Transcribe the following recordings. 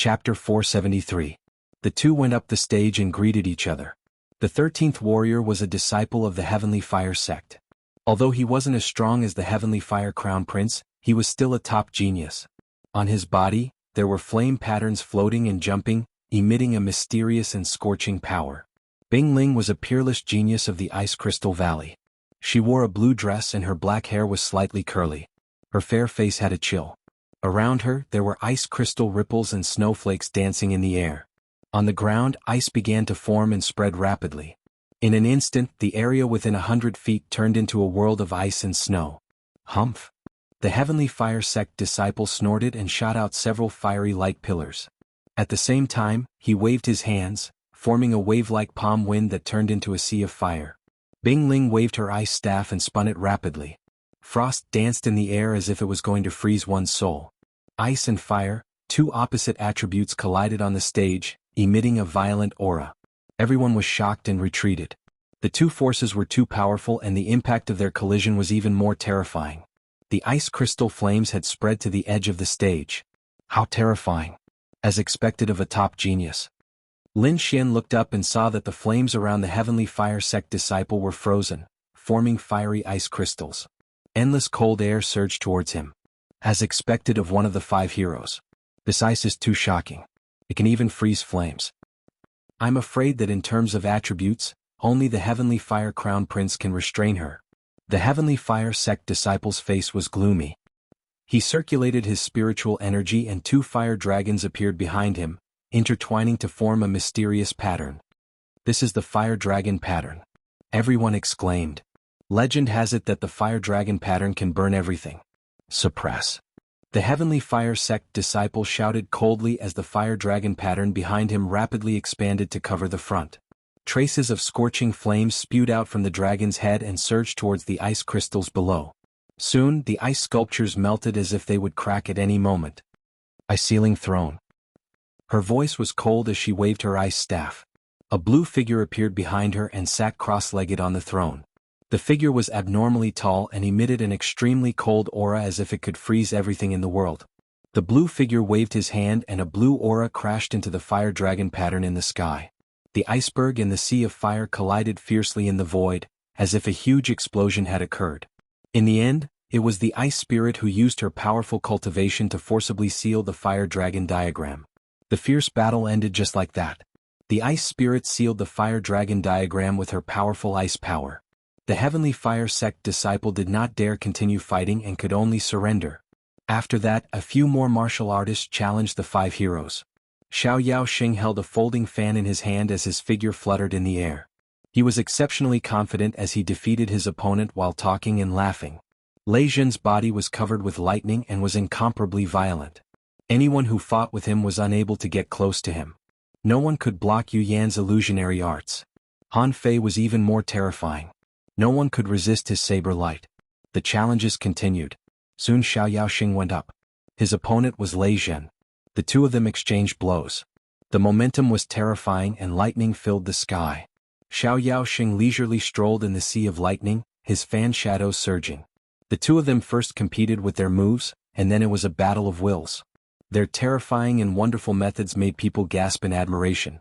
Chapter 473. The two went up the stage and greeted each other. The 13th warrior was a disciple of the Heavenly Fire sect. Although he wasn't as strong as the Heavenly Fire Crown Prince, he was still a top genius. On his body, there were flame patterns floating and jumping, emitting a mysterious and scorching power. Bing Ling was a peerless genius of the Ice Crystal Valley. She wore a blue dress and her black hair was slightly curly. Her fair face had a chill. Around her, there were ice crystal ripples and snowflakes dancing in the air. On the ground, ice began to form and spread rapidly. In an instant, the area within 100 feet turned into a world of ice and snow. Humph! The Heavenly Fire sect disciple snorted and shot out several fiery light pillars. At the same time, he waved his hands, forming a wave-like palm wind that turned into a sea of fire. Bing Ling waved her ice staff and spun it rapidly. Frost danced in the air as if it was going to freeze one's soul. Ice and fire, two opposite attributes, collided on the stage, emitting a violent aura. Everyone was shocked and retreated. The two forces were too powerful and the impact of their collision was even more terrifying. The ice crystal flames had spread to the edge of the stage. How terrifying! As expected of a top genius. Lin Xian looked up and saw that the flames around the Heavenly Fire sect disciple were frozen, forming fiery ice crystals. Endless cold air surged towards him. As expected of one of the 5 heroes. This ice is too shocking. It can even freeze flames. I'm afraid that in terms of attributes, only the Heavenly Fire Crown Prince can restrain her. The Heavenly Fire sect disciple's face was gloomy. He circulated his spiritual energy and 2 fire dragons appeared behind him, intertwining to form a mysterious pattern. This is the fire dragon pattern. Everyone exclaimed. Legend has it that the fire dragon pattern can burn everything. Suppress. The Heavenly Fire sect disciple shouted coldly as the fire dragon pattern behind him rapidly expanded to cover the front. Traces of scorching flames spewed out from the dragon's head and surged towards the ice crystals below. Soon, the ice sculptures melted as if they would crack at any moment. Ice ceiling throne. Her voice was cold as she waved her ice staff. A blue figure appeared behind her and sat cross-legged on the throne. The figure was abnormally tall and emitted an extremely cold aura as if it could freeze everything in the world. The blue figure waved his hand and a blue aura crashed into the fire dragon pattern in the sky. The iceberg and the sea of fire collided fiercely in the void, as if a huge explosion had occurred. In the end, it was the ice spirit who used her powerful cultivation to forcibly seal the fire dragon diagram. The fierce battle ended just like that. The ice spirit sealed the fire dragon diagram with her powerful ice power. The Heavenly Fire sect disciple did not dare continue fighting and could only surrender. After that, a few more martial artists challenged the 5 heroes. Xiao Yaoxing held a folding fan in his hand as his figure fluttered in the air. He was exceptionally confident as he defeated his opponent while talking and laughing. Lei Zhen's body was covered with lightning and was incomparably violent. Anyone who fought with him was unable to get close to him. No one could block Yu Yan's illusionary arts. Han Fei was even more terrifying. No one could resist his saber light. The challenges continued. Soon Xiao Yaoxing went up. His opponent was Lei Zhen. The two of them exchanged blows. The momentum was terrifying and lightning filled the sky. Xiao Yaoxing leisurely strolled in the sea of lightning, his fan shadows surging. The two of them first competed with their moves, and then it was a battle of wills. Their terrifying and wonderful methods made people gasp in admiration.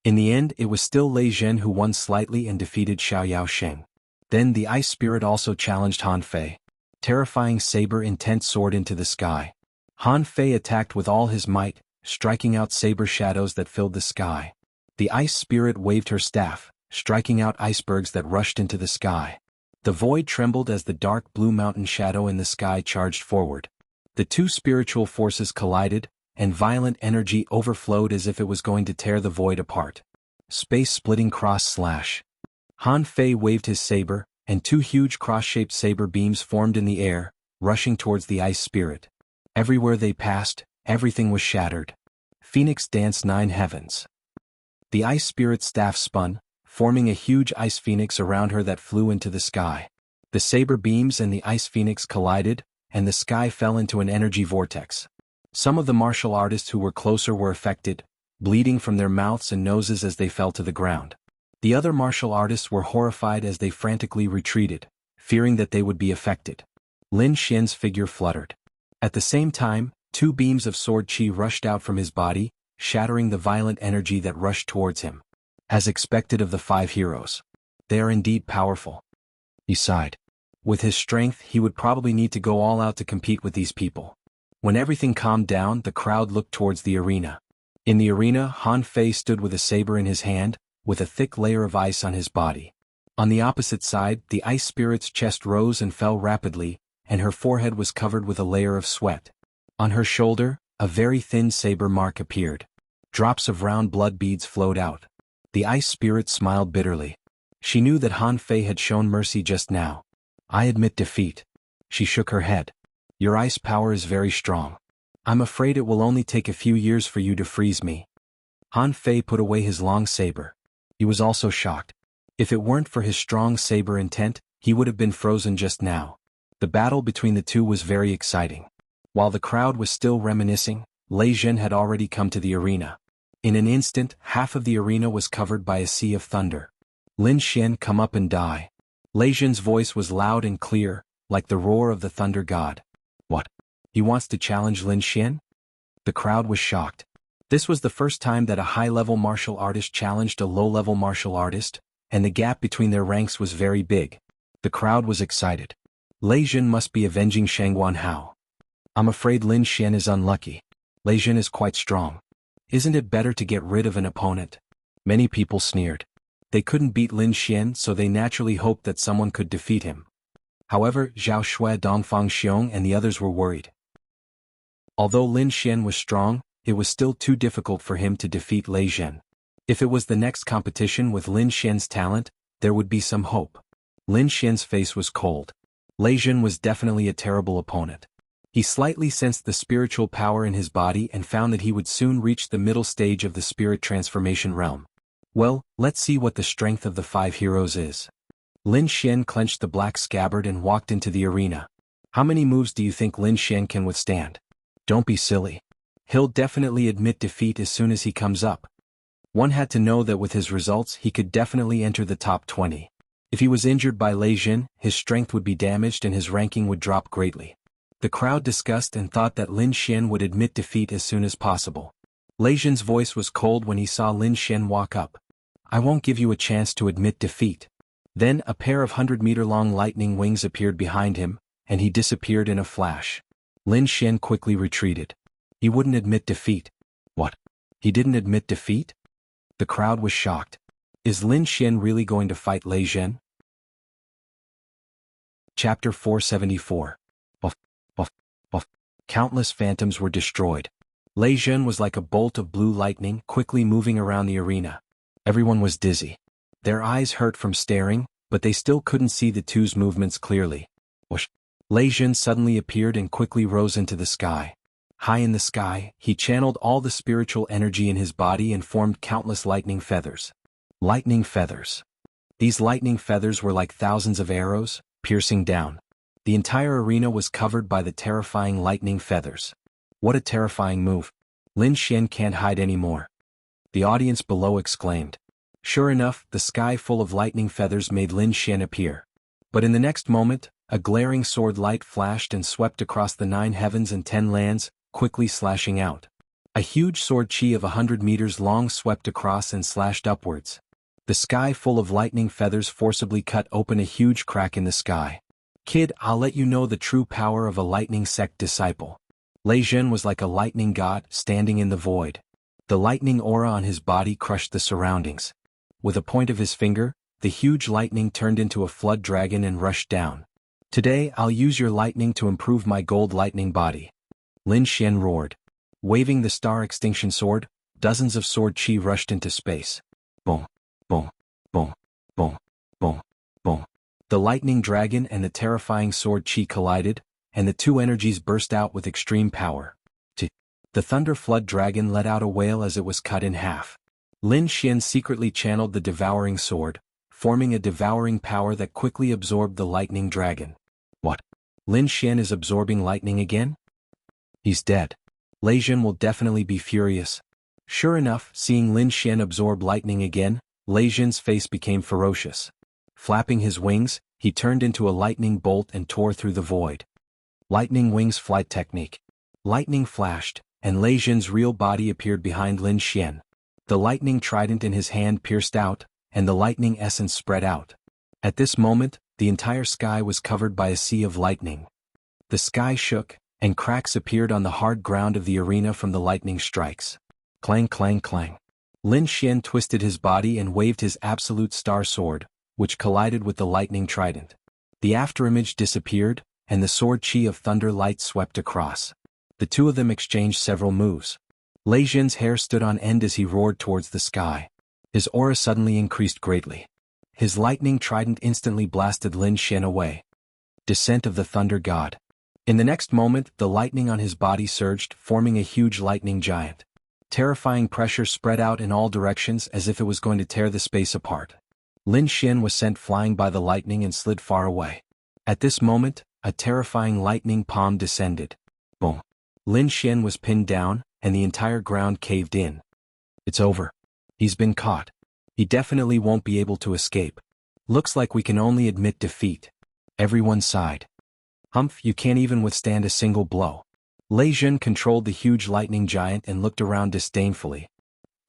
In the end, it was still Lei Zhen who won slightly and defeated Xiao Yaoxing. Then the ice spirit also challenged Han Fei. Terrifying saber intent soared into the sky. Han Fei attacked with all his might, striking out saber shadows that filled the sky. The ice spirit waved her staff, striking out icebergs that rushed into the sky. The void trembled as the dark blue mountain shadow in the sky charged forward. The two spiritual forces collided, and violent energy overflowed as if it was going to tear the void apart. Space-splitting cross-slash. Han Fei waved his saber, and 2 huge cross-shaped saber beams formed in the air, rushing towards the ice spirit. Everywhere they passed, everything was shattered. Phoenix danced 9 heavens. The ice spirit's staff spun, forming a huge ice phoenix around her that flew into the sky. The saber beams and the ice phoenix collided, and the sky fell into an energy vortex. Some of the martial artists who were closer were affected, bleeding from their mouths and noses as they fell to the ground. The other martial artists were horrified as they frantically retreated, fearing that they would be affected. Lin Xian's figure fluttered. At the same time, 2 beams of sword chi rushed out from his body, shattering the violent energy that rushed towards him. As expected of the 5 heroes. They are indeed powerful. He sighed. With his strength, he would probably need to go all out to compete with these people. When everything calmed down, the crowd looked towards the arena. In the arena, Han Fei stood with a saber in his hand, with a thick layer of ice on his body. On the opposite side, the ice spirit's chest rose and fell rapidly, and her forehead was covered with a layer of sweat. On her shoulder, a very thin saber mark appeared. Drops of round blood beads flowed out. The ice spirit smiled bitterly. She knew that Han Fei had shown mercy just now. I admit defeat. She shook her head. Your ice power is very strong. I'm afraid it will only take a few years for you to freeze me. Han Fei put away his long saber. He was also shocked. If it weren't for his strong saber intent, he would have been frozen just now. The battle between the two was very exciting. While the crowd was still reminiscing, Lei Zhen had already come to the arena. In an instant, half of the arena was covered by a sea of thunder. Lin Xian, come up and die. Lei Zhen's voice was loud and clear, like the roar of the thunder god. What? He wants to challenge Lin Xian? The crowd was shocked. This was the first time that a high-level martial artist challenged a low-level martial artist, and the gap between their ranks was very big. The crowd was excited. Lei Zhen must be avenging Shangguan Hao. I'm afraid Lin Xian is unlucky. Lei Zhen is quite strong. Isn't it better to get rid of an opponent? Many people sneered. They couldn't beat Lin Xian, so they naturally hoped that someone could defeat him. However, Zhao Shui, Dongfang Xiong and the others were worried. Although Lin Xian was strong, it was still too difficult for him to defeat Lei Zhen. If it was the next competition with Lin Xian's talent, there would be some hope. Lin Xian's face was cold. Lei Zhen was definitely a terrible opponent. He slightly sensed the spiritual power in his body and found that he would soon reach the middle stage of the spirit transformation realm. Well, let's see what the strength of the 5 heroes is. Lin Xian clenched the black scabbard and walked into the arena. How many moves do you think Lin Xian can withstand? Don't be silly. He'll definitely admit defeat as soon as he comes up. One had to know that with his results he could definitely enter the top 20. If he was injured by Lei Zhen, his strength would be damaged and his ranking would drop greatly. The crowd discussed and thought that Lin Xian would admit defeat as soon as possible. Lei Zhen's voice was cold when he saw Lin Xian walk up. I won't give you a chance to admit defeat. Then a pair of 100-meter-long lightning wings appeared behind him, and he disappeared in a flash. Lin Xian quickly retreated. He wouldn't admit defeat. What? He didn't admit defeat? The crowd was shocked. Is Lin Xian really going to fight Lei Zhen? Chapter 474. Buff, buff, buff. Countless phantoms were destroyed. Lei Zhen was like a bolt of blue lightning quickly moving around the arena. Everyone was dizzy. Their eyes hurt from staring, but they still couldn't see the two's movements clearly. Whoosh! Lei Zhen suddenly appeared and quickly rose into the sky. High in the sky, he channeled all the spiritual energy in his body and formed countless lightning feathers. Lightning feathers. These lightning feathers were like thousands of arrows, piercing down. The entire arena was covered by the terrifying lightning feathers. What a terrifying move. Lin Xian can't hide anymore. The audience below exclaimed. Sure enough, the sky full of lightning feathers made Lin Xian appear. But in the next moment, a glaring sword light flashed and swept across the 9 heavens and 10 lands, quickly slashing out. A huge sword chi of 100 meters long swept across and slashed upwards. The sky full of lightning feathers forcibly cut open a huge crack in the sky. Kid, I'll let you know the true power of a lightning sect disciple. Lei Zhen was like a lightning god standing in the void. The lightning aura on his body crushed the surroundings. With a point of his finger, the huge lightning turned into a flood dragon and rushed down. Today I'll use your lightning to improve my gold lightning body. Lin Xian roared. Waving the star extinction sword, dozens of sword chi rushed into space. Boom, boom, boom, boom, boom, boom. The lightning dragon and the terrifying sword chi collided, and the two energies burst out with extreme power. The thunder flood dragon let out a wail as it was cut in half. Lin Xian secretly channeled the devouring sword, forming a devouring power that quickly absorbed the lightning dragon. What? Lin Xian is absorbing lightning again? He's dead. Lei Zhen will definitely be furious. Sure enough, seeing Lin Xian absorb lightning again, Lei Zhen's face became ferocious. Flapping his wings, he turned into a lightning bolt and tore through the void. Lightning wings flight technique. Lightning flashed, and Lei Jin's real body appeared behind Lin Xian. The lightning trident in his hand pierced out, and the lightning essence spread out. At this moment, the entire sky was covered by a sea of lightning. The sky shook, and cracks appeared on the hard ground of the arena from the lightning strikes. Clang clang clang. Lin Xian twisted his body and waved his absolute star sword, which collided with the lightning trident. The afterimage disappeared, and the sword chi of thunder light swept across. The two of them exchanged several moves. Lei Jin's hair stood on end as he roared towards the sky. His aura suddenly increased greatly. His lightning trident instantly blasted Lin Xian away. Descent of the Thunder God. In the next moment, the lightning on his body surged, forming a huge lightning giant. Terrifying pressure spread out in all directions as if it was going to tear the space apart. Lin Xian was sent flying by the lightning and slid far away. At this moment, a terrifying lightning palm descended. Boom. Lin Xian was pinned down, and the entire ground caved in. It's over. He's been caught. He definitely won't be able to escape. Looks like we can only admit defeat. Everyone sighed. Humph, you can't even withstand a single blow. Lei Jin controlled the huge lightning giant and looked around disdainfully.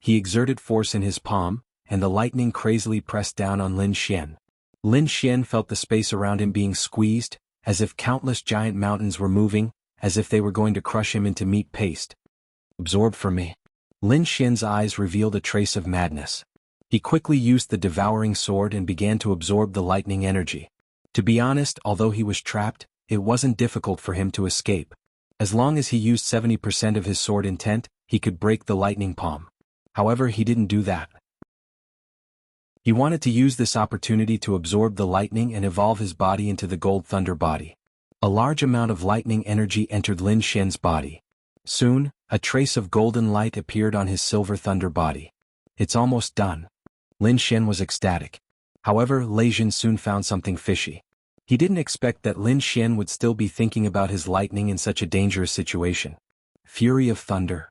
He exerted force in his palm, and the lightning crazily pressed down on Lin Xian. Lin Xian felt the space around him being squeezed, as if countless giant mountains were moving, as if they were going to crush him into meat paste. Absorb for me. Lin Xian's eyes revealed a trace of madness. He quickly used the devouring sword and began to absorb the lightning energy. To be honest, although he was trapped, it wasn't difficult for him to escape. As long as he used 70% of his sword intent, he could break the lightning palm. However, he didn't do that. He wanted to use this opportunity to absorb the lightning and evolve his body into the Gold Thunder body. A large amount of lightning energy entered Lin Xian's body. Soon, a trace of golden light appeared on his Silver Thunder body. It's almost done. Lin Xian was ecstatic. However, Lei Jin soon found something fishy. He didn't expect that Lin Xian would still be thinking about his lightning in such a dangerous situation. Fury of Thunder.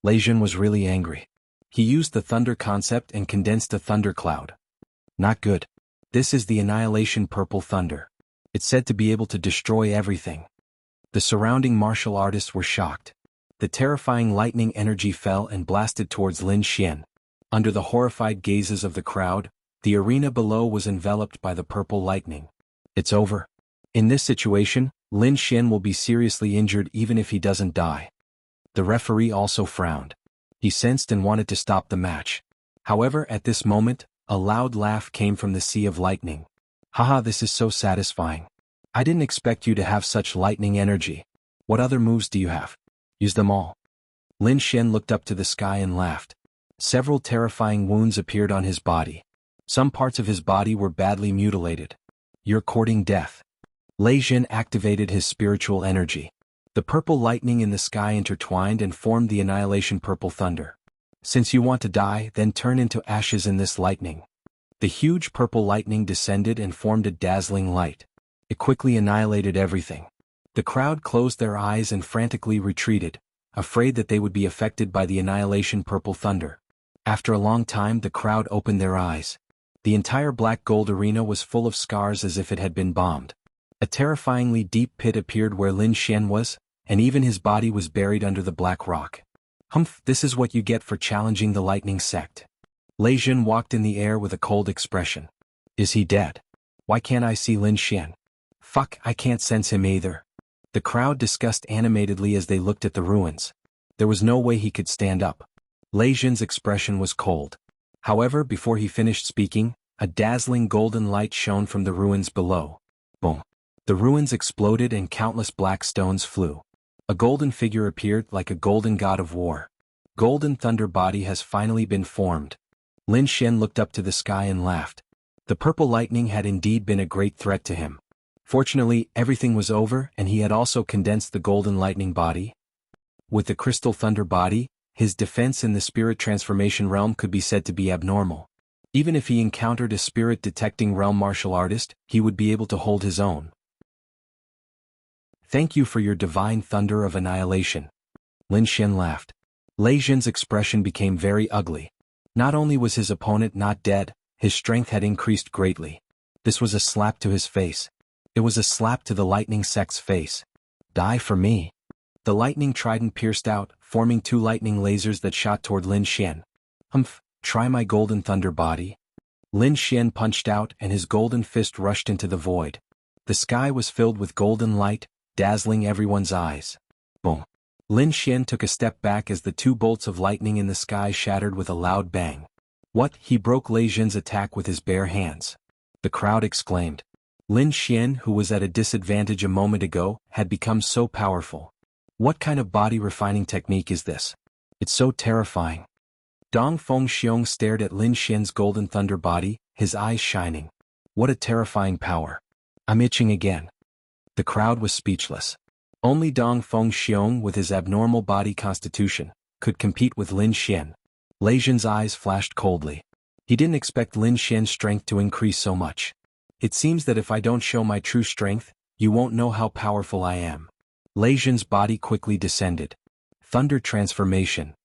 Lei Jin was really angry. He used the thunder concept and condensed a thundercloud. Not good. This is the Annihilation Purple Thunder. It's said to be able to destroy everything. The surrounding martial artists were shocked. The terrifying lightning energy fell and blasted towards Lin Xian. Under the horrified gazes of the crowd, the arena below was enveloped by the purple lightning. It's over. In this situation, Lin Xian will be seriously injured even if he doesn't die. The referee also frowned. He sensed and wanted to stop the match. However, at this moment, a loud laugh came from the sea of lightning. Haha, this is so satisfying. I didn't expect you to have such lightning energy. What other moves do you have? Use them all. Lin Xian looked up to the sky and laughed. Several terrifying wounds appeared on his body. Some parts of his body were badly mutilated. You're courting death. Lei Jin activated his spiritual energy. The purple lightning in the sky intertwined and formed the Annihilation Purple Thunder. Since you want to die, then turn into ashes in this lightning. The huge purple lightning descended and formed a dazzling light. It quickly annihilated everything. The crowd closed their eyes and frantically retreated, afraid that they would be affected by the Annihilation Purple Thunder. After a long time, the crowd opened their eyes. The entire black gold arena was full of scars as if it had been bombed. A terrifyingly deep pit appeared where Lin Xian was, and even his body was buried under the black rock. Humph, this is what you get for challenging the lightning sect. Lei Jin walked in the air with a cold expression. Is he dead? Why can't I see Lin Xian? Fuck, I can't sense him either. The crowd discussed animatedly as they looked at the ruins. There was no way he could stand up. Lei Jin's expression was cold. However, before he finished speaking, a dazzling golden light shone from the ruins below. Boom. The ruins exploded and countless black stones flew. A golden figure appeared like a golden god of war. Golden Thunder body has finally been formed. Lin Xian looked up to the sky and laughed. The purple lightning had indeed been a great threat to him. Fortunately, everything was over and he had also condensed the golden lightning body. With the crystal thunder body, his defense in the spirit transformation realm could be said to be abnormal. Even if he encountered a spirit-detecting realm martial artist, he would be able to hold his own. Thank you for your divine thunder of annihilation. Lin Xian laughed. Lei Jin's expression became very ugly. Not only was his opponent not dead, his strength had increased greatly. This was a slap to his face. It was a slap to the lightning sect's face. Die for me. The lightning trident pierced out, forming 2 lightning lasers that shot toward Lin Xian. "Humph, try my golden thunder body." Lin Xian punched out and his golden fist rushed into the void. The sky was filled with golden light, dazzling everyone's eyes. Boom. Lin Xian took a step back as the 2 bolts of lightning in the sky shattered with a loud bang. What? He broke Lei Jin's attack with his bare hands. The crowd exclaimed. Lin Xian, who was at a disadvantage a moment ago, had become so powerful. What kind of body refining technique is this? It's so terrifying. Dong Fengxiong stared at Lin Xian's golden thunder body, his eyes shining. What a terrifying power. I'm itching again. The crowd was speechless. Only Dong Fengxiong, with his abnormal body constitution, could compete with Lin Xian. Lei Jин's eyes flashed coldly. He didn't expect Lin Xian's strength to increase so much. It seems that if I don't show my true strength, you won't know how powerful I am. Lei Jин's body quickly descended. Thunder Transformation.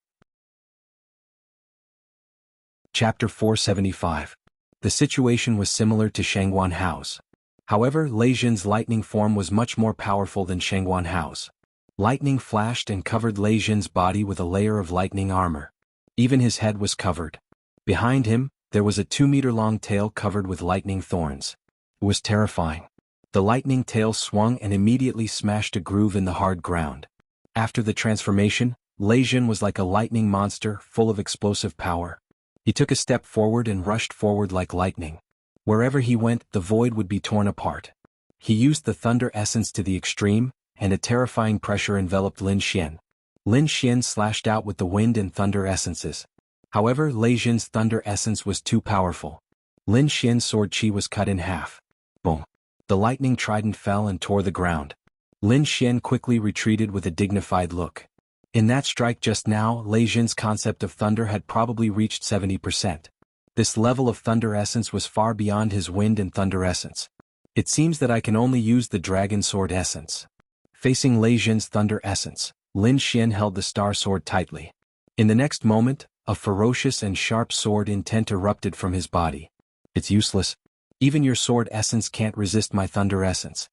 Chapter 475. The situation was similar to Shangguan Hao's. However, Lei Jин's lightning form was much more powerful than Shangguan Hao's. Lightning flashed and covered Lei Jин's body with a layer of lightning armor. Even his head was covered. Behind him, there was a 2-meter-long tail covered with lightning thorns. It was terrifying. The lightning tail swung and immediately smashed a groove in the hard ground. After the transformation, Lei Jin was like a lightning monster full of explosive power. He took a step forward and rushed forward like lightning. Wherever he went, the void would be torn apart. He used the thunder essence to the extreme, and a terrifying pressure enveloped Lin Xian. Lin Xian slashed out with the wind and thunder essences. However, Lei Jin's thunder essence was too powerful. Lin Xian's sword chi was cut in half. Boom. The lightning trident fell and tore the ground. Lin Xian quickly retreated with a dignified look. In that strike just now, Lei Jin's concept of thunder had probably reached 70%. This level of thunder essence was far beyond his wind and thunder essence. It seems that I can only use the dragon sword essence. Facing Lei Jin's thunder essence, Lin Xian held the star sword tightly. In the next moment, a ferocious and sharp sword intent erupted from his body. It's useless. Even your sword essence can't resist my thunder essence.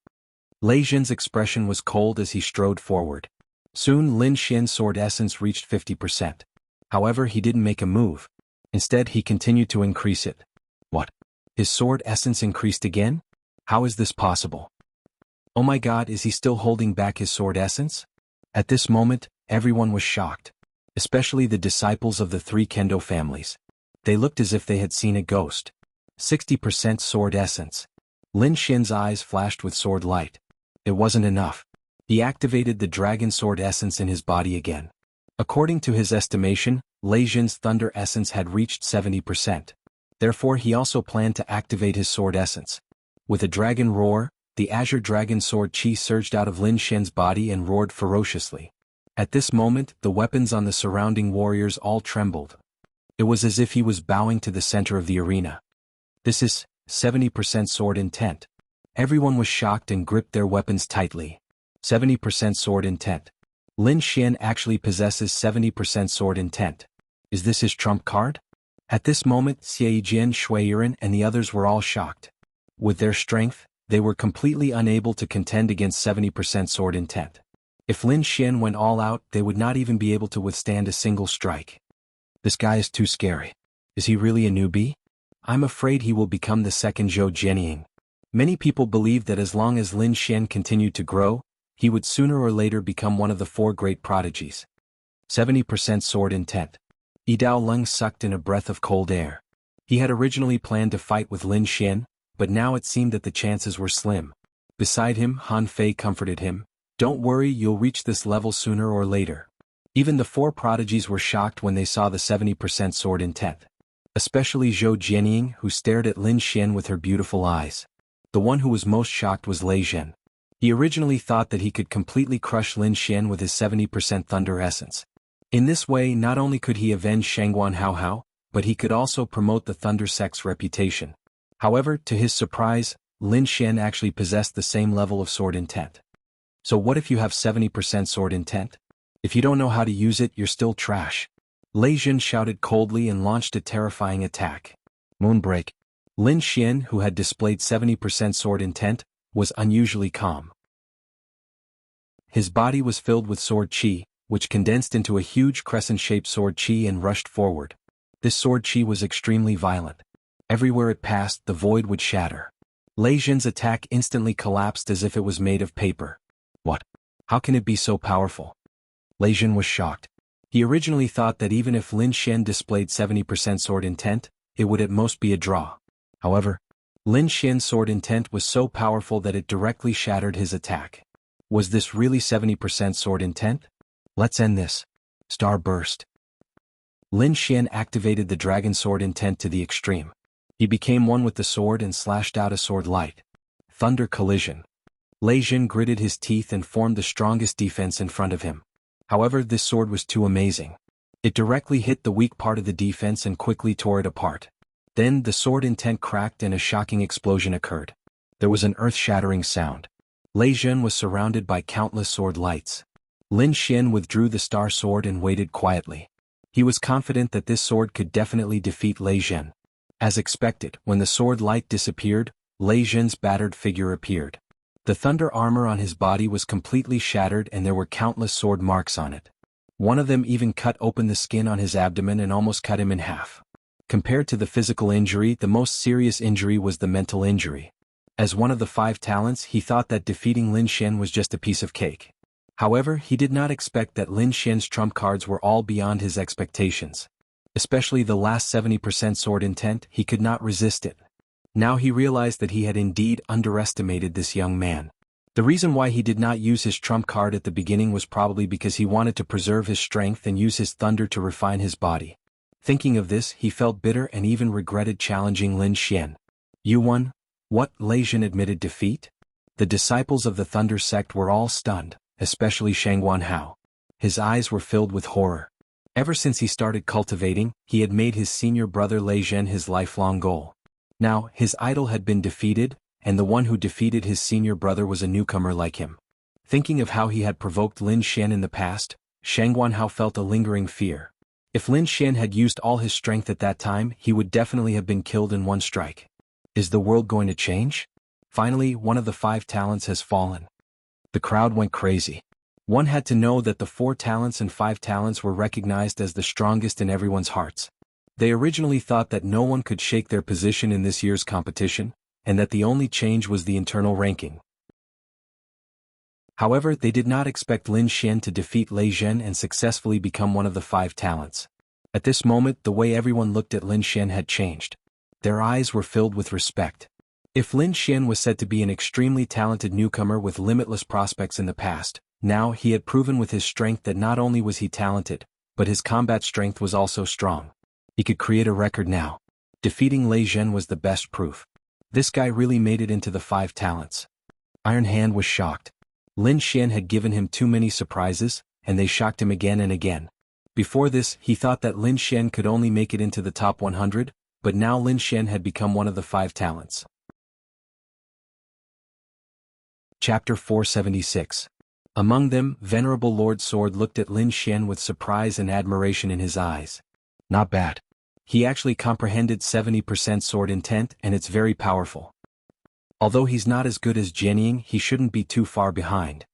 Lei Jin's expression was cold as he strode forward. Soon Lin Xian's sword essence reached 50%. However, he didn't make a move. Instead, he continued to increase it. What? His sword essence increased again? How is this possible? Oh my god, is he still holding back his sword essence? At this moment, everyone was shocked. Especially the disciples of the 3 Kendo families. They looked as if they had seen a ghost. 60% sword essence. Lin Xian's eyes flashed with sword light. It wasn't enough. He activated the dragon sword essence in his body again. According to his estimation, Lei Jin's thunder essence had reached 70%. Therefore he also planned to activate his sword essence. With a dragon roar, the azure dragon sword chi surged out of Lin Xian's body and roared ferociously. At this moment, the weapons on the surrounding warriors all trembled. It was as if he was bowing to the center of the arena. This is 70% sword intent. Everyone was shocked and gripped their weapons tightly. 70% sword intent. Lin Xian actually possesses 70% sword intent. Is this his trump card? At this moment, Xie Jian, Shui Yiren, and the others were all shocked. With their strength, they were completely unable to contend against 70% sword intent. If Lin Xian went all out, they would not even be able to withstand a single strike. This guy is too scary. Is he really a newbie? I'm afraid he will become the second Zhou Jianying. Many people believe that as long as Lin Xian continued to grow, he would sooner or later become one of the 4 great prodigies. 70% sword intent. Yidao Leng sucked in a breath of cold air. He had originally planned to fight with Lin Xian, but now it seemed that the chances were slim. Beside him, Han Fei comforted him. Don't worry, you'll reach this level sooner or later. Even the 4 prodigies were shocked when they saw the 70% sword intent. Especially Zhou Jianying, who stared at Lin Xian with her beautiful eyes. The one who was most shocked was Lei Jin. He originally thought that he could completely crush Lin Xian with his 70% thunder essence. In this way, not only could he avenge Shangguan Haohao, but he could also promote the Thunder Sect's reputation. However, to his surprise, Lin Xian actually possessed the same level of sword intent. So what if you have 70% sword intent? If you don't know how to use it, you're still trash. Lei Jin shouted coldly and launched a terrifying attack. Moonbreak. Lin Xian, who had displayed 70% sword intent, was unusually calm. His body was filled with sword chi, which condensed into a huge crescent-shaped sword chi and rushed forward. This sword chi was extremely violent. Everywhere it passed, the void would shatter. Lei Zhen's attack instantly collapsed as if it was made of paper. What? How can it be so powerful? Lei Zhen was shocked. He originally thought that even if Lin Xian displayed 70% sword intent, it would at most be a draw. However, Lin Xian's sword intent was so powerful that it directly shattered his attack. Was this really 70% sword intent? Let's end this. Star burst. Lin Xian activated the dragon sword intent to the extreme. He became one with the sword and slashed out a sword light. Thunder collision. Lei Zhen gritted his teeth and formed the strongest defense in front of him. However, this sword was too amazing. It directly hit the weak part of the defense and quickly tore it apart. Then the sword intent cracked and a shocking explosion occurred. There was an earth-shattering sound. Lei Zhen was surrounded by countless sword lights. Lin Xian withdrew the star sword and waited quietly. He was confident that this sword could definitely defeat Lei Zhen. As expected, when the sword light disappeared, Lei Zhen's battered figure appeared. The thunder armor on his body was completely shattered and there were countless sword marks on it. One of them even cut open the skin on his abdomen and almost cut him in half. Compared to the physical injury, the most serious injury was the mental injury. As one of the 5 talents, he thought that defeating Lin Xian was just a piece of cake. However, he did not expect that Lin Xian's trump cards were all beyond his expectations. Especially the last 70% sword intent, he could not resist it. Now he realized that he had indeed underestimated this young man. The reason why he did not use his trump card at the beginning was probably because he wanted to preserve his strength and use his thunder to refine his body. Thinking of this, he felt bitter and even regretted challenging Lin Xian. You won? What? Lei Zhen admitted defeat? The disciples of the Thunder sect were all stunned, especially Shangguan Hao. His eyes were filled with horror. Ever since he started cultivating, he had made his senior brother Lei Zhen his lifelong goal. Now, his idol had been defeated, and the one who defeated his senior brother was a newcomer like him. Thinking of how he had provoked Lin Xian in the past, Shangguan Hao felt a lingering fear. If Lin Xian had used all his strength at that time, he would definitely have been killed in one strike. Is the world going to change? Finally, one of the 5 talents has fallen. The crowd went crazy. One had to know that the 4 talents and 5 talents were recognized as the strongest in everyone's hearts. They originally thought that no one could shake their position in this year's competition, and that the only change was the internal ranking. However, they did not expect Lin Xian to defeat Lei Zhen and successfully become one of the 5 talents. At this moment, the way everyone looked at Lin Xian had changed. Their eyes were filled with respect. If Lin Xian was said to be an extremely talented newcomer with limitless prospects in the past, now he had proven with his strength that not only was he talented, but his combat strength was also strong. He could create a record now. Defeating Lei Zhen was the best proof. This guy really made it into the 5 talents. Iron Hand was shocked. Lin Xian had given him too many surprises, and they shocked him again and again. Before this, he thought that Lin Xian could only make it into the top 100, but now Lin Xian had become one of the 5 talents. Chapter 476. Among them, Venerable Lord Sword looked at Lin Xian with surprise and admiration in his eyes. Not bad. He actually comprehended 70% sword intent and it's very powerful. Although he's not as good as Jianying, he shouldn't be too far behind.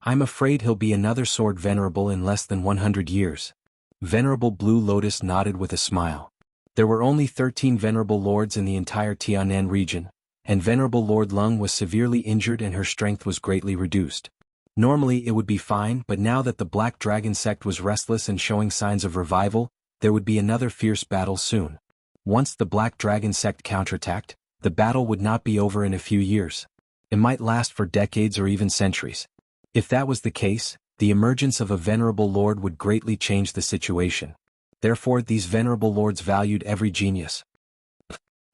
I'm afraid he'll be another sword venerable in less than 100 years. Venerable Blue Lotus nodded with a smile. There were only 13 Venerable Lords in the entire Tianan region, and Venerable Lord Lung was severely injured and her strength was greatly reduced. Normally it would be fine, but now that the Black Dragon sect was restless and showing signs of revival, there would be another fierce battle soon. Once the Black Dragon sect counterattacked, the battle would not be over in a few years. It might last for decades or even centuries. If that was the case, the emergence of a venerable lord would greatly change the situation. Therefore, these venerable lords valued every genius.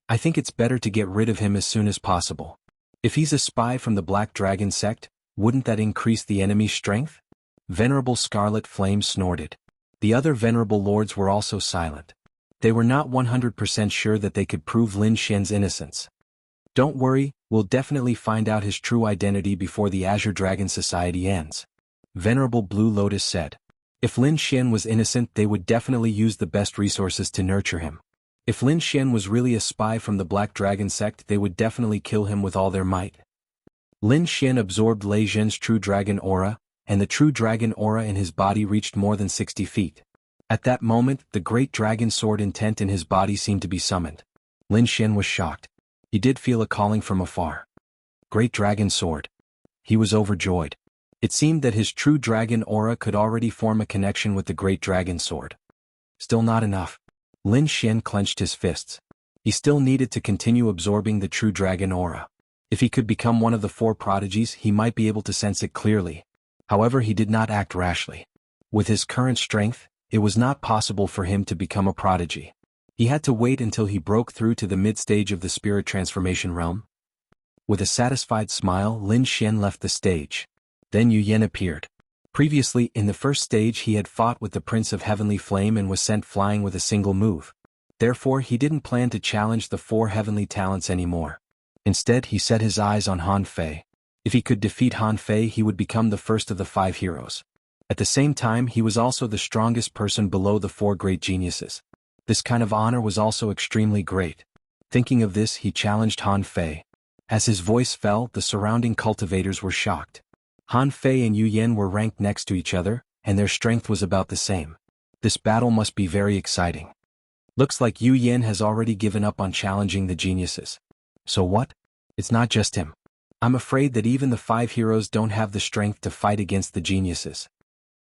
I think it's better to get rid of him as soon as possible. If he's a spy from the Black Dragon sect, wouldn't that increase the enemy's strength? Venerable Scarlet Flame snorted. The other venerable lords were also silent. They were not 100% sure that they could prove Lin Xian's innocence. Don't worry, we'll definitely find out his true identity before the Azure Dragon Society ends. Venerable Blue Lotus said. If Lin Xian was innocent, they would definitely use the best resources to nurture him. If Lin Xian was really a spy from the Black Dragon sect, they would definitely kill him with all their might. Lin Xian absorbed Lei Zhen's true dragon aura, and the true dragon aura in his body reached more than 60 feet. At that moment, the great dragon sword intent in his body seemed to be summoned. Lin Xian was shocked. He did feel a calling from afar. Great dragon sword. He was overjoyed. It seemed that his true dragon aura could already form a connection with the great dragon sword. Still not enough. Lin Xian clenched his fists. He still needed to continue absorbing the true dragon aura. If he could become one of the four prodigies, he might be able to sense it clearly. However, he did not act rashly. With his current strength, it was not possible for him to become a prodigy. He had to wait until he broke through to the mid-stage of the spirit transformation realm. With a satisfied smile, Lin Xian left the stage. Then Yu Yan appeared. Previously, in the first stage, he had fought with the Prince of Heavenly Flame and was sent flying with a single move. Therefore, he didn't plan to challenge the four heavenly talents anymore. Instead, he set his eyes on Han Fei. If he could defeat Han Fei, he would become the first of the 5 heroes. At the same time, he was also the strongest person below the 4 great geniuses. This kind of honor was also extremely great. Thinking of this, he challenged Han Fei. As his voice fell, the surrounding cultivators were shocked. Han Fei and Yu Yan were ranked next to each other, and their strength was about the same. This battle must be very exciting. Looks like Yu Yan has already given up on challenging the geniuses. So what? It's not just him. I'm afraid that even the 5 heroes don't have the strength to fight against the geniuses.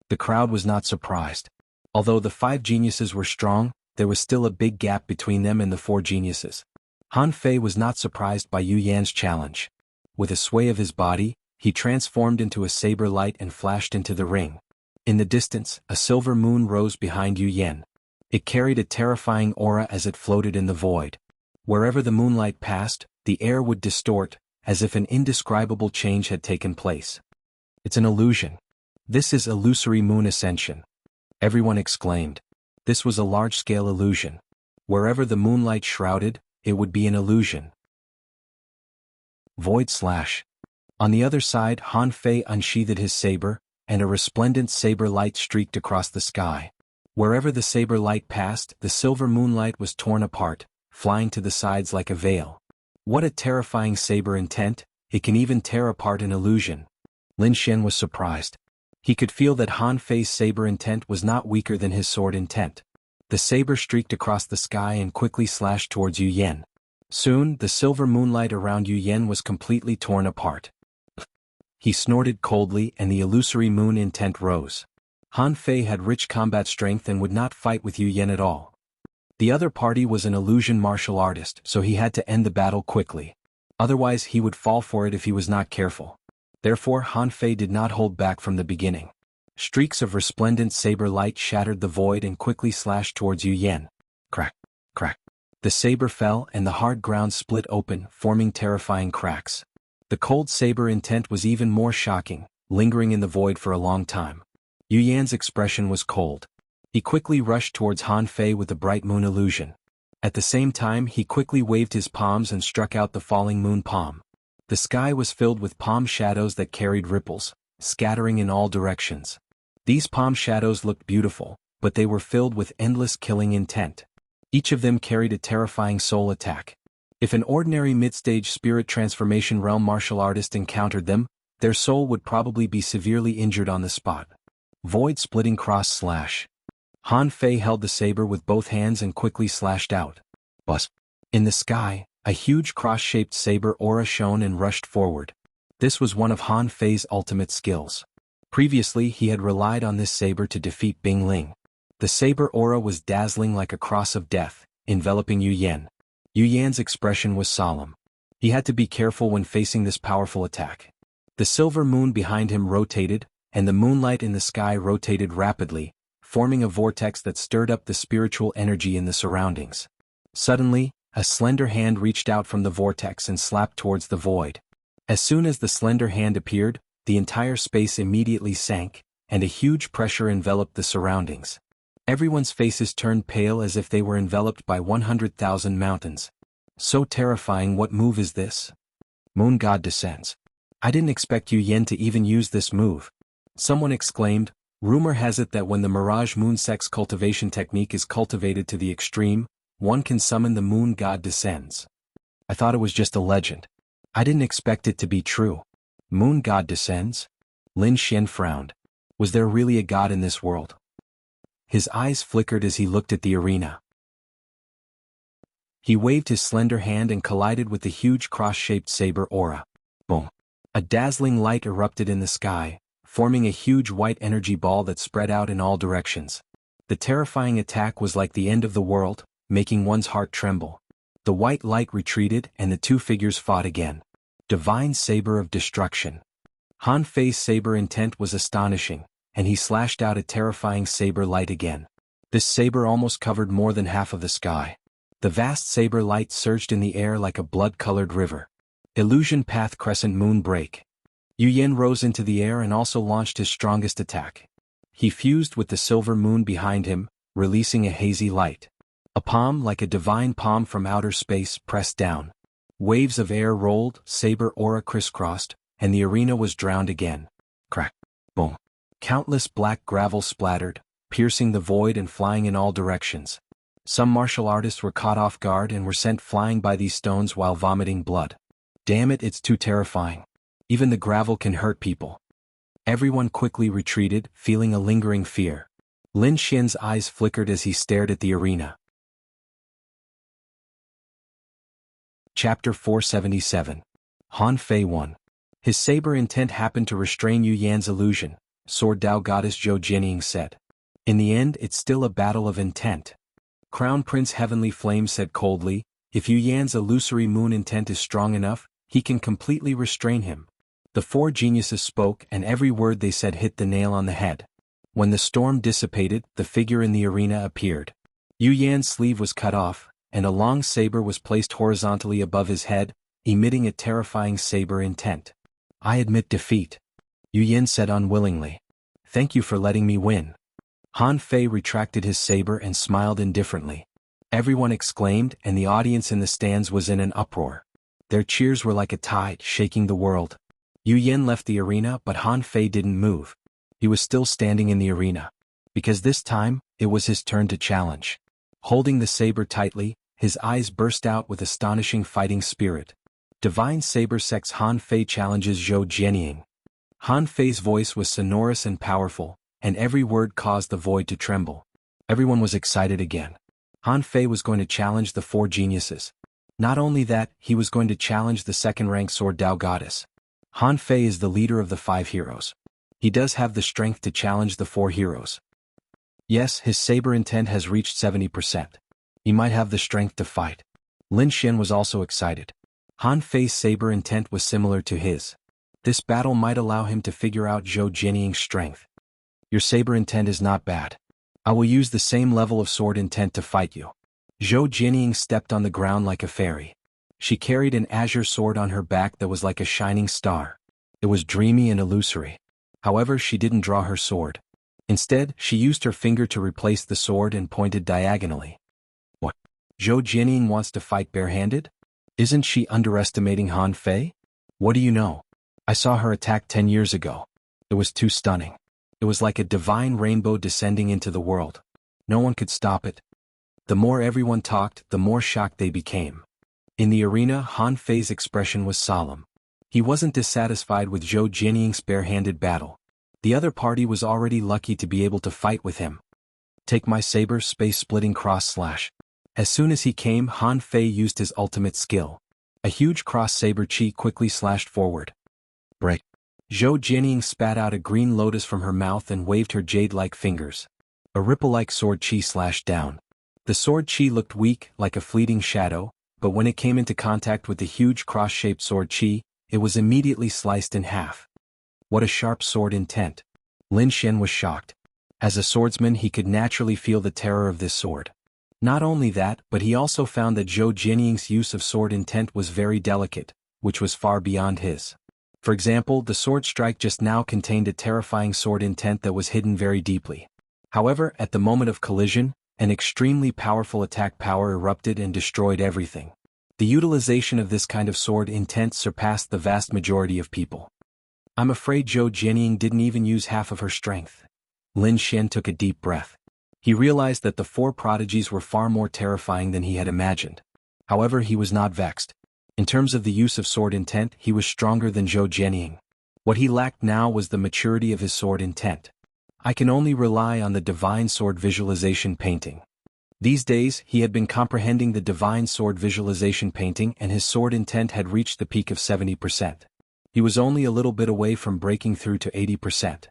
The crowd was not surprised. Although the 5 geniuses were strong, there was still a big gap between them and the 4 geniuses. Han Fei was not surprised by Yu Yan's challenge. With a sway of his body, he transformed into a saber light and flashed into the ring. In the distance, a silver moon rose behind Yu Yan. It carried a terrifying aura as it floated in the void. Wherever the moonlight passed, the air would distort, as if an indescribable change had taken place. It's an illusion. This is illusory moon ascension. Everyone exclaimed. This was a large-scale illusion. Wherever the moonlight shrouded, it would be an illusion. Void slash. On the other side, Han Fei unsheathed his saber, and a resplendent saber light streaked across the sky. Wherever the saber light passed, the silver moonlight was torn apart, flying to the sides like a veil. What a terrifying saber intent, it can even tear apart an illusion. Lin Xian was surprised. He could feel that Han Fei's saber intent was not weaker than his sword intent. The saber streaked across the sky and quickly slashed towards Yu Yan. Soon, the silver moonlight around Yu Yan was completely torn apart. He snorted coldly and the illusory moon intent rose. Han Fei had rich combat strength and would not fight with Yu Yan at all. The other party was an illusion martial artist, so he had to end the battle quickly. Otherwise he would fall for it if he was not careful. Therefore Han Fei did not hold back from the beginning. Streaks of resplendent saber light shattered the void and quickly slashed towards Yu Yan. Crack, crack. The saber fell and the hard ground split open, forming terrifying cracks. The cold saber intent was even more shocking, lingering in the void for a long time. Yu Yan's expression was cold. He quickly rushed towards Han Fei with the bright moon illusion. At the same time he quickly waved his palms and struck out the falling moon palm. The sky was filled with palm shadows that carried ripples, scattering in all directions. These palm shadows looked beautiful, but they were filled with endless killing intent. Each of them carried a terrifying soul attack. If an ordinary mid-stage spirit transformation realm martial artist encountered them, their soul would probably be severely injured on the spot. Void-splitting cross slash. Han Fei held the saber with both hands and quickly slashed out. Buzz. In the sky, a huge cross-shaped saber aura shone and rushed forward. This was one of Han Fei's ultimate skills. Previously he had relied on this saber to defeat Bing Ling. The saber aura was dazzling like a cross of death, enveloping Yu Yan. Yu Yan's expression was solemn. He had to be careful when facing this powerful attack. The silver moon behind him rotated, and the moonlight in the sky rotated rapidly, forming a vortex that stirred up the spiritual energy in the surroundings. Suddenly, a slender hand reached out from the vortex and slapped towards the void. As soon as the slender hand appeared, the entire space immediately sank, and a huge pressure enveloped the surroundings. Everyone's faces turned pale as if they were enveloped by 100,000 mountains. So terrifying, what move is this? Moon God descends. I didn't expect Yu Yan to even use this move. Someone exclaimed, rumor has it that when the Mirage Moon Sex cultivation technique is cultivated to the extreme, one can summon the Moon God descends. I thought it was just a legend. I didn't expect it to be true. Moon God descends? Lin Xian frowned. Was there really a god in this world? His eyes flickered as he looked at the arena. He waved his slender hand and collided with the huge cross-shaped saber aura. Boom! A dazzling light erupted in the sky, forming a huge white energy ball that spread out in all directions. The terrifying attack was like the end of the world, making one's heart tremble. The white light retreated and the two figures fought again. Divine Saber of Destruction. Han Fei's saber intent was astonishing, and he slashed out a terrifying saber light again. This saber almost covered more than half of the sky. The vast saber light surged in the air like a blood-colored river. Illusion Path Crescent Moon Break. Yu Yan rose into the air and also launched his strongest attack. He fused with the silver moon behind him, releasing a hazy light. A palm like a divine palm from outer space pressed down. Waves of air rolled, saber aura crisscrossed, and the arena was drowned again. Crack. Boom. Countless black gravel splattered, piercing the void and flying in all directions. Some martial artists were caught off guard and were sent flying by these stones while vomiting blood. Damn it, it's too terrifying. Even the gravel can hurt people. Everyone quickly retreated, feeling a lingering fear. Lin Xian's eyes flickered as he stared at the arena. Chapter 477. Han Fei won. His saber intent happened to restrain Yu Yan's illusion, Sword Dao Goddess Zhou Jianying said. In the end, it's still a battle of intent. Crown Prince Heavenly Flame said coldly, if Yu Yan's illusory moon intent is strong enough, he can completely restrain him. The four geniuses spoke and every word they said hit the nail on the head. When the storm dissipated, the figure in the arena appeared. Yu Yan's sleeve was cut off, and a long saber was placed horizontally above his head, emitting a terrifying saber intent. I admit defeat. Yu Yan said unwillingly. Thank you for letting me win. Han Fei retracted his saber and smiled indifferently. Everyone exclaimed and the audience in the stands was in an uproar. Their cheers were like a tide shaking the world. Yu Yan left the arena but Han Fei didn't move. He was still standing in the arena. Because this time, it was his turn to challenge. Holding the saber tightly, his eyes burst out with astonishing fighting spirit. Divine Saber Sex Han Fei challenges Zhou Jianying. Han Fei's voice was sonorous and powerful, and every word caused the void to tremble. Everyone was excited again. Han Fei was going to challenge the four geniuses. Not only that, he was going to challenge the second-ranked Sword Dao Goddess. Han Fei is the leader of the 5 heroes. He does have the strength to challenge the 4 heroes. Yes, his saber intent has reached 70%. He might have the strength to fight. Lin Xian was also excited. Han Fei's saber intent was similar to his. This battle might allow him to figure out Zhou Jianying's strength. Your saber intent is not bad. I will use the same level of sword intent to fight you. Zhou Jianying stepped on the ground like a fairy. She carried an azure sword on her back that was like a shining star. It was dreamy and illusory. However, she didn't draw her sword. Instead, she used her finger to replace the sword and pointed diagonally. What? Zhou Jianying wants to fight barehanded? Isn't she underestimating Han Fei? What do you know? I saw her attack 10 years ago. It was too stunning. It was like a divine rainbow descending into the world. No one could stop it. The more everyone talked, the more shocked they became. In the arena, Han Fei's expression was solemn. He wasn't dissatisfied with Zhou Jianying's barehanded battle. The other party was already lucky to be able to fight with him. Take my saber, space-splitting cross-slash. As soon as he came, Han Fei used his ultimate skill. A huge cross-saber chi quickly slashed forward. Break. Zhou Jianying spat out a green lotus from her mouth and waved her jade-like fingers. A ripple-like sword chi slashed down. The sword chi looked weak, like a fleeting shadow, but when it came into contact with the huge cross-shaped sword chi, it was immediately sliced in half. What a sharp sword intent. Lin Xian was shocked. As a swordsman, he could naturally feel the terror of this sword. Not only that, but he also found that Zhou Jianying's use of sword intent was very delicate, which was far beyond his. For example, the sword strike just now contained a terrifying sword intent that was hidden very deeply. However, at the moment of collision, an extremely powerful attack power erupted and destroyed everything. The utilization of this kind of sword intent surpassed the vast majority of people. I'm afraid Zhou Jianying didn't even use half of her strength. Lin Xian took a deep breath. He realized that the 4 prodigies were far more terrifying than he had imagined. However, he was not vexed. In terms of the use of sword intent, he was stronger than Zhou Jianying. What he lacked now was the maturity of his sword intent. I can only rely on the divine sword visualization painting. These days, he had been comprehending the divine sword visualization painting and his sword intent had reached the peak of 70%. He was only a little bit away from breaking through to 80%.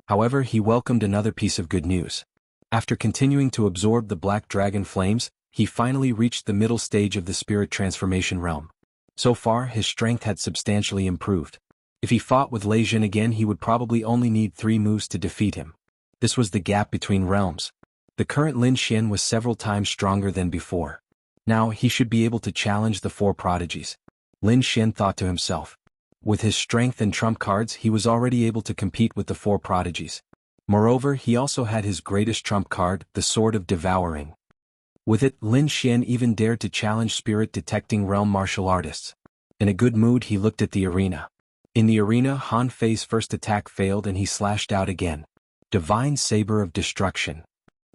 However, he welcomed another piece of good news. After continuing to absorb the black dragon flames, he finally reached the middle stage of the spirit transformation realm. So far, his strength had substantially improved. If he fought with Lei Jin again, he would probably only need 3 moves to defeat him. This was the gap between realms. The current Lin Xian was several times stronger than before. Now, he should be able to challenge the 4 prodigies. Lin Xian thought to himself. With his strength and trump cards, he was already able to compete with the 4 prodigies. Moreover, he also had his greatest trump card, the Sword of Devouring. With it, Lin Xian even dared to challenge spirit-detecting realm martial artists. In a good mood, he looked at the arena. In the arena, Han Fei's first attack failed and he slashed out again. Divine Saber of Destruction.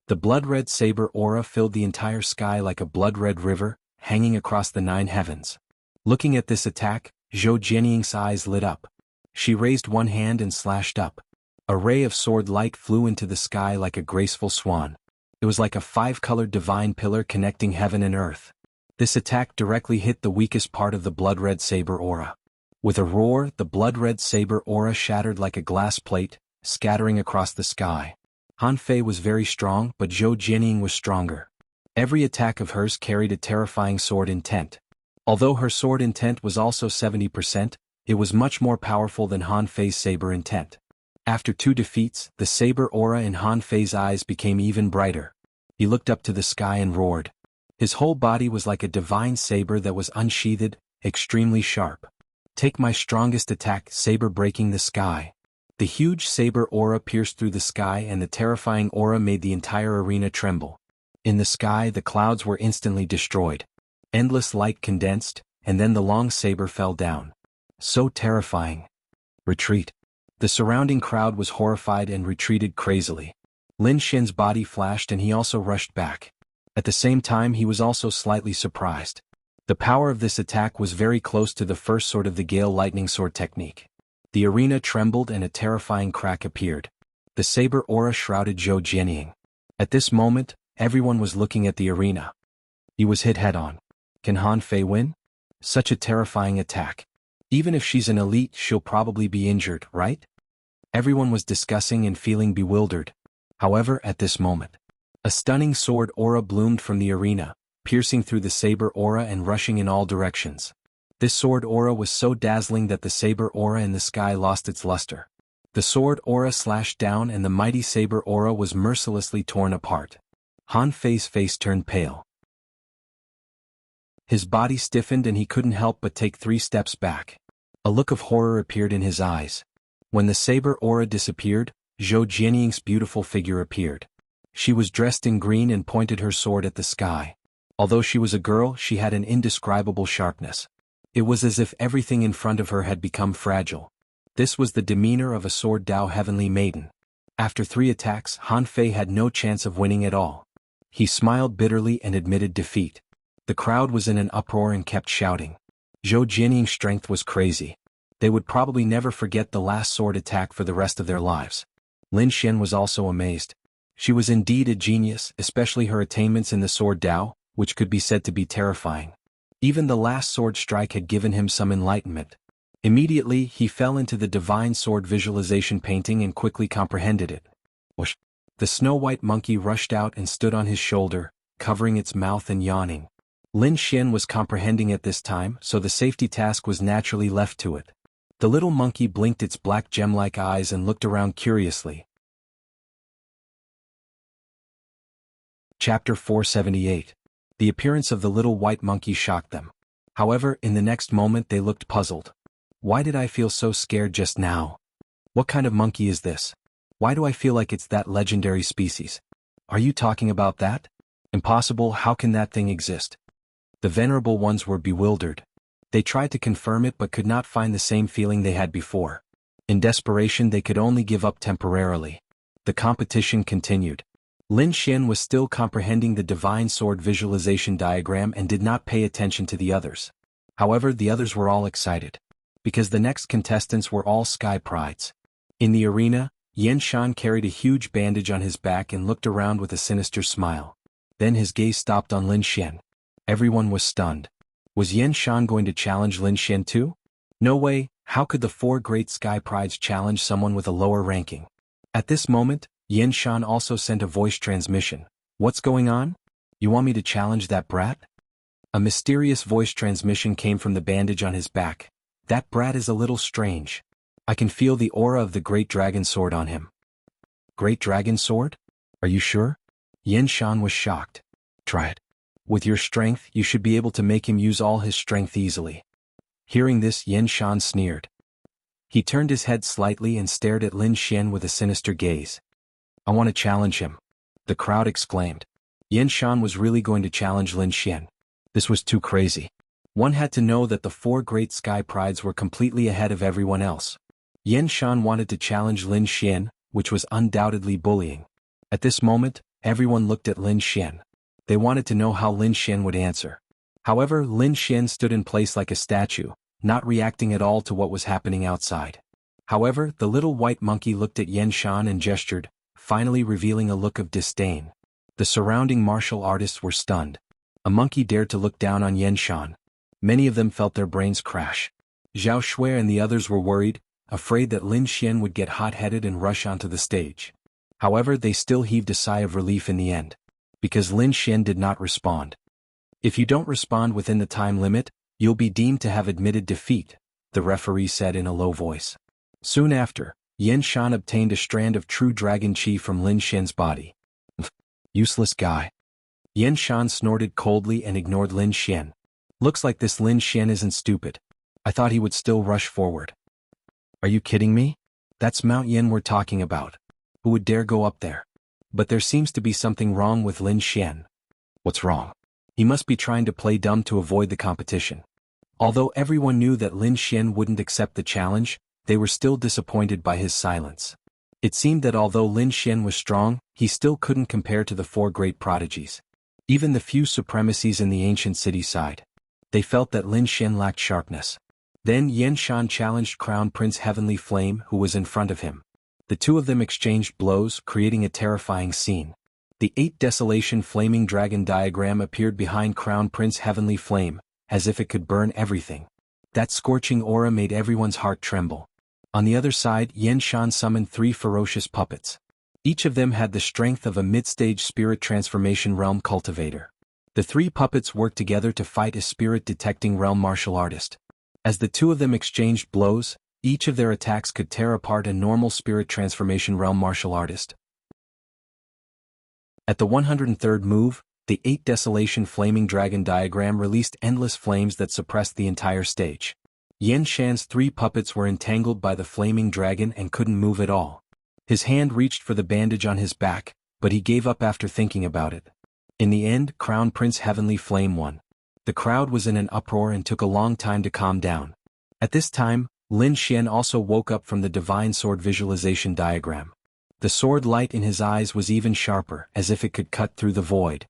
The blood-red saber aura filled the entire sky like a blood-red river, hanging across the 9 heavens. Looking at this attack, Zhou Jianying's eyes lit up. She raised one hand and slashed up. A ray of sword light flew into the sky like a graceful swan. It was like a 5-colored divine pillar connecting heaven and earth. This attack directly hit the weakest part of the blood-red saber aura. With a roar, the blood-red saber aura shattered like a glass plate, scattering across the sky. Han Fei was very strong, but Zhou Jianying was stronger. Every attack of hers carried a terrifying sword intent. Although her sword intent was also 70%, it was much more powerful than Han Fei's saber intent. After 2 defeats, the saber aura in Han Fei's eyes became even brighter. He looked up to the sky and roared. His whole body was like a divine saber that was unsheathed, extremely sharp. Take my strongest attack, saber breaking the sky. The huge saber aura pierced through the sky and the terrifying aura made the entire arena tremble. In the sky, the clouds were instantly destroyed. Endless light condensed, and then the long saber fell down. So terrifying. Retreat. The surrounding crowd was horrified and retreated crazily. Lin Xian's body flashed and he also rushed back. At the same time, he was also slightly surprised. The power of this attack was very close to the first sword of the Gale Lightning Sword technique. The arena trembled and a terrifying crack appeared. The saber aura shrouded Zhou Jianying. At this moment, everyone was looking at the arena. He was hit head-on. Can Han Fei win? Such a terrifying attack. Even if she's an elite, she'll probably be injured, right? Everyone was discussing and feeling bewildered. However, at this moment, a stunning sword aura bloomed from the arena, piercing through the saber aura and rushing in all directions. This sword aura was so dazzling that the saber aura in the sky lost its luster. The sword aura slashed down and the mighty saber aura was mercilessly torn apart. Han Fei's face turned pale. His body stiffened and he couldn't help but take 3 steps back. A look of horror appeared in his eyes. When the saber aura disappeared, Zhou Jianying's beautiful figure appeared. She was dressed in green and pointed her sword at the sky. Although she was a girl, she had an indescribable sharpness. It was as if everything in front of her had become fragile. This was the demeanor of a sword Dao heavenly maiden. After 3 attacks, Han Fei had no chance of winning at all. He smiled bitterly and admitted defeat. The crowd was in an uproar and kept shouting. Zhou Jianying's strength was crazy. They would probably never forget the last sword attack for the rest of their lives. Lin Xian was also amazed. She was indeed a genius, especially her attainments in the sword Dao, which could be said to be terrifying. Even the last sword strike had given him some enlightenment. Immediately, he fell into the divine sword visualization painting and quickly comprehended it. Whoosh! The snow-white monkey rushed out and stood on his shoulder, covering its mouth and yawning. Lin Xian was comprehending at this time, so the safety task was naturally left to it. The little monkey blinked its black gem-like eyes and looked around curiously. Chapter 478. The appearance of the little white monkey shocked them. However, in the next moment they looked puzzled. Why did I feel so scared just now? What kind of monkey is this? Why do I feel like it's that legendary species? Are you talking about that? Impossible, how can that thing exist? The venerable ones were bewildered. They tried to confirm it but could not find the same feeling they had before. In desperation they could only give up temporarily. The competition continued. Lin Xian was still comprehending the divine sword visualization diagram and did not pay attention to the others. However, the others were all excited. because the next contestants were all Sky Prides. In the arena, Yan Shan carried a huge bandage on his back and looked around with a sinister smile. Then his gaze stopped on Lin Xian. Everyone was stunned. Was Yan Shan going to challenge Lin Xian too? No way, how could the 4 great Sky Prides challenge someone with a lower ranking? At this moment, Yan Shan also sent a voice transmission. What's going on? You want me to challenge that brat? A mysterious voice transmission came from the bandage on his back. That brat is a little strange. I can feel the aura of the Great Dragon Sword on him. Great Dragon Sword? Are you sure? Yan Shan was shocked. Try it. With your strength, you should be able to make him use all his strength easily. Hearing this, Yan Shan sneered. He turned his head slightly and stared at Lin Xian with a sinister gaze. I want to challenge him. The crowd exclaimed. Yan Shan was really going to challenge Lin Xian. This was too crazy. One had to know that the 4 great Sky Prides were completely ahead of everyone else. Yan Shan wanted to challenge Lin Xian, which was undoubtedly bullying. At this moment, everyone looked at Lin Xian. They wanted to know how Lin Xian would answer. However, Lin Xian stood in place like a statue, not reacting at all to what was happening outside. However, the little white monkey looked at Yan Shan and gestured, finally revealing a look of disdain. The surrounding martial artists were stunned. A monkey dared to look down on Yan Shan. Many of them felt their brains crash. Zhao Shui and the others were worried, afraid that Lin Xian would get hot-headed and rush onto the stage. However, they still heaved a sigh of relief in the end. Because Lin Xian did not respond. If you don't respond within the time limit, you'll be deemed to have admitted defeat, the referee said in a low voice. Soon after, Yan Shan obtained a strand of true dragon chi from Lin Xian's body. Useless guy. Yan Shan snorted coldly and ignored Lin Xian. Looks like this Lin Xian isn't stupid. I thought he would still rush forward. Are you kidding me? That's Mount Yen we're talking about. Who would dare go up there? But there seems to be something wrong with Lin Xian. What's wrong? He must be trying to play dumb to avoid the competition. Although everyone knew that Lin Xian wouldn't accept the challenge, they were still disappointed by his silence. It seemed that although Lin Xian was strong, he still couldn't compare to the 4 great prodigies. Even the few supremacies in the ancient city side. They felt that Lin Xian lacked sharpness. Then Yan Shan challenged Crown Prince Heavenly Flame, who was in front of him. The two of them exchanged blows, creating a terrifying scene. The 8 Desolation Flaming Dragon diagram appeared behind Crown Prince Heavenly Flame, as if it could burn everything. That scorching aura made everyone's heart tremble. On the other side, Yan Shan summoned 3 ferocious puppets. Each of them had the strength of a mid-stage spirit transformation realm cultivator. The 3 puppets worked together to fight a spirit-detecting realm martial artist. As the 2 of them exchanged blows, each of their attacks could tear apart a normal spirit transformation realm martial artist. At the 103rd move, the 8 Desolation Flaming Dragon diagram released endless flames that suppressed the entire stage. Yan Shan's 3 puppets were entangled by the flaming dragon and couldn't move at all. His hand reached for the bandage on his back, but he gave up after thinking about it. In the end, Crown Prince Heavenly Flame won. The crowd was in an uproar and took a long time to calm down. At this time, Lin Xian also woke up from the Divine Sword visualization diagram. The sword light in his eyes was even sharper, as if it could cut through the void.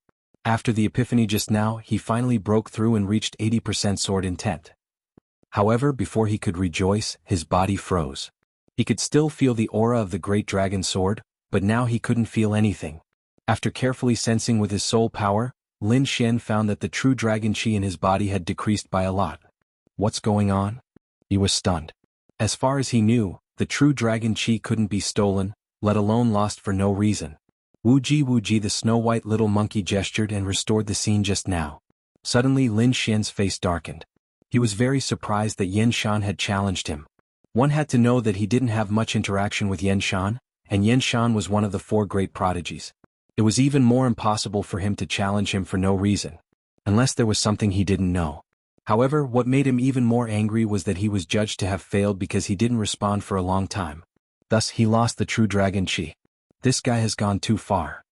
After the epiphany just now, he finally broke through and reached 80% sword intent. However, before he could rejoice, his body froze. He could still feel the aura of the Great Dragon Sword, but now he couldn't feel anything. After carefully sensing with his soul power, Lin Xian found that the true dragon chi in his body had decreased by a lot. What's going on? He was stunned. As far as he knew, the true dragon chi couldn't be stolen, let alone lost for no reason. Wuji, the snow-white little monkey gestured and restored the scene just now. Suddenly Lin Xian's face darkened. He was very surprised that Yan Shan had challenged him. One had to know that he didn't have much interaction with Yan Shan, and Yan Shan was one of the 4 great prodigies. It was even more impossible for him to challenge him for no reason. Unless there was something he didn't know. However, what made him even more angry was that he was judged to have failed because he didn't respond for a long time. Thus he lost the true dragon chi. This guy has gone too far.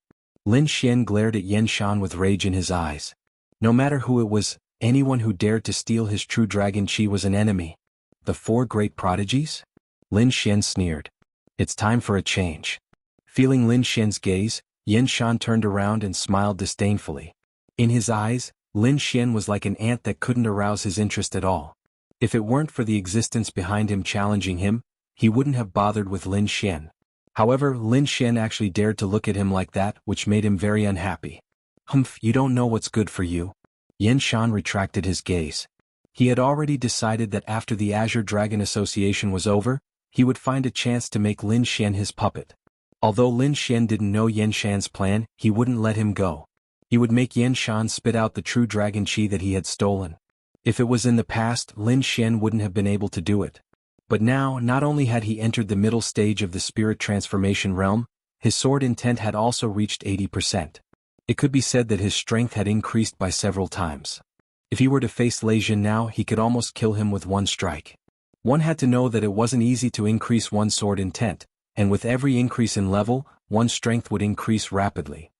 Lin Xian glared at Yan Shan with rage in his eyes. No matter who it was, anyone who dared to steal his true dragon chi was an enemy. The 4 great prodigies? Lin Xian sneered. It's time for a change. Feeling Lin Xian's gaze, Yan Shan turned around and smiled disdainfully. In his eyes, Lin Xian was like an ant that couldn't arouse his interest at all. If it weren't for the existence behind him challenging him, he wouldn't have bothered with Lin Xian. However, Lin Xian actually dared to look at him like that, which made him very unhappy. Humph, you don't know what's good for you. Yan Shan retracted his gaze. He had already decided that after the Azure Dragon Association was over, he would find a chance to make Lin Xian his puppet. Although Lin Xian didn't know Yan Shan's plan, he wouldn't let him go. He would make Yan Shan spit out the true dragon chi that he had stolen. If it was in the past, Lin Xian wouldn't have been able to do it. But now, not only had he entered the middle stage of the spirit transformation realm, his sword intent had also reached 80%. It could be said that his strength had increased by several times. If he were to face Lei Jin now, he could almost kill him with one strike. One had to know that it wasn't easy to increase one's sword intent, and with every increase in level, one's strength would increase rapidly.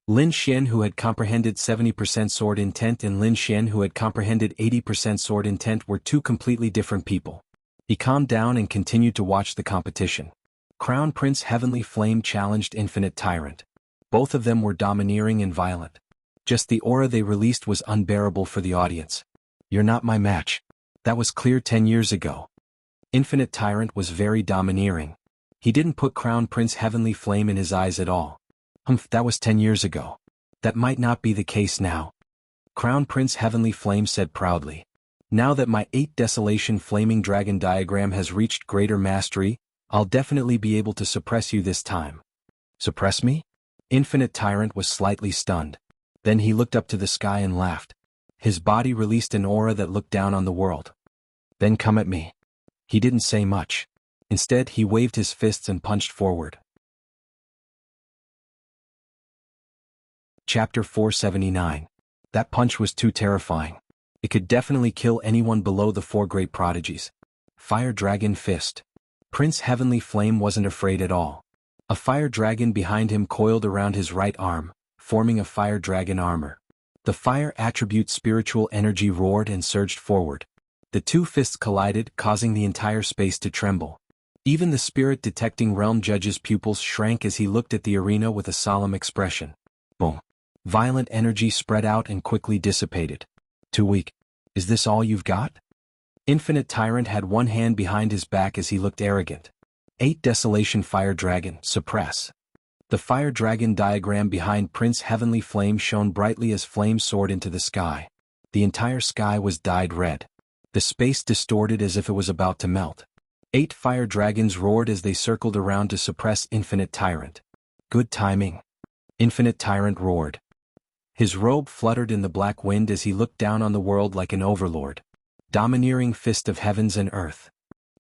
Lin Xian, who had comprehended 70% sword intent, and Lin Xian, who had comprehended 80% sword intent, were two completely different people. He calmed down and continued to watch the competition. Crown Prince Heavenly Flame challenged Infinite Tyrant. Both of them were domineering and violent. Just the aura they released was unbearable for the audience. You're not my match. That was clear 10 years ago. Infinite Tyrant was very domineering. He didn't put Crown Prince Heavenly Flame in his eyes at all. Humph, that was 10 years ago. That might not be the case now. Crown Prince Heavenly Flame said proudly. Now that my 8 Desolation Flaming Dragon diagram has reached greater mastery, I'll definitely be able to suppress you this time. Suppress me? Infinite Tyrant was slightly stunned. Then he looked up to the sky and laughed. His body released an aura that looked down on the world. Then come at me. He didn't say much. Instead, he waved his fists and punched forward. Chapter 479. That punch was too terrifying. It could definitely kill anyone below the 4 great prodigies. Fire Dragon Fist. Prince Heavenly Flame wasn't afraid at all. A fire dragon behind him coiled around his right arm, forming a fire dragon armor. The fire attribute spiritual energy roared and surged forward. The 2 fists collided, causing the entire space to tremble. Even the spirit-detecting realm judge's pupils shrank as he looked at the arena with a solemn expression. Boom. Violent energy spread out and quickly dissipated. Too weak. Is this all you've got? Infinite Tyrant had one hand behind his back as he looked arrogant. 8 Desolation Fire Dragon, suppress. The fire dragon diagram behind Prince Heavenly Flame shone brightly as flames soared into the sky. The entire sky was dyed red. The space distorted as if it was about to melt. 8 fire dragons roared as they circled around to suppress Infinite Tyrant. Good timing. Infinite Tyrant roared. His robe fluttered in the black wind as he looked down on the world like an overlord. Domineering fist of heavens and earth.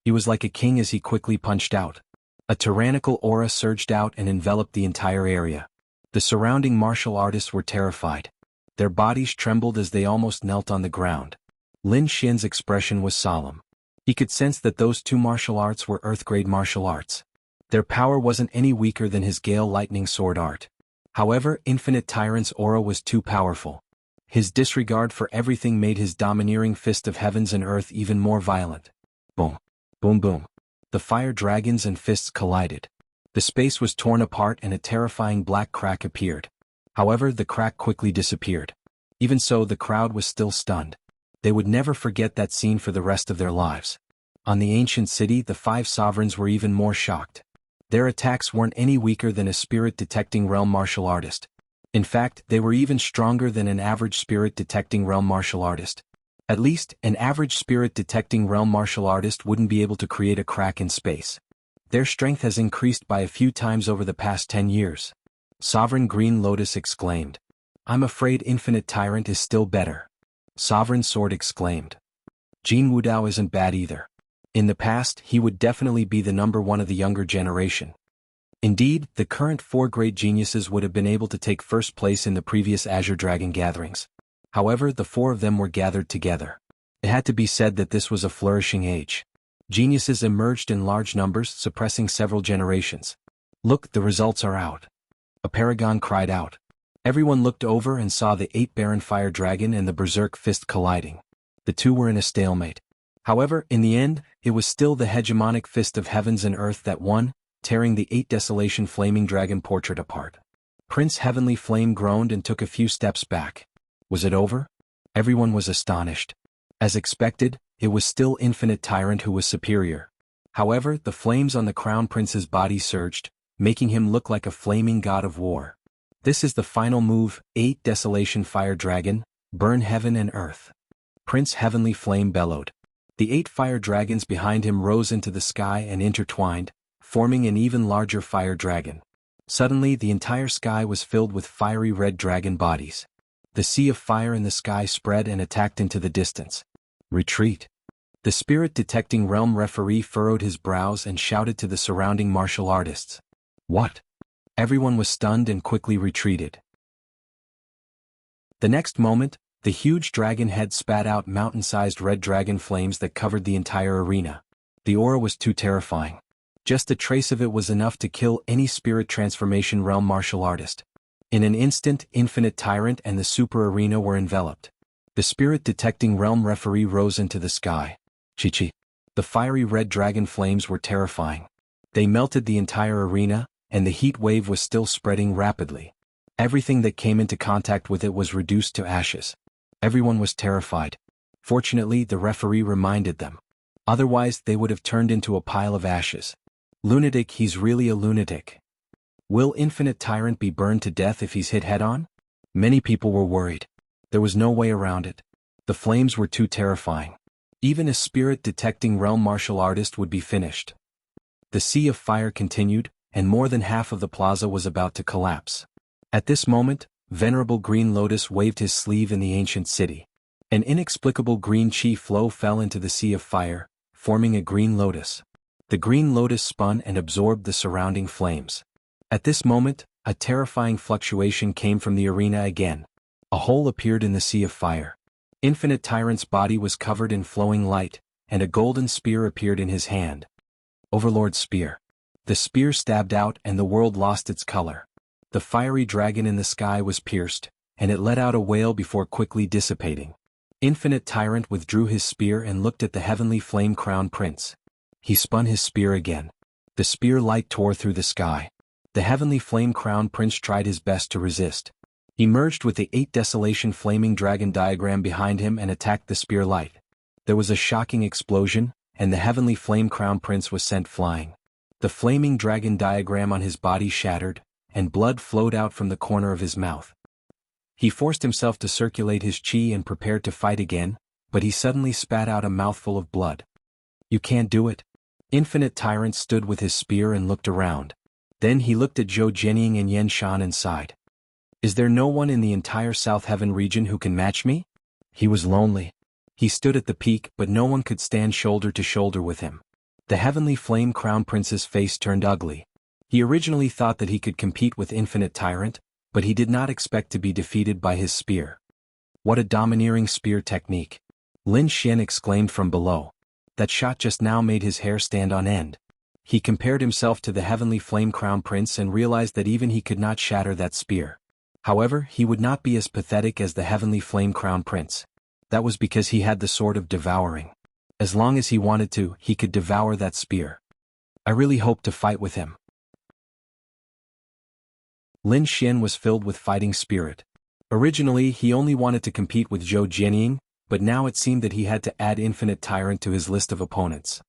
He was like a king as he quickly punched out. A tyrannical aura surged out and enveloped the entire area. The surrounding martial artists were terrified. Their bodies trembled as they almost knelt on the ground. Lin Xian's expression was solemn. He could sense that those 2 martial arts were Earth-grade martial arts. Their power wasn't any weaker than his Gale Lightning Sword art. However, Infinite Tyrant's aura was too powerful. His disregard for everything made his domineering fist of heavens and earth even more violent. Boom. Boom boom. The fire dragons and fists collided. The space was torn apart and a terrifying black crack appeared. However, the crack quickly disappeared. Even so, the crowd was still stunned. They would never forget that scene for the rest of their lives. On the ancient city, the 5 sovereigns were even more shocked. Their attacks weren't any weaker than a spirit-detecting realm martial artist. In fact, they were even stronger than an average spirit-detecting realm martial artist. At least, an average spirit-detecting realm martial artist wouldn't be able to create a crack in space. Their strength has increased by a few times over the past 10 years. Sovereign Green Lotus exclaimed. I'm afraid Infinite Tyrant is still better. Sovereign Sword exclaimed. Jianghu Dao isn't bad either. In the past, he would definitely be the number 1 of the younger generation. Indeed, the current 4 great geniuses would have been able to take first place in the previous Azure Dragon gatherings. However, the 4 of them were gathered together. It had to be said that this was a flourishing age. Geniuses emerged in large numbers, suppressing several generations. Look, the results are out. A paragon cried out. Everyone looked over and saw the 8 Baron Fire Dragon and the Berserk Fist colliding. The 2 were in a stalemate. However, in the end, it was still the hegemonic fist of heavens and earth that won, tearing the 8 Desolation Flaming Dragon portrait apart. Prince Heavenly Flame groaned and took a few steps back. Was it over? Everyone was astonished. As expected, it was still Infinite Tyrant who was superior. However, the flames on the Crown Prince's body surged, making him look like a flaming god of war. This is the final move, 8 Desolation Fire Dragon, burn heaven and earth. Prince Heavenly Flame bellowed. The 8 fire dragons behind him rose into the sky and intertwined, forming an even larger fire dragon. Suddenly the entire sky was filled with fiery red dragon bodies. The sea of fire in the sky spread and attacked into the distance. Retreat. The spirit-detecting realm referee furrowed his brows and shouted to the surrounding martial artists. What? Everyone was stunned and quickly retreated. The next moment, the huge dragon head spat out mountain-sized red dragon flames that covered the entire arena. The aura was too terrifying. Just a trace of it was enough to kill any spirit transformation realm martial artist. In an instant, Infinite Tyrant and the super arena were enveloped. The spirit-detecting realm referee rose into the sky. Chi-chi. The fiery red dragon flames were terrifying. They melted the entire arena, and the heat wave was still spreading rapidly. Everything that came into contact with it was reduced to ashes. Everyone was terrified. Fortunately, the referee reminded them. Otherwise, they would have turned into a pile of ashes. Lunatic, he's really a lunatic. Will Infinite Tyrant be burned to death if he's hit head-on? Many people were worried. There was no way around it. The flames were too terrifying. Even a spirit-detecting realm martial artist would be finished. The sea of fire continued, and more than half of the plaza was about to collapse. At this moment, Venerable Green Lotus waved his sleeve in the ancient city. An inexplicable green chi flow fell into the sea of fire, forming a green lotus. The green lotus spun and absorbed the surrounding flames. At this moment, a terrifying fluctuation came from the arena again. A hole appeared in the sea of fire. Infinite Tyrant's body was covered in flowing light, and a golden spear appeared in his hand. Overlord's spear. The spear stabbed out and the world lost its color. The fiery dragon in the sky was pierced, and it let out a wail before quickly dissipating. Infinite Tyrant withdrew his spear and looked at the heavenly flame crown prince. He spun his spear again. The spear light tore through the sky. The heavenly flame crown prince tried his best to resist. He merged with the 8 Desolation flaming dragon diagram behind him and attacked the spear light. There was a shocking explosion, and the heavenly flame crown prince was sent flying. The flaming dragon diagram on his body shattered, and blood flowed out from the corner of his mouth. He forced himself to circulate his chi and prepared to fight again, but he suddenly spat out a mouthful of blood. You can't do it. Infinite Tyrant stood with his spear and looked around. Then he looked at Zhou Jianying and Yan Shan and sighed. Is there no one in the entire South Heaven region who can match me? He was lonely. He stood at the peak, but no one could stand shoulder to shoulder with him. The heavenly flame crown prince's face turned ugly. He originally thought that he could compete with Infinite Tyrant, but he did not expect to be defeated by his spear. What a domineering spear technique! Lin Xian exclaimed from below. That shot just now made his hair stand on end. He compared himself to the heavenly flame crown prince and realized that even he could not shatter that spear. However, he would not be as pathetic as the heavenly flame crown prince. That was because he had the sword of devouring. As long as he wanted to, he could devour that spear. I really hoped to fight with him. Lin Xian was filled with fighting spirit. Originally, he only wanted to compete with Zhou Jianying, but now it seemed that he had to add Infinite Tyrant to his list of opponents.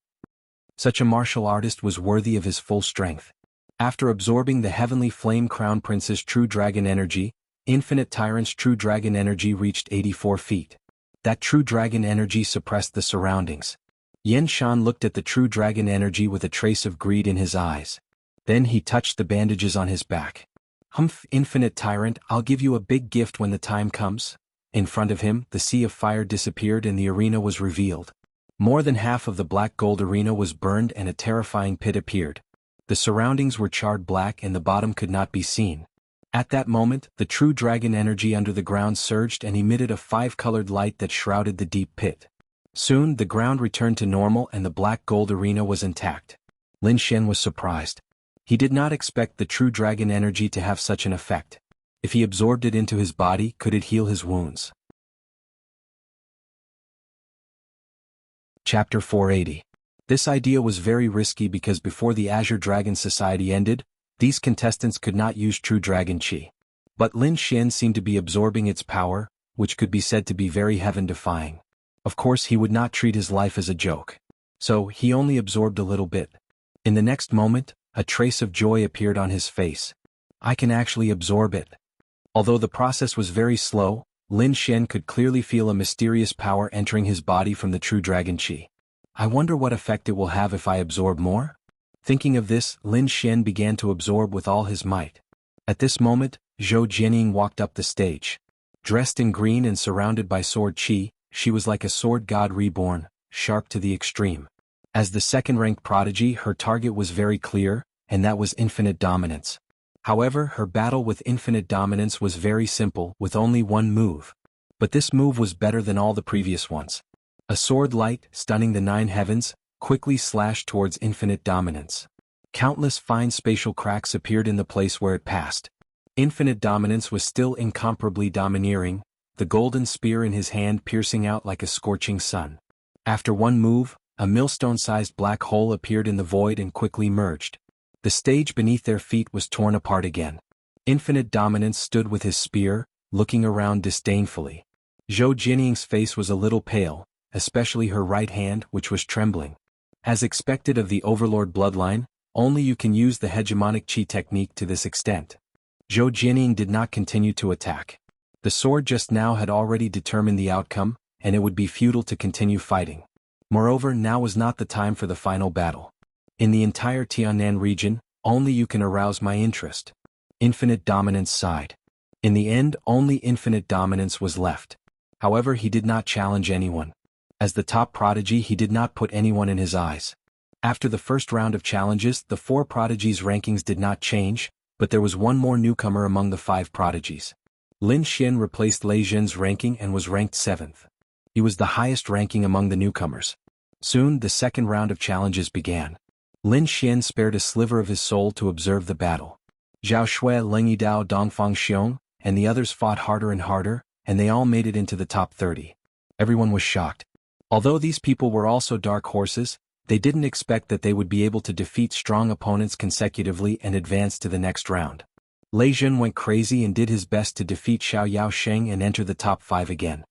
Such a martial artist was worthy of his full strength. After absorbing the heavenly flame crown prince's true dragon energy, Infinite Tyrant's true dragon energy reached 84 feet. That true dragon energy suppressed the surroundings. Yan Shan looked at the true dragon energy with a trace of greed in his eyes. Then he touched the bandages on his back. Humph, Infinite Tyrant, I'll give you a big gift when the time comes. In front of him, the sea of fire disappeared and the arena was revealed. More than half of the black gold arena was burned and a terrifying pit appeared. The surroundings were charred black and the bottom could not be seen. At that moment, the true dragon energy under the ground surged and emitted a 5-colored light that shrouded the deep pit. Soon, the ground returned to normal and the black gold arena was intact. Lin Xian was surprised. He did not expect the true dragon energy to have such an effect. If he absorbed it into his body, could it heal his wounds? Chapter 480. This idea was very risky because before the Azure Dragon Society ended, these contestants could not use true dragon chi. But Lin Xian seemed to be absorbing its power, which could be said to be very heaven-defying. Of course he would not treat his life as a joke. So, he only absorbed a little bit. In the next moment, a trace of joy appeared on his face. I can actually absorb it. Although the process was very slow, Lin Xian could clearly feel a mysterious power entering his body from the true dragon qi. I wonder what effect it will have if I absorb more? Thinking of this, Lin Xian began to absorb with all his might. At this moment, Zhou Jianying walked up the stage. Dressed in green and surrounded by sword qi, she was like a sword god reborn, sharp to the extreme. As the second-ranked prodigy, her target was very clear, and that was infinite dominance. However, her battle with infinite dominance was very simple, with only one move. But this move was better than all the previous ones. A sword light, stunning the 9 heavens, quickly slashed towards infinite dominance. Countless fine spatial cracks appeared in the place where it passed. Infinite dominance was still incomparably domineering, the golden spear in his hand piercing out like a scorching sun. After one move, a millstone-sized black hole appeared in the void and quickly merged. The stage beneath their feet was torn apart again. Infinite dominance stood with his spear, looking around disdainfully. Zhou Jianying's face was a little pale, especially her right hand, which was trembling. As expected of the Overlord bloodline, only you can use the hegemonic qi technique to this extent. Zhou Jianying did not continue to attack. The sword just now had already determined the outcome, and it would be futile to continue fighting. Moreover, now was not the time for the final battle. In the entire Tiannan region, only you can arouse my interest. Infinite dominance sighed. In the end, only infinite dominance was left. However, he did not challenge anyone. As the top prodigy, he did not put anyone in his eyes. After the first round of challenges, the 4 prodigies' rankings did not change, but there was one more newcomer among the 5 prodigies. Lin Xian replaced Lei Zhen's ranking and was ranked 7th. He was the highest ranking among the newcomers. Soon, the second round of challenges began. Lin Xian spared a sliver of his soul to observe the battle. Zhao Shui, Leng Yidao, Dongfang Xiong, and the others fought harder and harder, and they all made it into the top 30. Everyone was shocked. Although these people were also dark horses, they didn't expect that they would be able to defeat strong opponents consecutively and advance to the next round. Lei Zhen went crazy and did his best to defeat Xiao Yao Sheng and enter the top 5 again.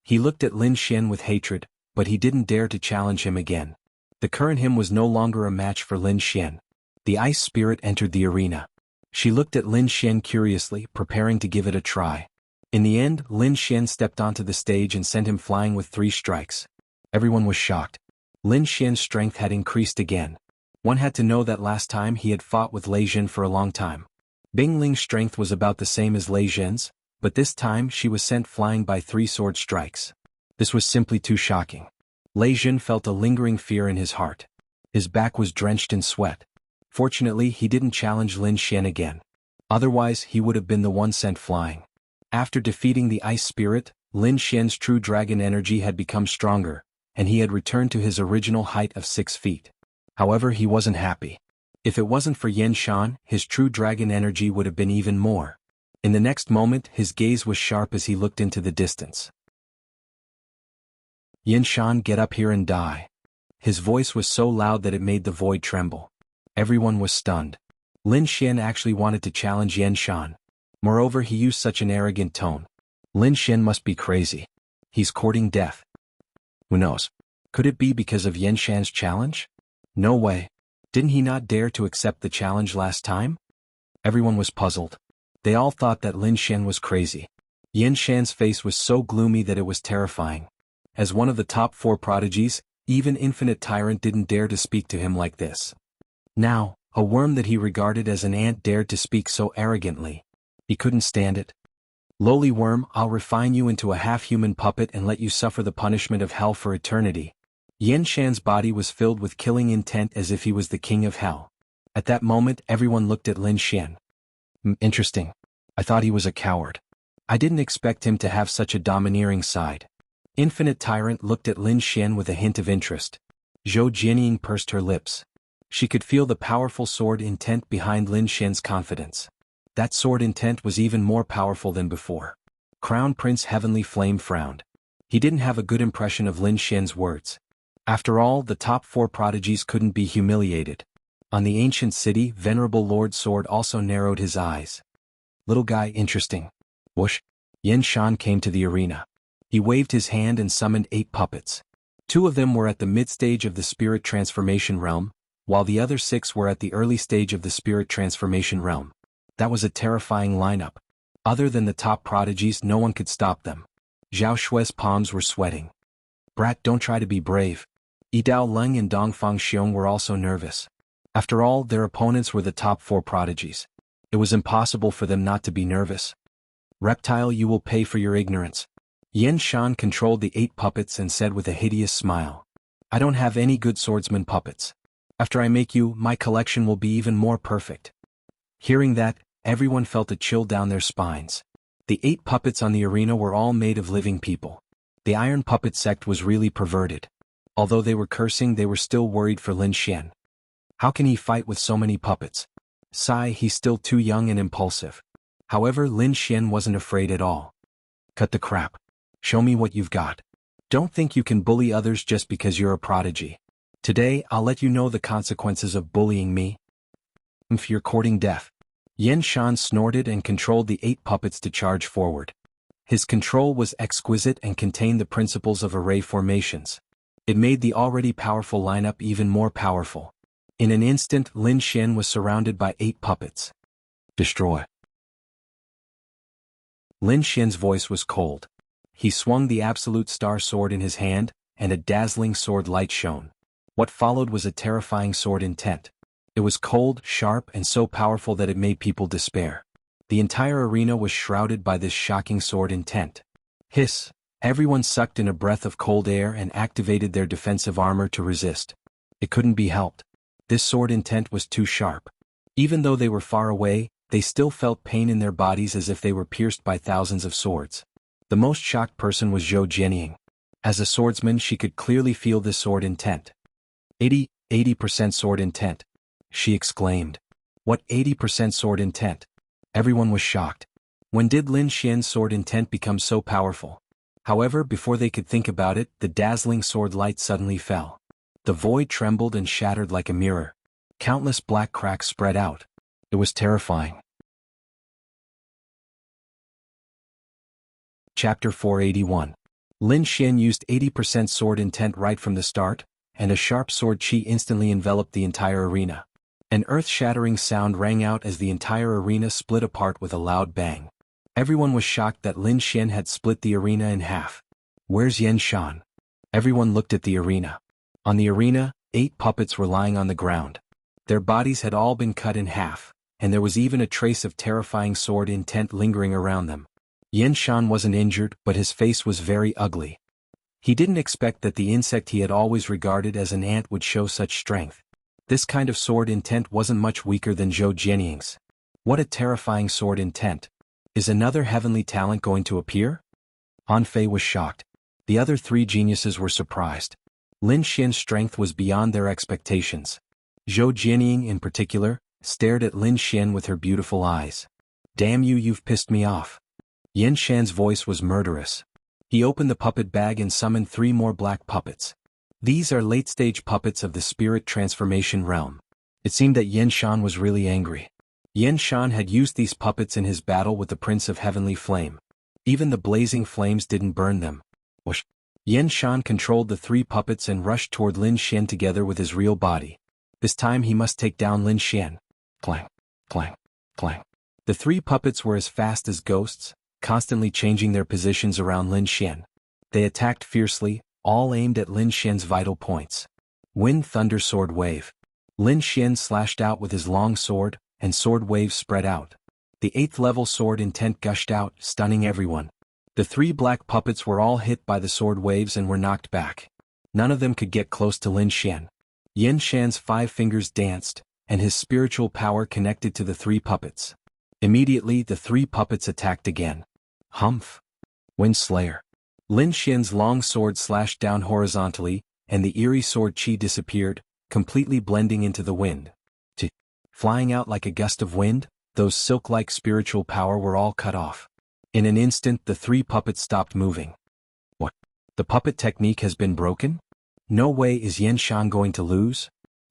He looked at Lin Xian with hatred, but he didn't dare to challenge him again. The current him was no longer a match for Lin Xian. The ice spirit entered the arena. She looked at Lin Xian curiously, preparing to give it a try. In the end, Lin Xian stepped onto the stage and sent him flying with 3 strikes. Everyone was shocked. Lin Xian's strength had increased again. One had to know that last time he had fought with Lei Zhen for a long time. Bing Ling's strength was about the same as Lei Zhen's, but this time she was sent flying by 3 sword strikes. This was simply too shocking. Lei Zhen felt a lingering fear in his heart. His back was drenched in sweat. Fortunately, he didn't challenge Lin Xian again. Otherwise, he would have been the one sent flying. After defeating the ice spirit, Lin Xian's true dragon energy had become stronger, and he had returned to his original height of 6 feet. However, he wasn't happy. If it wasn't for Yan Shan, his true dragon energy would have been even more. In the next moment, his gaze was sharp as he looked into the distance. Yan Shan, get up here and die. His voice was so loud that it made the void tremble. Everyone was stunned. Lin Xian actually wanted to challenge Yan Shan. Moreover, he used such an arrogant tone. Lin Xian must be crazy. He's courting death. Who knows? Could it be because of Yan Shan's challenge? No way. Didn't he not dare to accept the challenge last time? Everyone was puzzled. They all thought that Lin Xian was crazy. Yan Shan's face was so gloomy that it was terrifying. As one of the top 4 prodigies, even Infinite Tyrant didn't dare to speak to him like this. Now, a worm that he regarded as an ant dared to speak so arrogantly. He couldn't stand it. Lowly worm, I'll refine you into a half-human puppet and let you suffer the punishment of hell for eternity. Yan Shan's body was filled with killing intent as if he was the king of hell. At that moment, everyone looked at Lin Xian. Interesting. I thought he was a coward. I didn't expect him to have such a domineering side. Infinite Tyrant looked at Lin Xian with a hint of interest. Zhou Jianying pursed her lips. She could feel the powerful sword intent behind Lin Xian's confidence. That sword intent was even more powerful than before. Crown Prince Heavenly Flame frowned. He didn't have a good impression of Lin Xian's words. After all, the top 4 prodigies couldn't be humiliated. On the ancient city, Venerable Lord Sword also narrowed his eyes. Little guy, interesting. Whoosh. Yan Shan came to the arena. He waved his hand and summoned 8 puppets. 2 of them were at the mid-stage of the spirit transformation realm, while the other 6 were at the early stage of the spirit transformation realm. That was a terrifying lineup. Other than the top prodigies, no one could stop them. Zhao Shui's palms were sweating. Brat, don't try to be brave. Yidao Leng and Dongfang Xiong were also nervous. After all, their opponents were the top 4 prodigies. It was impossible for them not to be nervous. Reptile, you will pay for your ignorance. Yan Shan controlled the 8 puppets and said with a hideous smile. I don't have any good swordsman puppets. After I make you, my collection will be even more perfect. Hearing that, everyone felt a chill down their spines. The 8 puppets on the arena were all made of living people. The Iron Puppet sect was really perverted. Although they were cursing, they were still worried for Lin Xian. How can he fight with so many puppets? Sigh, he's still too young and impulsive. However, Lin Xian wasn't afraid at all. Cut the crap. Show me what you've got. Don't think you can bully others just because you're a prodigy. Today, I'll let you know the consequences of bullying me. If you're courting death. Yan Shan snorted and controlled the 8 puppets to charge forward. His control was exquisite and contained the principles of array formations. It made the already powerful lineup even more powerful. In an instant, Lin Xian was surrounded by 8 puppets. Destroy. Lin Xian's voice was cold. He swung the absolute star sword in his hand, and a dazzling sword light shone. What followed was a terrifying sword intent. It was cold, sharp, and so powerful that it made people despair. The entire arena was shrouded by this shocking sword intent. Hiss! Everyone sucked in a breath of cold air and activated their defensive armor to resist. It couldn't be helped. This sword intent was too sharp. Even though they were far away, they still felt pain in their bodies as if they were pierced by thousands of swords. The most shocked person was Zhou Jianying. As a swordsman, she could clearly feel this sword intent. 80% sword intent. She exclaimed. What 80% sword intent? Everyone was shocked. When did Lin Xian's sword intent become so powerful? However, before they could think about it, the dazzling sword light suddenly fell. The void trembled and shattered like a mirror. Countless black cracks spread out. It was terrifying. Chapter 481. Lin Xian used 80% sword intent right from the start, and a sharp sword chi instantly enveloped the entire arena. An earth-shattering sound rang out as the entire arena split apart with a loud bang. Everyone was shocked that Lin Xian had split the arena in half. Where's Yan Shan? Everyone looked at the arena. On the arena, 8 puppets were lying on the ground. Their bodies had all been cut in half, and there was even a trace of terrifying sword intent lingering around them. Yan Shan wasn't injured, but his face was very ugly. He didn't expect that the insect he had always regarded as an ant would show such strength. This kind of sword intent wasn't much weaker than Zhou Jianying's. What a terrifying sword intent. Is another heavenly talent going to appear? Han Fei was shocked. The other 3 geniuses were surprised. Lin Xian's strength was beyond their expectations. Zhou Jianying, in particular, stared at Lin Xian with her beautiful eyes. Damn you, you've pissed me off. Yan Shan's voice was murderous. He opened the puppet bag and summoned 3 more black puppets. These are late-stage puppets of the spirit transformation realm. It seemed that Yan Shan was really angry. Yan Shan had used these puppets in his battle with the Prince of Heavenly Flame. Even the blazing flames didn't burn them. Whoosh! Yan Shan controlled the 3 puppets and rushed toward Lin Xian together with his real body. This time he must take down Lin Xian. Clang, clang, clang. The 3 puppets were as fast as ghosts, constantly changing their positions around Lin Xian. They attacked fiercely, all aimed at Lin Xian's vital points. Wind Thunder Sword Wave. Lin Xian slashed out with his long sword, and sword waves spread out. The 8th level sword intent gushed out, stunning everyone. The 3 black puppets were all hit by the sword waves and were knocked back. None of them could get close to Lin Xian. Yan Shan's 5 fingers danced, and his spiritual power connected to the 3 puppets. Immediately the 3 puppets attacked again. Humph! Wind Slayer. Lin Xian's long sword slashed down horizontally, and the eerie sword chi disappeared, completely blending into the wind. Flying out like a gust of wind, those silk-like spiritual power were all cut off. In an instant the 3 puppets stopped moving. What? The puppet technique has been broken? No way is Yan Shan going to lose?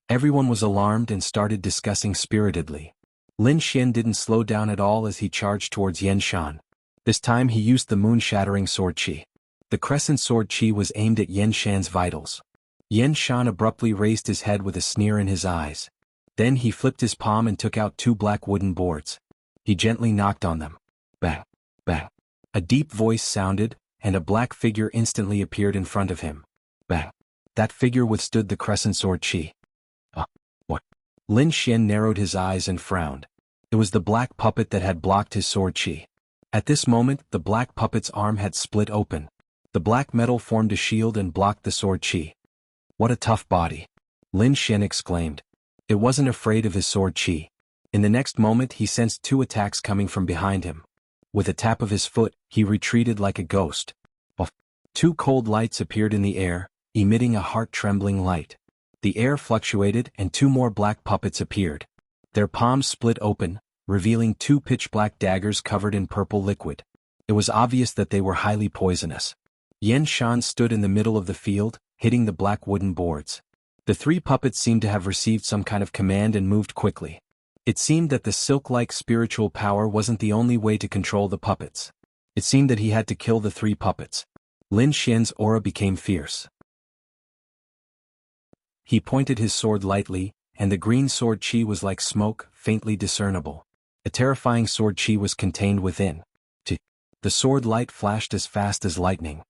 Everyone was alarmed and started discussing spiritedly. Lin Xian didn't slow down at all as he charged towards Yan Shan. This time he used the moon-shattering sword chi. The crescent sword chi was aimed at Yan Shan's vitals. Yan Shan abruptly raised his head with a sneer in his eyes. Then he flipped his palm and took out 2 black wooden boards. He gently knocked on them. Bang, bang. A deep voice sounded, and a black figure instantly appeared in front of him. Bang. That figure withstood the crescent sword chi. What? Lin Xian narrowed his eyes and frowned. It was the black puppet that had blocked his sword chi. At this moment, the black puppet's arm had split open. The black metal formed a shield and blocked the sword chi. What a tough body! Lin Xian exclaimed. It wasn't afraid of his sword chi. In the next moment he sensed 2 attacks coming from behind him. With a tap of his foot, he retreated like a ghost. 2 cold lights appeared in the air, emitting a heart-trembling light. The air fluctuated and 2 more black puppets appeared. Their palms split open, revealing 2 pitch-black daggers covered in purple liquid. It was obvious that they were highly poisonous. Yan Shan stood in the middle of the field, hitting the black wooden boards. The 3 puppets seemed to have received some kind of command and moved quickly. It seemed that the silk-like spiritual power wasn't the only way to control the puppets. It seemed that he had to kill the 3 puppets. Lin Xian's aura became fierce. He pointed his sword lightly, and the green sword chi was like smoke, faintly discernible. A terrifying sword chi was contained within. The sword light flashed as fast as lightning.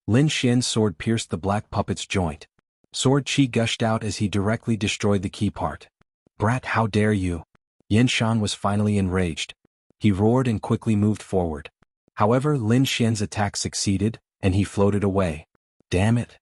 Lin Xian's sword pierced the black puppet's joint. Sword chi gushed out as he directly destroyed the key part. Brat, how dare you! Yan Shan was finally enraged. He roared and quickly moved forward. However, Lin Xian's attack succeeded, and he floated away. Damn it!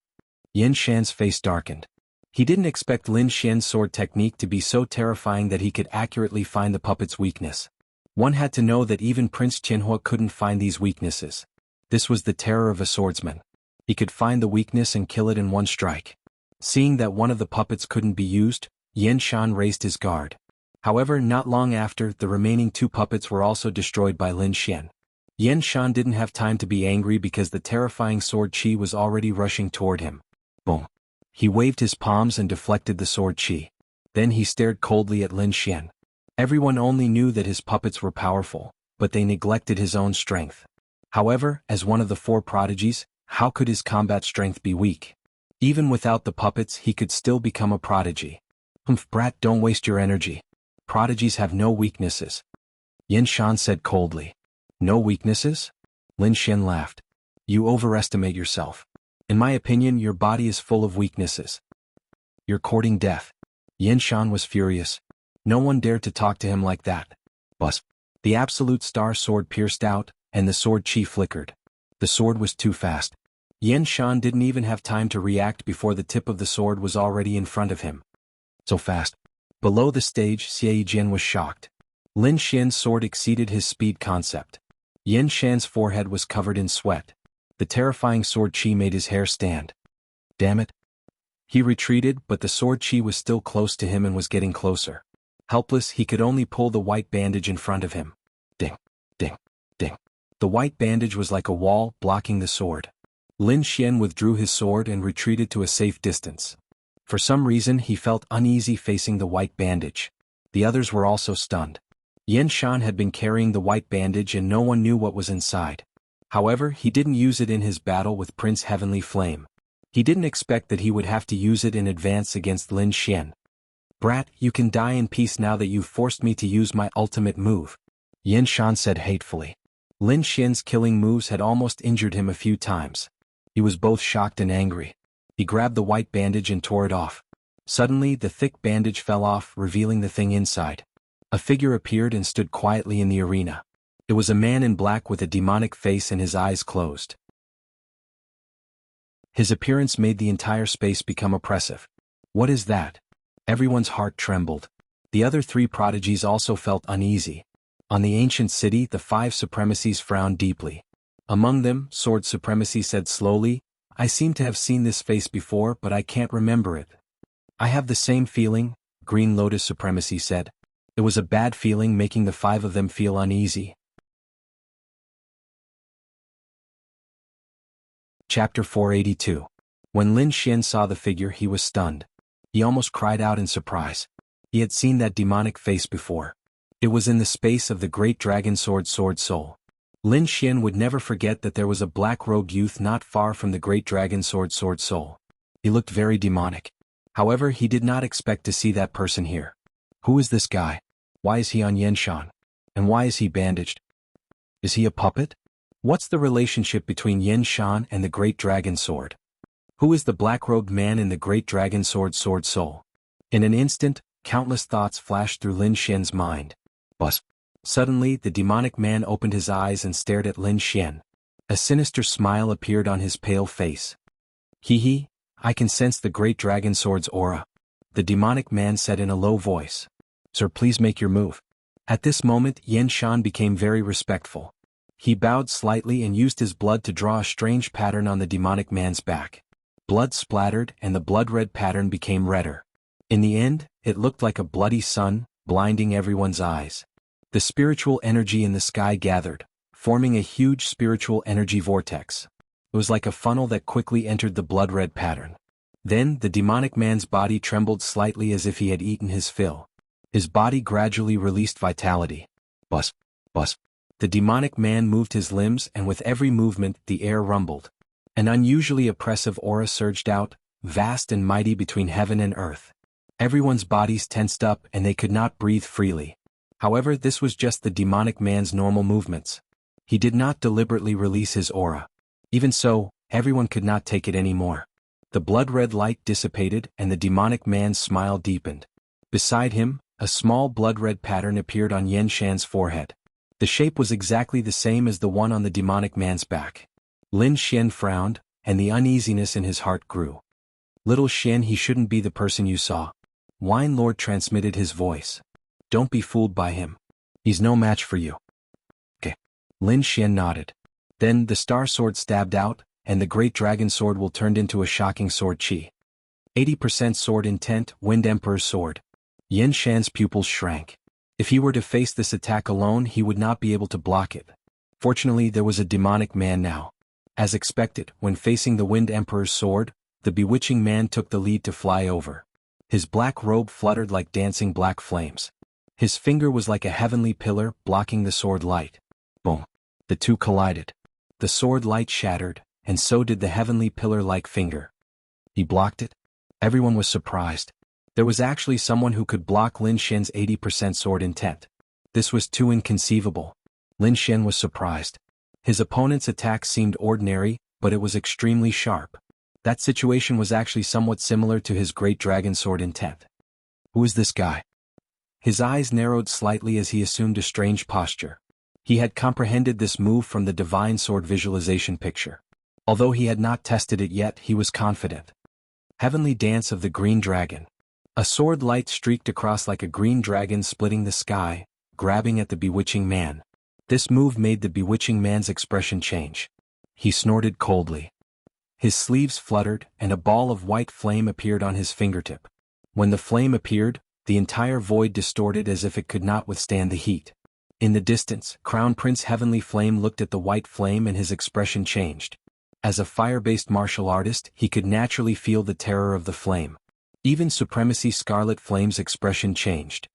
Yan Shan's face darkened. He didn't expect Lin Xian's sword technique to be so terrifying that he could accurately find the puppet's weakness. One had to know that even Prince Qianhua couldn't find these weaknesses. This was the terror of a swordsman. He could find the weakness and kill it in one strike. Seeing that one of the puppets couldn't be used, Yan Shan raised his guard. However, not long after, the remaining 2 puppets were also destroyed by Lin Xian. Yan Shan didn't have time to be angry because the terrifying sword chi was already rushing toward him. Boom! He waved his palms and deflected the sword chi. Then he stared coldly at Lin Xian. Everyone only knew that his puppets were powerful, but they neglected his own strength. However, as one of the 4 prodigies, how could his combat strength be weak? Even without the puppets he could still become a prodigy. Brat, don't waste your energy. Prodigies have no weaknesses. Yan Shan said coldly. No weaknesses? Lin Xian laughed. You overestimate yourself. In my opinion, your body is full of weaknesses. You're courting death. Yan Shan was furious. No one dared to talk to him like that. Buzz. The absolute star sword pierced out, and the sword chi flickered. The sword was too fast. Yan Shan didn't even have time to react before the tip of the sword was already in front of him. So fast. Below the stage, Xie Jian was shocked. Lin Xian's sword exceeded his speed concept. Yan Shan's forehead was covered in sweat. The terrifying sword chi made his hair stand. Damn it. He retreated, but the sword chi was still close to him and was getting closer. Helpless, he could only pull the white bandage in front of him. Ding, ding, ding. The white bandage was like a wall, blocking the sword. Lin Xian withdrew his sword and retreated to a safe distance. For some reason he felt uneasy facing the white bandage. The others were also stunned. Yan Shan had been carrying the white bandage and no one knew what was inside. However, he didn't use it in his battle with Prince Heavenly Flame. He didn't expect that he would have to use it in advance against Lin Xian. Brat, you can die in peace now that you've forced me to use my ultimate move. Yan Shan said hatefully. Lin Xian's killing moves had almost injured him a few times. He was both shocked and angry. He grabbed the white bandage and tore it off. Suddenly, the thick bandage fell off, revealing the thing inside. A figure appeared and stood quietly in the arena. It was a man in black with a demonic face and his eyes closed. His appearance made the entire space become oppressive. What is that? Everyone's heart trembled. The other 3 prodigies also felt uneasy. On the ancient city, the 5 supremacies frowned deeply. Among them, Sword Supremacy said slowly, I seem to have seen this face before, but I can't remember it. I have the same feeling, Green Lotus Supremacy said. It was a bad feeling, making the 5 of them feel uneasy. Chapter 482. When Lin Xian saw the figure, he was stunned. He almost cried out in surprise. He had seen that demonic face before. It was in the space of the great dragon sword Sword Soul. Lin Xian would never forget that there was a black-robed youth not far from the great dragon sword soul. He looked very demonic. However, he did not expect to see that person here. Who is this guy? Why is he on Yenshan? And why is he bandaged? Is he a puppet? What's the relationship between Yenshan and the great dragon sword? Who is the black-robed man in the great dragon sword soul? In an instant, countless thoughts flashed through Lin Xian's mind. But suddenly, the demonic man opened his eyes and stared at Lin Xian. A sinister smile appeared on his pale face. Hee, I can sense the great dragon sword's aura. The demonic man said in a low voice. Sir, please make your move. At this moment, Yenshan became very respectful. He bowed slightly and used his blood to draw a strange pattern on the demonic man's back. Blood splattered and the blood-red pattern became redder. In the end, it looked like a bloody sun, blinding everyone's eyes. The spiritual energy in the sky gathered, forming a huge spiritual energy vortex. It was like a funnel that quickly entered the blood-red pattern. Then, the demonic man's body trembled slightly as if he had eaten his fill. His body gradually released vitality. Buzz. The demonic man moved his limbs and with every movement the air rumbled. An unusually oppressive aura surged out, vast and mighty between heaven and earth. Everyone's bodies tensed up and they could not breathe freely. However, this was just the demonic man's normal movements. He did not deliberately release his aura. Even so, everyone could not take it anymore. The blood-red light dissipated and the demonic man's smile deepened. Beside him, a small blood-red pattern appeared on Yenshan's forehead. The shape was exactly the same as the one on the demonic man's back. Lin Xian frowned, and the uneasiness in his heart grew. Little Xian, he shouldn't be the person you saw. Wine Lord transmitted his voice. Don't be fooled by him. He's no match for you. Okay. Lin Xian nodded. Then the star sword stabbed out, and the great dragon sword will turned into a shocking sword chi. 80% sword intent, Wind Emperor's sword. Yenshan's pupils shrank. If he were to face this attack alone, he would not be able to block it. Fortunately, there was a demonic man now. As expected, when facing the Wind Emperor's sword, the bewitching man took the lead to fly over. His black robe fluttered like dancing black flames. His finger was like a heavenly pillar, blocking the sword light. Boom. The two collided. The sword light shattered, and so did the heavenly pillar-like finger. He blocked it? Everyone was surprised. There was actually someone who could block Lin Xian's 80% sword intent. This was too inconceivable. Lin Xian was surprised. His opponent's attack seemed ordinary, but it was extremely sharp. That situation was actually somewhat similar to his great dragon sword intent. Who is this guy? His eyes narrowed slightly as he assumed a strange posture. He had comprehended this move from the divine sword visualization picture. Although he had not tested it yet, he was confident. Heavenly Dance of the Green Dragon. A sword light streaked across like a green dragon splitting the sky, grabbing at the bewitching man. This move made the bewitching man's expression change. He snorted coldly. His sleeves fluttered, and a ball of white flame appeared on his fingertip. When the flame appeared, the entire void distorted as if it could not withstand the heat. In the distance, Crown Prince Heavenly Flame looked at the white flame and his expression changed. As a fire-based martial artist, he could naturally feel the terror of the flame. Even Supremacy Scarlet Flame's expression changed.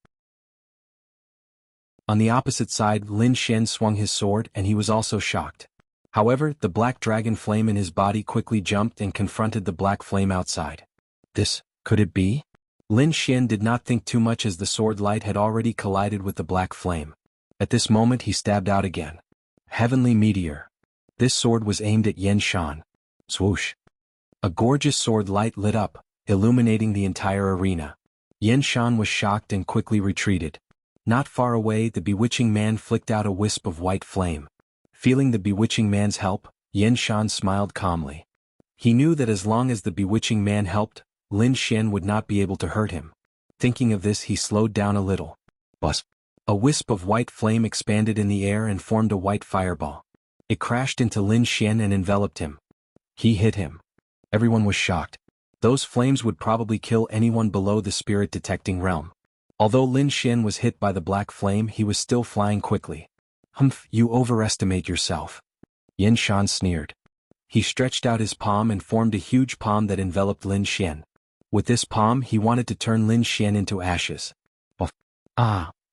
On the opposite side, Lin Xian swung his sword and he was also shocked. However, the black dragon flame in his body quickly jumped and confronted the black flame outside. Could it be? Lin Xian did not think too much as the sword light had already collided with the black flame. At this moment he stabbed out again. Heavenly Meteor. This sword was aimed at Yenshan. Swoosh. A gorgeous sword light lit up, illuminating the entire arena. Yenshan was shocked and quickly retreated. Not far away, the bewitching man flicked out a wisp of white flame. Feeling the bewitching man's help, Yenshan smiled calmly. He knew that as long as the bewitching man helped, Lin Xian would not be able to hurt him. Thinking of this, he slowed down a little. Buzz. A wisp of white flame expanded in the air and formed a white fireball. It crashed into Lin Xian and enveloped him. He hit him. Everyone was shocked. Those flames would probably kill anyone below the spirit detecting realm. Although Lin Xian was hit by the black flame, he was still flying quickly. Humph, you overestimate yourself. Yenshan sneered. He stretched out his palm and formed a huge palm that enveloped Lin Xian. With this palm, he wanted to turn Lin Xian into ashes.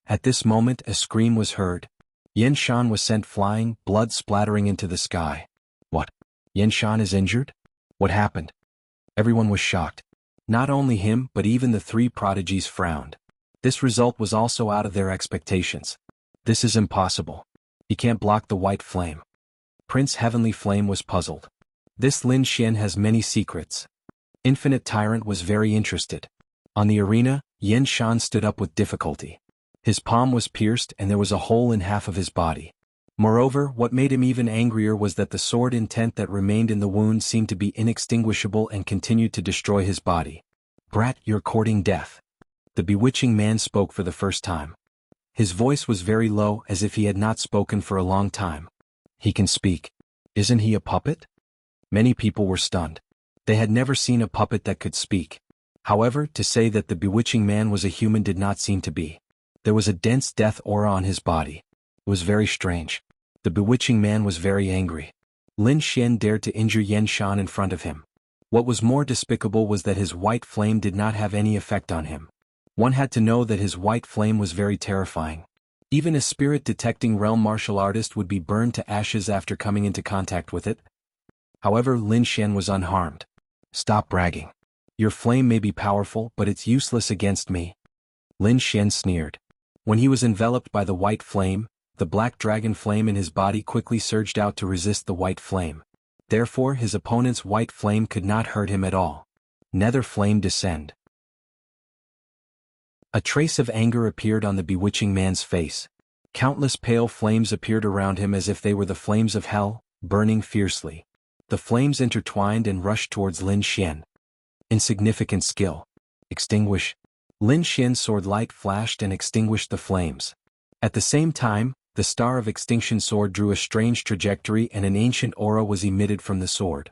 At this moment a scream was heard. Yan Shan was sent flying, blood splattering into the sky. What? Yan Shan is injured? What happened? Everyone was shocked. Not only him but even the three prodigies frowned. This result was also out of their expectations. This is impossible. He can't block the white flame. Prince Heavenly Flame was puzzled. This Lin Xian has many secrets. Infinite Tyrant was very interested. On the arena, Yan Shan stood up with difficulty. His palm was pierced and there was a hole in half of his body. Moreover, what made him even angrier was that the sword intent that remained in the wound seemed to be inextinguishable and continued to destroy his body. Brat, you're courting death. The bewitching man spoke for the first time. His voice was very low, as if he had not spoken for a long time. He can speak. Isn't he a puppet? Many people were stunned. They had never seen a puppet that could speak. However, to say that the bewitching man was a human did not seem to be. There was a dense death aura on his body. It was very strange. The bewitching man was very angry. Lin Xian dared to injure Yan Shan in front of him. What was more despicable was that his white flame did not have any effect on him. One had to know that his white flame was very terrifying. Even a spirit-detecting realm martial artist would be burned to ashes after coming into contact with it. However, Lin Xian was unharmed. Stop bragging. Your flame may be powerful, but it's useless against me. Lin Xian sneered. When he was enveloped by the white flame, the black dragon flame in his body quickly surged out to resist the white flame. Therefore, his opponent's white flame could not hurt him at all. Nether flame descend. A trace of anger appeared on the bewitching man's face. Countless pale flames appeared around him as if they were the flames of hell, burning fiercely. The flames intertwined and rushed towards Lin Xian. Insignificant skill. Extinguish. Lin Xian's sword light flashed and extinguished the flames. At the same time, the Star of Extinction sword drew a strange trajectory and an ancient aura was emitted from the sword.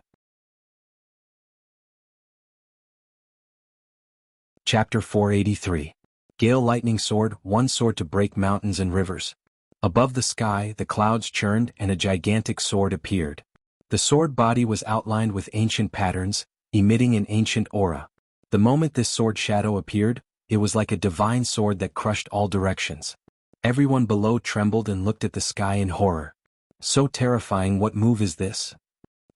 Chapter 483. Gale Lightning Sword, one sword to break mountains and rivers. Above the sky, the clouds churned and a gigantic sword appeared. The sword body was outlined with ancient patterns, emitting an ancient aura. The moment this sword shadow appeared, it was like a divine sword that crushed all directions. Everyone below trembled and looked at the sky in horror. So terrifying, what move is this?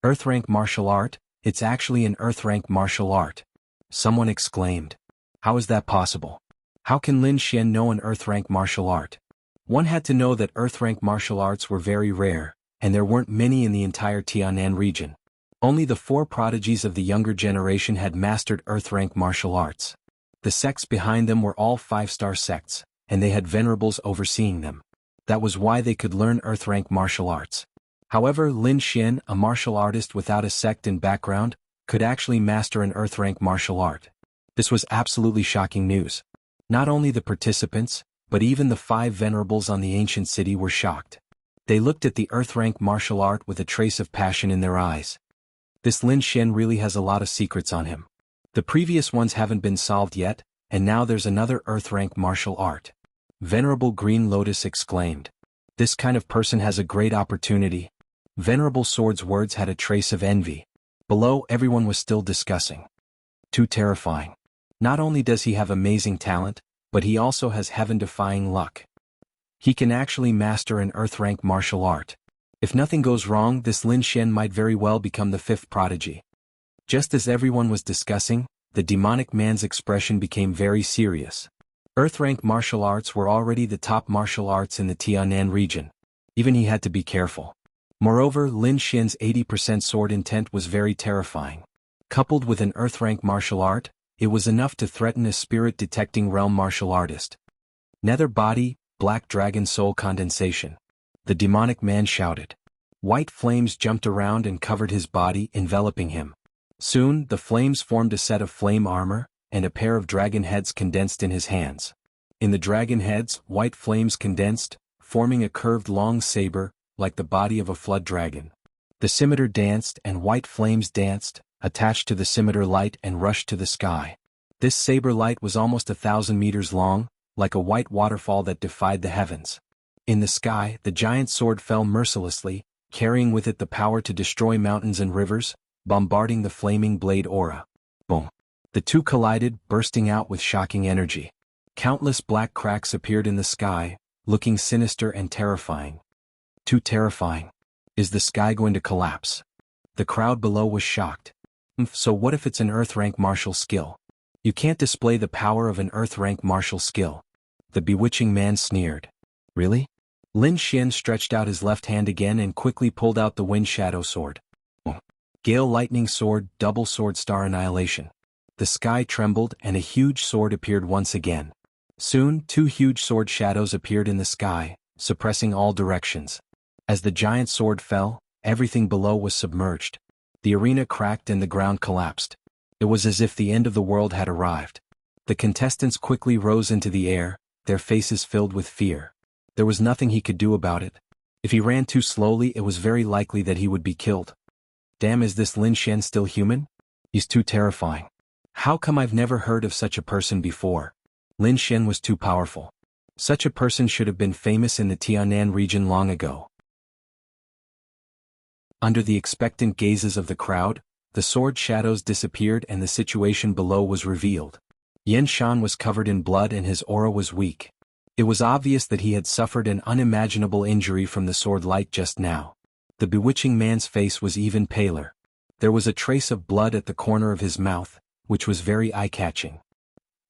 Earth rank martial art? It's actually an earth rank martial art. Someone exclaimed. How is that possible? How can Lin Xian know an earth rank martial art? One had to know that earth rank martial arts were very rare, and there weren't many in the entire Tianan region. Only the four prodigies of the younger generation had mastered earth rank martial arts. The sects behind them were all 5-star sects, and they had venerables overseeing them. That was why they could learn earth rank martial arts. However, Lin Xian, a martial artist without a sect and background, could actually master an earth rank martial art. This was absolutely shocking news. Not only the participants, but even the 5 venerables on the ancient city were shocked. They looked at the earth rank martial art with a trace of passion in their eyes. This Lin Xian really has a lot of secrets on him. The previous ones haven't been solved yet, and now there's another earth rank martial art. Venerable Green Lotus exclaimed. This kind of person has a great opportunity. Venerable Sword's words had a trace of envy. Below, everyone was still discussing. Too terrifying. Not only does he have amazing talent, but he also has heaven-defying luck. He can actually master an earth rank martial art. If nothing goes wrong, this Lin Xian might very well become the 5th prodigy. Just as everyone was discussing, the demonic man's expression became very serious. Earth rank martial arts were already the top martial arts in the Tianan region. Even he had to be careful. Moreover, Lin Xian's 80% sword intent was very terrifying. Coupled with an earth rank martial art, it was enough to threaten a spirit-detecting realm martial artist. Nether body, black dragon soul condensation. The demonic man shouted. White flames jumped around and covered his body, enveloping him. Soon, the flames formed a set of flame armor, and a pair of dragon heads condensed in his hands. In the dragon heads, white flames condensed, forming a curved long saber, like the body of a flood dragon. The scimitar danced and white flames danced, attached to the scimitar light and rushed to the sky. This saber light was almost 1,000 meters long, like a white waterfall that defied the heavens. In the sky, the giant sword fell mercilessly, carrying with it the power to destroy mountains and rivers, bombarding the flaming blade aura. Boom. The two collided, bursting out with shocking energy. Countless black cracks appeared in the sky, looking sinister and terrifying. Too terrifying. Is the sky going to collapse? The crowd below was shocked. So what if it's an Earth-rank martial skill? You can't display the power of an Earth-rank martial skill. The bewitching man sneered. Really? Lin Xian stretched out his left hand again and quickly pulled out the Wind Shadow Sword. Gale Lightning Sword, Double Sword Star Annihilation. The sky trembled and a huge sword appeared once again. Soon, two huge sword shadows appeared in the sky, suppressing all directions. As the giant sword fell, everything below was submerged. The arena cracked and the ground collapsed. It was as if the end of the world had arrived. The contestants quickly rose into the air, their faces filled with fear. There was nothing he could do about it. If he ran too slowly, it was very likely that he would be killed. Damn, is this Lin Xian still human? He's too terrifying. How come I've never heard of such a person before? Lin Xian was too powerful. Such a person should have been famous in the Tianan region long ago. Under the expectant gazes of the crowd, the sword shadows disappeared and the situation below was revealed. Yan Shan was covered in blood and his aura was weak. It was obvious that he had suffered an unimaginable injury from the sword light just now. The bewitching man's face was even paler. There was a trace of blood at the corner of his mouth, which was very eye-catching.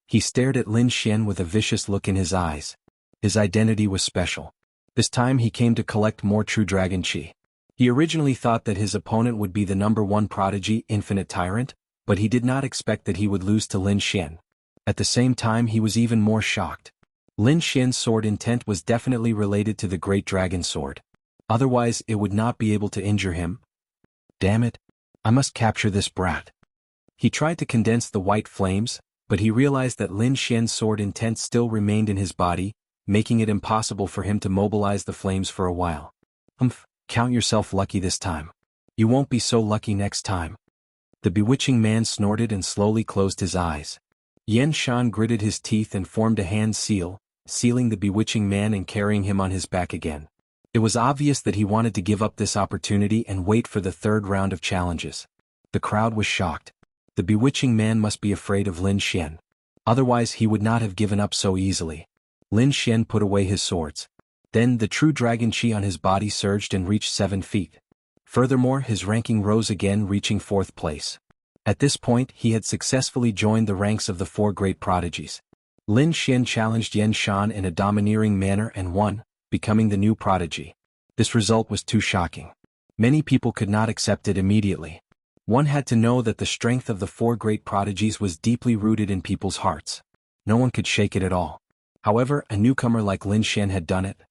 He stared at Lin Xian with a vicious look in his eyes. His identity was special. This time he came to collect more true dragon chi. He originally thought that his opponent would be the #1 prodigy, Infinite Tyrant, but he did not expect that he would lose to Lin Xian. At the same time he was even more shocked. Lin Xian's sword intent was definitely related to the Great Dragon Sword. Otherwise it would not be able to injure him. Damn it! I must capture this brat. He tried to condense the white flames, but he realized that Lin Xian's sword intent still remained in his body, making it impossible for him to mobilize the flames for a while. Count yourself lucky this time. You won't be so lucky next time. The bewitching man snorted and slowly closed his eyes. Yan Shan gritted his teeth and formed a hand seal, sealing the bewitching man and carrying him on his back again. It was obvious that he wanted to give up this opportunity and wait for the third round of challenges. The crowd was shocked. The bewitching man must be afraid of Lin Xian. Otherwise he would not have given up so easily. Lin Xian put away his swords. Then the true dragon chi on his body surged and reached 7 feet. Furthermore, his ranking rose again, reaching 4th place. At this point he had successfully joined the ranks of the 4 great prodigies. Lin Xian challenged Yan Shan in a domineering manner and won, becoming the new prodigy. This result was too shocking. Many people could not accept it immediately. One had to know that the strength of the 4 great prodigies was deeply rooted in people's hearts. No one could shake it at all. However, a newcomer like Lin Xian had done it.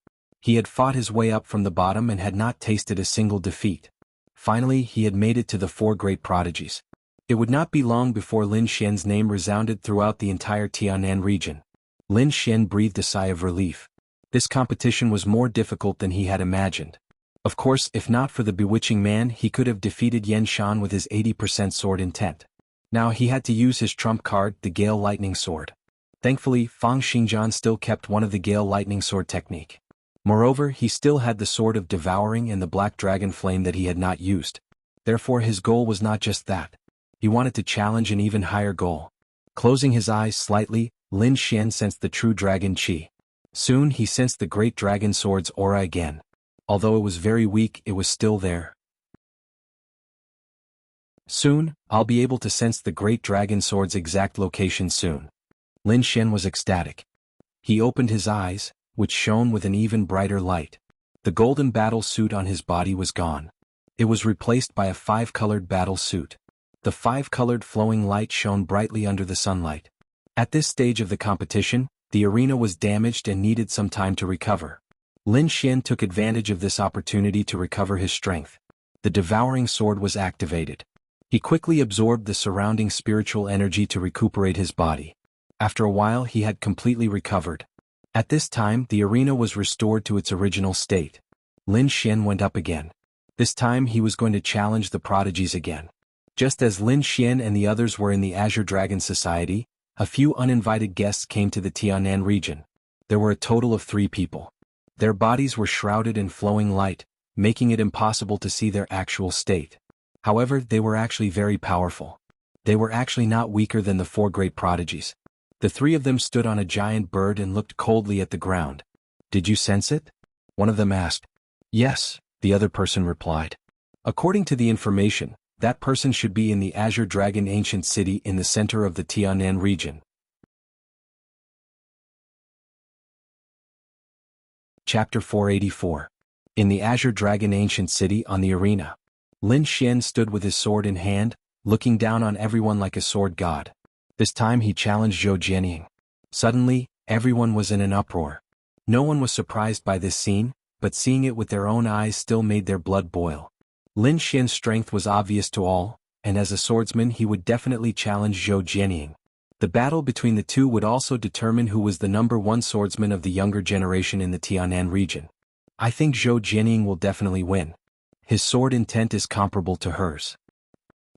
He had fought his way up from the bottom and had not tasted a single defeat. Finally, he had made it to the 4 great prodigies. It would not be long before Lin Xian's name resounded throughout the entire Tianan region. Lin Xian breathed a sigh of relief. This competition was more difficult than he had imagined. Of course, if not for the bewitching man, he could have defeated Yan Shan with his 80% sword intent. Now he had to use his trump card, the Gale Lightning Sword. Thankfully, Fang Xingjian still kept one of the Gale Lightning Sword technique. Moreover, he still had the Sword of Devouring and the Black Dragon Flame that he had not used. Therefore his goal was not just that. He wanted to challenge an even higher goal. Closing his eyes slightly, Lin Xian sensed the true dragon chi. Soon he sensed the Great Dragon Sword's aura again. Although it was very weak, it was still there. Soon, I'll be able to sense the Great Dragon Sword's exact location soon. Lin Xian was ecstatic. He opened his eyes, which shone with an even brighter light. The golden battle suit on his body was gone. It was replaced by a 5-colored battle suit. The 5-colored flowing light shone brightly under the sunlight. At this stage of the competition, the arena was damaged and needed some time to recover. Lin Xian took advantage of this opportunity to recover his strength. The devouring sword was activated. He quickly absorbed the surrounding spiritual energy to recuperate his body. After a while he had completely recovered. At this time the arena was restored to its original state. Lin Xian went up again. This time he was going to challenge the prodigies again. Just as Lin Xian and the others were in the Azure Dragon Society, a few uninvited guests came to the Tianan region. There were a total of 3 people. Their bodies were shrouded in flowing light, making it impossible to see their actual state. However, they were actually very powerful. They were actually not weaker than the 4 great prodigies. The 3 of them stood on a giant bird and looked coldly at the ground. Did you sense it? One of them asked. Yes, the other person replied. According to the information, that person should be in the Azure Dragon Ancient City in the center of the Tianan region. Chapter 484. In the Azure Dragon Ancient City on the arena. Lin Xian stood with his sword in hand, looking down on everyone like a sword god. This time he challenged Zhou Jianying. Suddenly, everyone was in an uproar. No one was surprised by this scene, but seeing it with their own eyes still made their blood boil. Lin Xian's strength was obvious to all, and as a swordsman he would definitely challenge Zhou Jianying. The battle between the two would also determine who was the #1 swordsman of the younger generation in the Tianan region. I think Zhou Jianying will definitely win. His sword intent is comparable to hers.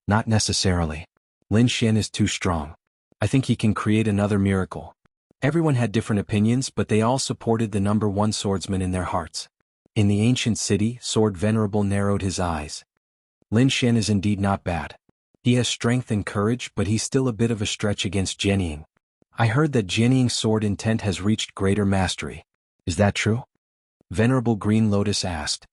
Not necessarily. Lin Xian is too strong. I think he can create another miracle. Everyone had different opinions, but they all supported the #1 swordsman in their hearts. In the ancient city, Sword Venerable narrowed his eyes. Lin Xian is indeed not bad. He has strength and courage, but he's still a bit of a stretch against Jianying. I heard that Jianying's sword intent has reached greater mastery. Is that true? Venerable Green Lotus asked.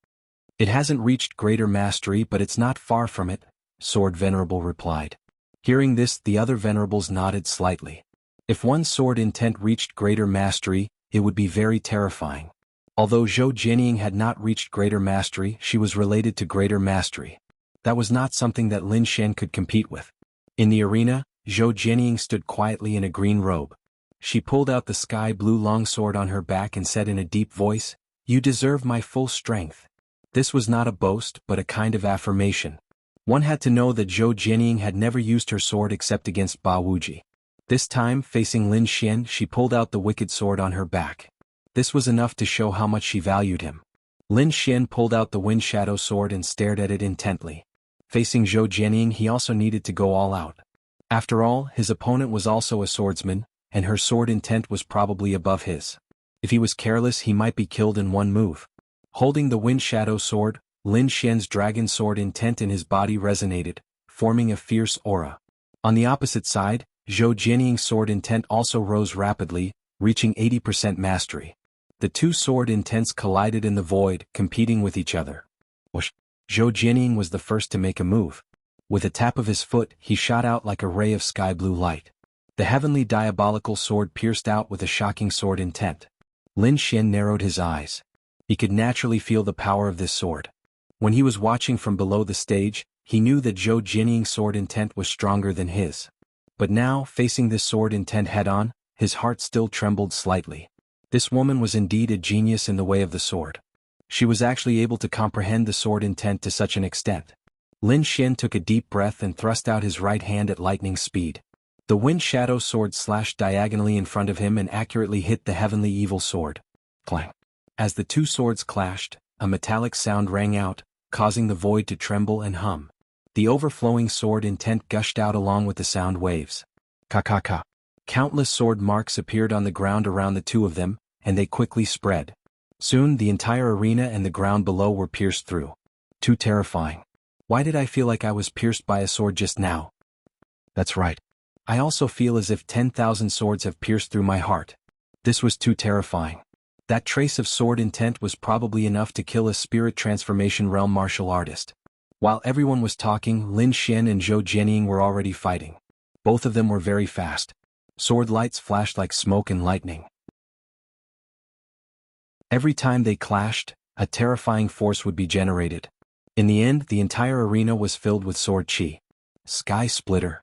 It hasn't reached greater mastery, but it's not far from it, Sword Venerable replied. Hearing this, the other venerables nodded slightly. If one's sword intent reached greater mastery, it would be very terrifying. Although Zhou Jianying had not reached greater mastery, she was related to greater mastery. That was not something that Lin Xian could compete with. In the arena, Zhou Jianying stood quietly in a green robe. She pulled out the sky blue longsword on her back and said in a deep voice, "You deserve my full strength." This was not a boast, but a kind of affirmation. One had to know that Zhou Jianying had never used her sword except against Ba Wuji. This time, facing Lin Xian, she pulled out the wicked sword on her back. This was enough to show how much she valued him. Lin Xian pulled out the Wind Shadow sword and stared at it intently. Facing Zhou Jianying, he also needed to go all out. After all, his opponent was also a swordsman, and her sword intent was probably above his. If he was careless, he might be killed in one move. Holding the Wind Shadow sword, Lin Xian's dragon sword intent in his body resonated, forming a fierce aura. On the opposite side, Zhou Jianying's sword intent also rose rapidly, reaching 80% mastery. The two sword intents collided in the void, competing with each other. Whoosh! Zhou Jianying was the first to make a move. With a tap of his foot, he shot out like a ray of sky blue light. The heavenly diabolical sword pierced out with a shocking sword intent. Lin Xian narrowed his eyes. He could naturally feel the power of this sword. When he was watching from below the stage, he knew that Zhou Jianying's sword intent was stronger than his. But now, facing this sword intent head-on, his heart still trembled slightly. This woman was indeed a genius in the way of the sword. She was actually able to comprehend the sword intent to such an extent. Lin Xian took a deep breath and thrust out his right hand at lightning speed. The Wind Shadow sword slashed diagonally in front of him and accurately hit the heavenly evil sword. Clang! As the two swords clashed, a metallic sound rang out, causing the void to tremble and hum. The overflowing sword intent gushed out along with the sound waves. Ka-ka-ka. Countless sword marks appeared on the ground around the two of them, and they quickly spread. Soon the entire arena and the ground below were pierced through. Too terrifying. Why did I feel like I was pierced by a sword just now? That's right. I also feel as if 10,000 swords have pierced through my heart. This was too terrifying. That trace of sword intent was probably enough to kill a spirit transformation realm martial artist. While everyone was talking, Lin Xian and Zhou Jianying were already fighting. Both of them were very fast. Sword lights flashed like smoke and lightning. Every time they clashed, a terrifying force would be generated. In the end, the entire arena was filled with sword chi. Sky Splitter.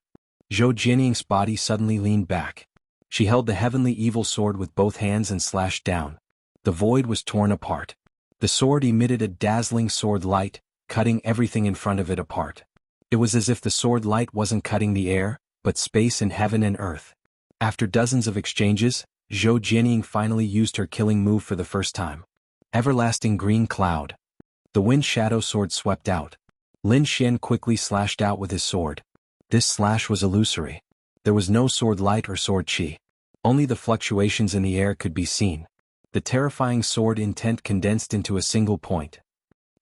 Zhou Jianying's body suddenly leaned back. She held the heavenly evil sword with both hands and slashed down. The void was torn apart. The sword emitted a dazzling sword light, cutting everything in front of it apart. It was as if the sword light wasn't cutting the air, but space and heaven and earth. After dozens of exchanges, Zhou Jianying finally used her killing move for the first time. Everlasting Green Cloud. The Wind Shadow sword swept out. Lin Xian quickly slashed out with his sword. This slash was illusory. There was no sword light or sword chi. Only the fluctuations in the air could be seen. The terrifying sword intent condensed into a single point.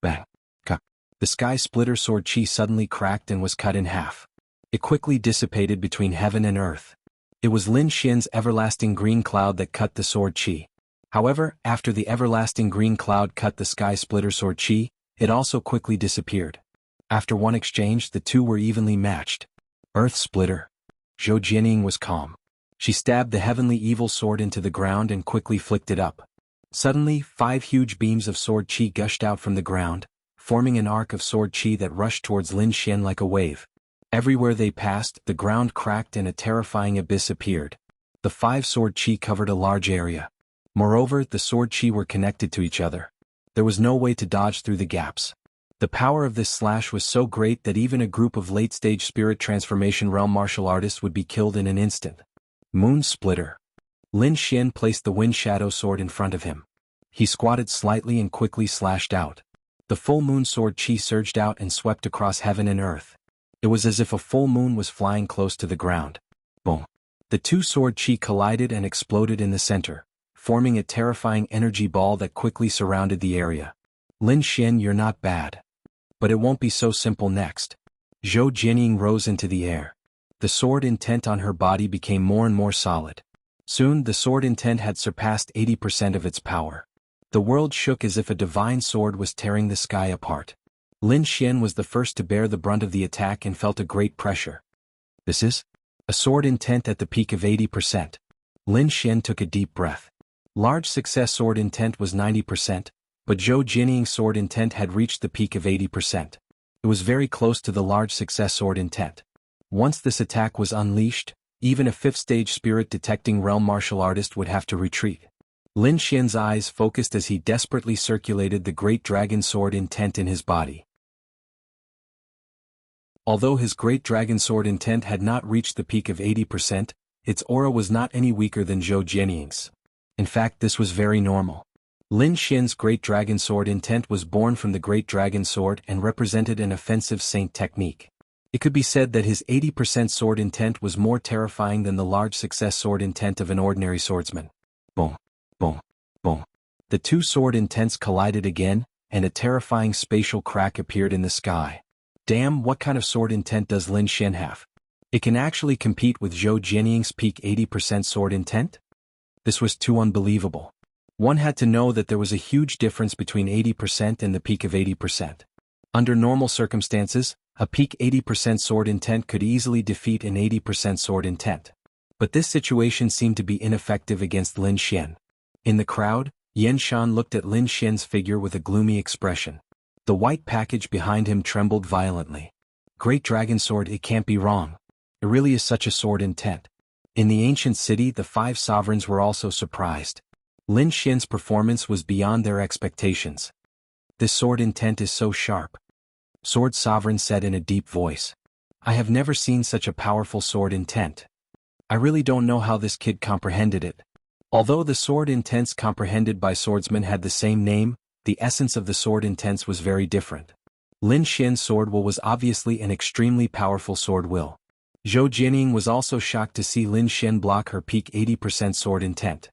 Bang! Ka! The Sky Splitter sword chi suddenly cracked and was cut in half. It quickly dissipated between heaven and earth. It was Lin Xian's everlasting green cloud that cut the sword chi. However, after the everlasting green cloud cut the sky splitter sword chi, it also quickly disappeared. After one exchange, the two were evenly matched. Earth splitter. Zhou Jianying was calm. She stabbed the heavenly evil sword into the ground and quickly flicked it up. Suddenly, 5 huge beams of sword chi gushed out from the ground, forming an arc of sword chi that rushed towards Lin Xian like a wave. Everywhere they passed, the ground cracked and a terrifying abyss appeared. The 5 sword chi covered a large area. Moreover, the sword chi were connected to each other. There was no way to dodge through the gaps. The power of this slash was so great that even a group of late-stage spirit transformation realm martial artists would be killed in an instant. Moon splitter. Lin Xian placed the wind shadow sword in front of him. He squatted slightly and quickly slashed out. The full moon sword chi surged out and swept across heaven and earth. It was as if a full moon was flying close to the ground. Boom. The 2 sword chi collided and exploded in the center, forming a terrifying energy ball that quickly surrounded the area. Lin Xian, you're not bad. But it won't be so simple next. Zhou Jianying rose into the air. The sword intent on her body became more and more solid. Soon the sword intent had surpassed 80% of its power. The world shook as if a divine sword was tearing the sky apart. Lin Xian was the first to bear the brunt of the attack and felt a great pressure. This is a sword intent at the peak of 80%. Lin Xian took a deep breath. Large success sword intent was 90%, but Zhou Jianying's sword intent had reached the peak of 80%. It was very close to the large success sword intent. Once this attack was unleashed, even a 5th-stage spirit-detecting realm martial artist would have to retreat. Lin Xian's eyes focused as he desperately circulated the great dragon sword intent in his body. Although his great dragon sword intent had not reached the peak of 80%, its aura was not any weaker than Zhou Jianying's. In fact, this was very normal. Lin Xian's great dragon sword intent was born from the great dragon sword and represented an offensive saint technique. It could be said that his 80% sword intent was more terrifying than the large success sword intent of an ordinary swordsman. Boom, boom, boom. The 2 sword intents collided again, and a terrifying spatial crack appeared in the sky. Damn, what kind of sword intent does Lin Xian have? It can actually compete with Zhou Jianying's peak 80% sword intent? This was too unbelievable. One had to know that there was a huge difference between 80% and the peak of 80%. Under normal circumstances, a peak 80% sword intent could easily defeat an 80% sword intent. But this situation seemed to be ineffective against Lin Xian. In the crowd, Yan Shan looked at Lin Xian's figure with a gloomy expression. The white package behind him trembled violently. Great dragon sword, it can't be wrong. It really is such a sword intent. In the ancient city, the 5 sovereigns were also surprised. Lin Xian's performance was beyond their expectations. This sword intent is so sharp. Sword Sovereign said in a deep voice. I have never seen such a powerful sword intent. I really don't know how this kid comprehended it. Although the sword intents comprehended by swordsmen had the same name, the essence of the sword intents was very different. Lin Xian's sword will was obviously an extremely powerful sword will. Zhou Jianying was also shocked to see Lin Xian block her peak 80% sword intent.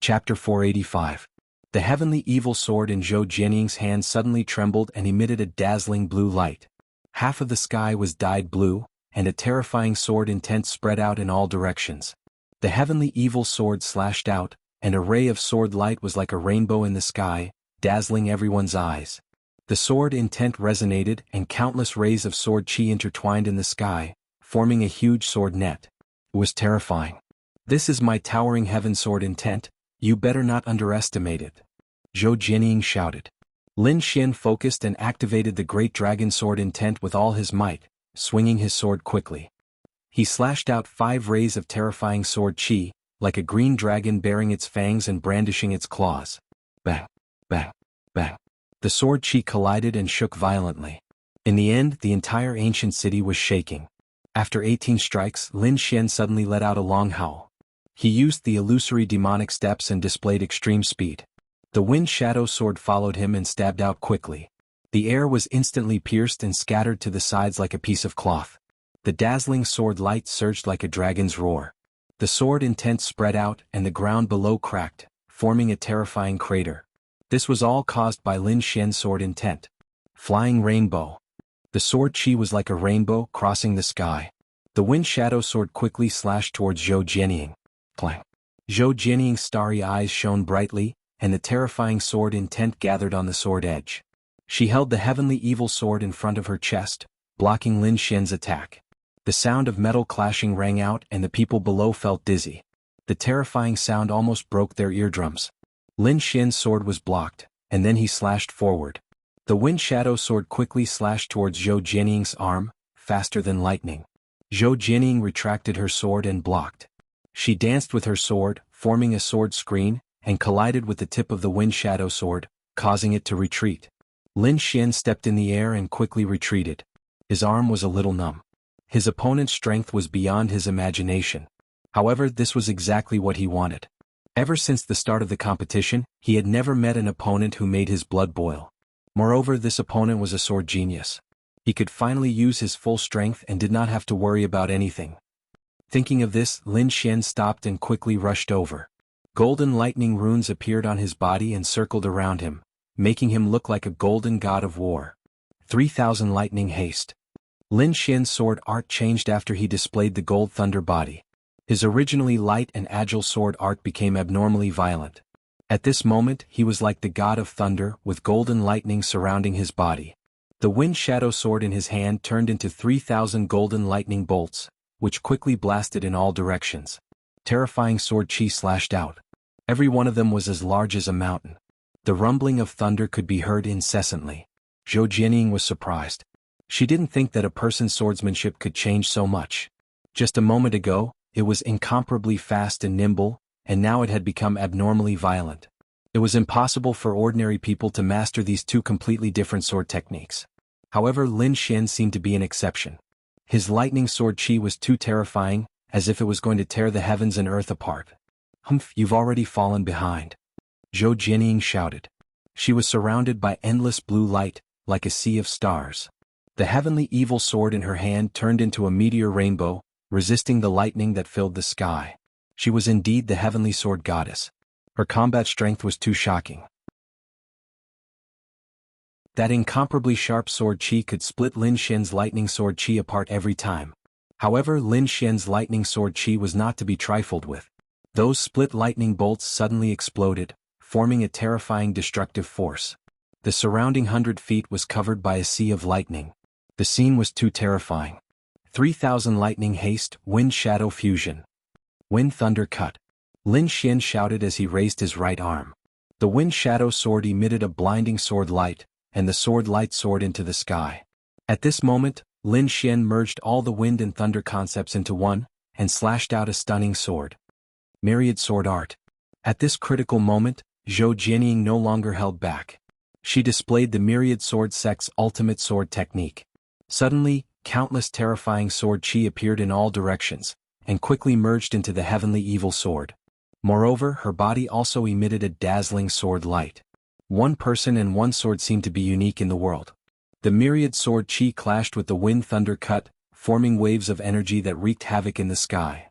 Chapter 485. The heavenly evil sword in Zhou Jianying's hand suddenly trembled and emitted a dazzling blue light. Half of the sky was dyed blue, and a terrifying sword intent spread out in all directions. The heavenly evil sword slashed out, and a ray of sword light was like a rainbow in the sky, dazzling everyone's eyes. The sword intent resonated and countless rays of sword chi intertwined in the sky, forming a huge sword net. It was terrifying. This is my towering heaven sword intent, you better not underestimate it. Zhou Jianying shouted. Lin Xian focused and activated the great dragon sword intent with all his might, swinging his sword quickly. He slashed out 5 rays of terrifying sword chi, like a green dragon baring its fangs and brandishing its claws. Bang, bang, bang. The sword chi collided and shook violently. In the end, the entire ancient city was shaking. After 18 strikes, Lin Xian suddenly let out a long howl. He used the illusory demonic steps and displayed extreme speed. The wind shadow sword followed him and stabbed out quickly. The air was instantly pierced and scattered to the sides like a piece of cloth. The dazzling sword light surged like a dragon's roar. The sword intent spread out and the ground below cracked, forming a terrifying crater. This was all caused by Lin Xian's sword intent. Flying rainbow. The sword chi was like a rainbow crossing the sky. The wind shadow sword quickly slashed towards Zhou Jianying. Clang. Zhou Jianying's starry eyes shone brightly, and the terrifying sword intent gathered on the sword edge. She held the heavenly evil sword in front of her chest, blocking Lin Xian's attack. The sound of metal clashing rang out and the people below felt dizzy. The terrifying sound almost broke their eardrums. Lin Xian's sword was blocked, and then he slashed forward. The wind shadow sword quickly slashed towards Zhou Jianying's arm, faster than lightning. Zhou Jianying retracted her sword and blocked. She danced with her sword, forming a sword screen, and collided with the tip of the wind shadow sword, causing it to retreat. Lin Xian stepped in the air and quickly retreated. His arm was a little numb. His opponent's strength was beyond his imagination. However, this was exactly what he wanted. Ever since the start of the competition, he had never met an opponent who made his blood boil. Moreover, this opponent was a sword genius. He could finally use his full strength and did not have to worry about anything. Thinking of this, Lin Xian stopped and quickly rushed over. Golden lightning runes appeared on his body and circled around him, making him look like a golden god of war. 3,000 lightning haste. Lin Xian's sword art changed after he displayed the gold thunder body. His originally light and agile sword art became abnormally violent. At this moment, he was like the god of thunder, with golden lightning surrounding his body. The wind shadow sword in his hand turned into 3,000 golden lightning bolts, which quickly blasted in all directions. Terrifying sword chi slashed out. Every one of them was as large as a mountain. The rumbling of thunder could be heard incessantly. Zhou Jianying was surprised. She didn't think that a person's swordsmanship could change so much. Just a moment ago, it was incomparably fast and nimble, and now it had become abnormally violent. It was impossible for ordinary people to master these two completely different sword techniques. However, Lin Xian seemed to be an exception. His lightning sword chi was too terrifying, as if it was going to tear the heavens and earth apart. "Humph, you've already fallen behind," Zhou Jianying shouted. She was surrounded by endless blue light, like a sea of stars. The heavenly evil sword in her hand turned into a meteor rainbow, resisting the lightning that filled the sky. She was indeed the heavenly sword goddess. Her combat strength was too shocking. That incomparably sharp sword chi could split Lin Xian's lightning sword chi apart every time. However, Lin Xian's lightning sword chi was not to be trifled with. Those split lightning bolts suddenly exploded, forming a terrifying destructive force. The surrounding 100 feet was covered by a sea of lightning. The scene was too terrifying. 3,000 lightning haste, wind shadow fusion. Wind thunder cut. Lin Xian shouted as he raised his right arm. The wind shadow sword emitted a blinding sword light, and the sword light soared into the sky. At this moment, Lin Xian merged all the wind and thunder concepts into one, and slashed out a stunning sword. Myriad sword art. At this critical moment, Zhou Jianying no longer held back. She displayed the myriad sword sect's ultimate sword technique. Suddenly, countless terrifying sword chi appeared in all directions, and quickly merged into the heavenly evil sword. Moreover, her body also emitted a dazzling sword light. One person and one sword seemed to be unique in the world. The myriad sword chi clashed with the wind thunder cut, forming waves of energy that wreaked havoc in the sky.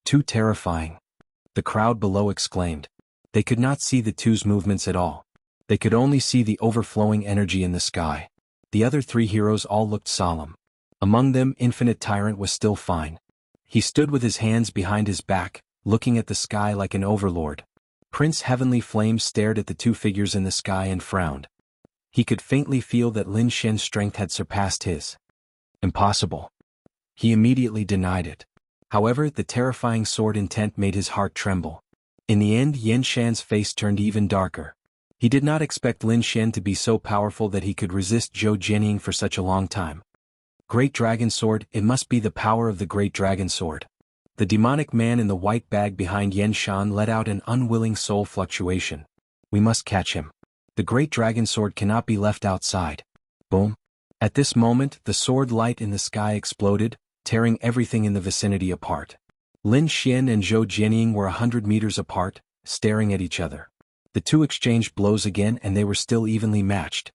Too terrifying. The crowd below exclaimed. They could not see the two's movements at all. They could only see the overflowing energy in the sky. The other three heroes all looked solemn. Among them, Infinite Tyrant was still fine. He stood with his hands behind his back, looking at the sky like an overlord. Prince Heavenly Flame stared at the two figures in the sky and frowned. He could faintly feel that Lin Xian's strength had surpassed his. Impossible. He immediately denied it. However, the terrifying sword intent made his heart tremble. In the end, Yan Shan's face turned even darker. He did not expect Lin Xian to be so powerful that he could resist Zhou Jianying for such a long time. Great Dragon Sword, it must be the power of the Great Dragon Sword. The demonic man in the white bag behind Yan Shan let out an unwilling soul fluctuation. We must catch him. The Great Dragon Sword cannot be left outside. Boom. At this moment, the sword light in the sky exploded, tearing everything in the vicinity apart. Lin Xian and Zhou Jianying were 100 meters apart, staring at each other. The two exchanged blows again and they were still evenly matched.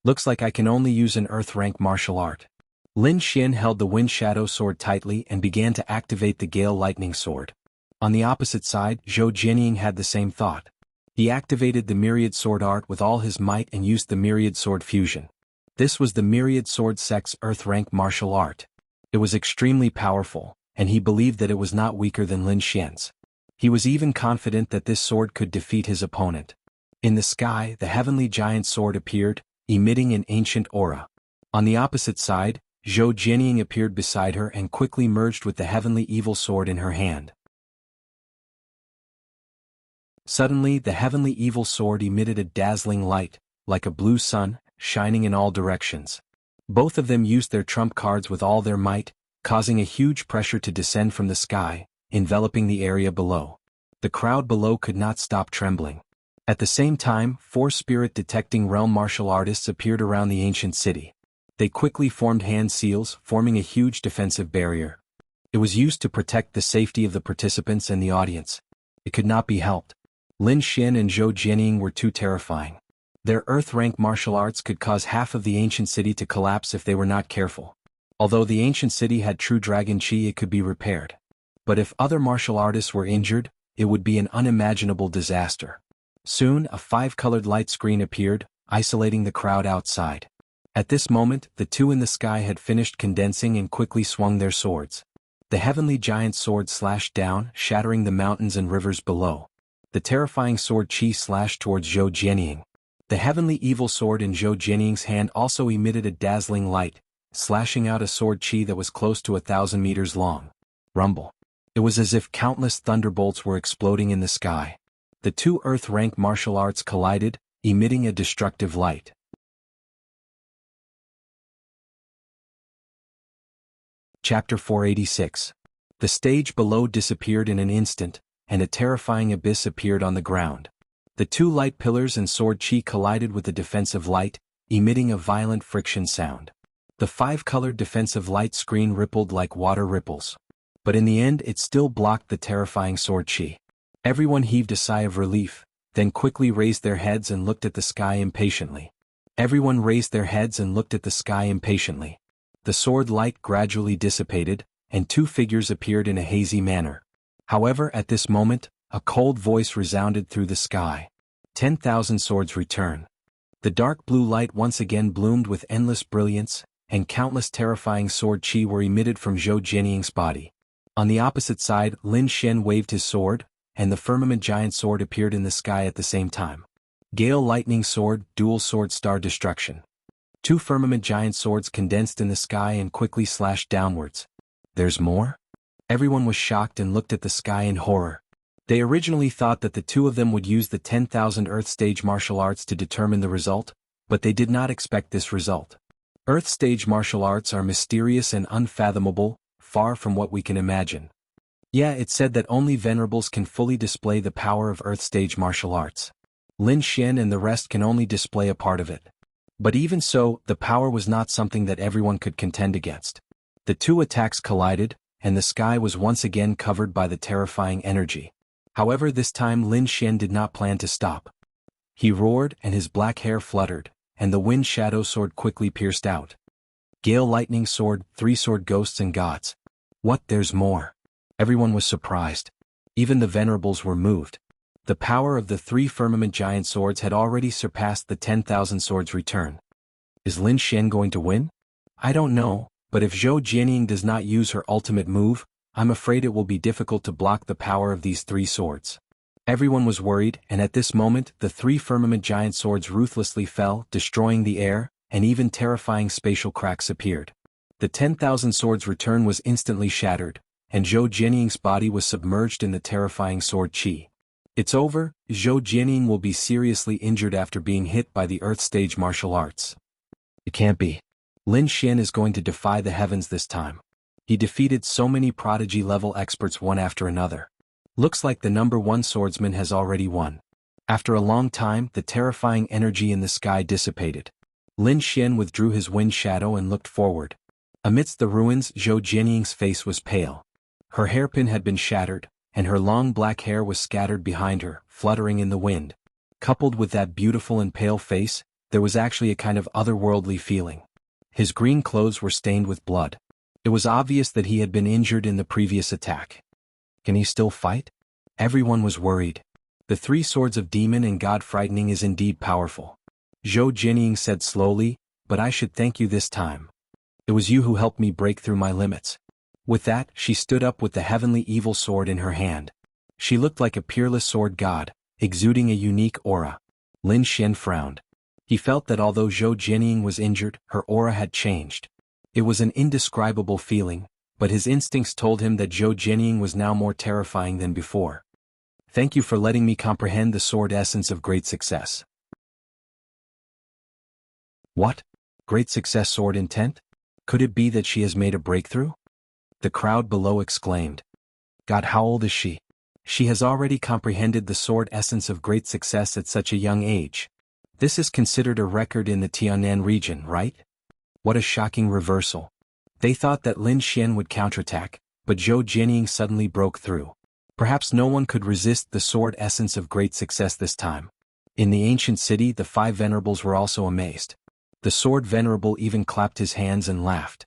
Looks like I can only use an earth-rank martial art. Lin Xian held the Wind Shadow Sword tightly and began to activate the Gale Lightning Sword. On the opposite side, Zhou Jianying had the same thought. He activated the Myriad Sword Art with all his might and used the Myriad Sword Fusion. This was the Myriad Sword sect's earth-rank martial art. It was extremely powerful, and he believed that it was not weaker than Lin Xian's. He was even confident that this sword could defeat his opponent. In the sky, the heavenly giant sword appeared, emitting an ancient aura. On the opposite side, Zhou Jianying appeared beside her and quickly merged with the heavenly evil sword in her hand. Suddenly, the heavenly evil sword emitted a dazzling light, like a blue sun, shining in all directions. Both of them used their trump cards with all their might, causing a huge pressure to descend from the sky, enveloping the area below. The crowd below could not stop trembling. At the same time, 4 spirit-detecting realm martial artists appeared around the ancient city. They quickly formed hand seals, forming a huge defensive barrier. It was used to protect the safety of the participants and the audience. It could not be helped. Lin Xian and Zhou Jianying were too terrifying. Their earth-rank martial arts could cause half of the ancient city to collapse if they were not careful. Although the ancient city had true dragon chi, it could be repaired. But if other martial artists were injured, it would be an unimaginable disaster. Soon, a 5-colored light screen appeared, isolating the crowd outside. At this moment, the 2 in the sky had finished condensing and quickly swung their swords. The heavenly giant sword slashed down, shattering the mountains and rivers below. The terrifying sword chi slashed towards Zhou Jianying. The heavenly evil sword in Zhou Jianying's hand also emitted a dazzling light, slashing out a sword chi that was close to 1,000 meters long. Rumble. It was as if countless thunderbolts were exploding in the sky. The 2 earth-rank martial arts collided, emitting a destructive light. Chapter 486. The stage below disappeared in an instant, and a terrifying abyss appeared on the ground. The 2 light pillars and sword chi collided with the defensive light, emitting a violent friction sound. The 5-colored defensive light screen rippled like water ripples. But in the end it still blocked the terrifying sword chi. Everyone heaved a sigh of relief, then quickly raised their heads and looked at the sky impatiently. Everyone raised their heads and looked at the sky impatiently. The sword light gradually dissipated, and 2 figures appeared in a hazy manner. However, at this moment, a cold voice resounded through the sky. 10,000 swords return. The dark blue light once again bloomed with endless brilliance, and countless terrifying sword chi were emitted from Zhou Jianying's body. On the opposite side, Lin Xian waved his sword, and the firmament giant sword appeared in the sky at the same time. Gale lightning sword, dual sword star destruction. 2 firmament giant swords condensed in the sky and quickly slashed downwards. There's more? Everyone was shocked and looked at the sky in horror. They originally thought that the 2 of them would use the 10,000 Earth Stage martial arts to determine the result, but they did not expect this result. Earth Stage martial arts are mysterious and unfathomable, far from what we can imagine. Yeah, it's said that only venerables can fully display the power of Earth Stage martial arts. Lin Xian and the rest can only display a part of it. But even so, the power was not something that everyone could contend against. The 2 attacks collided, and the sky was once again covered by the terrifying energy. However, this time Lin Xian did not plan to stop. He roared and his black hair fluttered, and the wind shadow sword quickly pierced out. Gale lightning sword, 3 sword ghosts and gods. What, there's more? Everyone was surprised. Even the venerables were moved. The power of the 3 firmament giant swords had already surpassed the 10,000 swords return. Is Lin Xian going to win? I don't know, but if Zhou Jianying does not use her ultimate move, I'm afraid it will be difficult to block the power of these 3 swords. Everyone was worried, and at this moment the 3 firmament giant swords ruthlessly fell, destroying the air, and even terrifying spatial cracks appeared. The 10,000 swords return was instantly shattered, and Zhou Jianying's body was submerged in the terrifying sword chi. It's over, Zhou Jianying will be seriously injured after being hit by the Earth Stage martial arts. It can't be. Lin Xian is going to defy the heavens this time. He defeated so many prodigy-level experts one after another. Looks like the number 1 swordsman has already won. After a long time, the terrifying energy in the sky dissipated. Lin Xian withdrew his wind shadow and looked forward. Amidst the ruins, Zhou Jianying's face was pale. Her hairpin had been shattered, and her long black hair was scattered behind her, fluttering in the wind. Coupled with that beautiful and pale face, there was actually a kind of otherworldly feeling. His green clothes were stained with blood. It was obvious that he had been injured in the previous attack. Can he still fight? Everyone was worried. The 3 swords of demon and god frightening is indeed powerful. Zhou Jianying said slowly, but I should thank you this time. It was you who helped me break through my limits. With that, she stood up with the heavenly evil sword in her hand. She looked like a peerless sword god, exuding a unique aura. Lin Xian frowned. He felt that although Zhou Jianying was injured, her aura had changed. It was an indescribable feeling, but his instincts told him that Zhou Jianying was now more terrifying than before. Thank you for letting me comprehend the sword essence of great success. What? Great success sword intent? Could it be that she has made a breakthrough? The crowd below exclaimed. God, how old is she? She has already comprehended the sword essence of great success at such a young age. This is considered a record in the Tianan region, right? What a shocking reversal. They thought that Lin Xian would counterattack, but Zhou Jianying suddenly broke through. Perhaps no one could resist the sword essence of great success this time. In the ancient city, the 5 venerables were also amazed. The sword venerable even clapped his hands and laughed.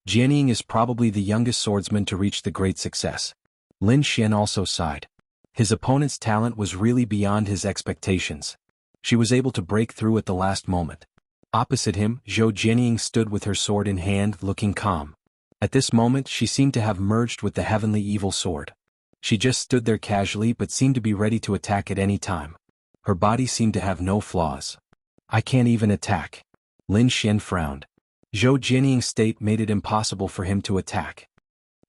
Jianying is probably the youngest swordsman to reach the great success. Lin Xian also sighed. His opponent's talent was really beyond his expectations. She was able to break through at the last moment. Opposite him, Zhou Jianying stood with her sword in hand, looking calm. At this moment, she seemed to have merged with the heavenly evil sword. She just stood there casually but seemed to be ready to attack at any time. Her body seemed to have no flaws. I can't even attack. Lin Xian frowned. Zhou Jianying's state made it impossible for him to attack.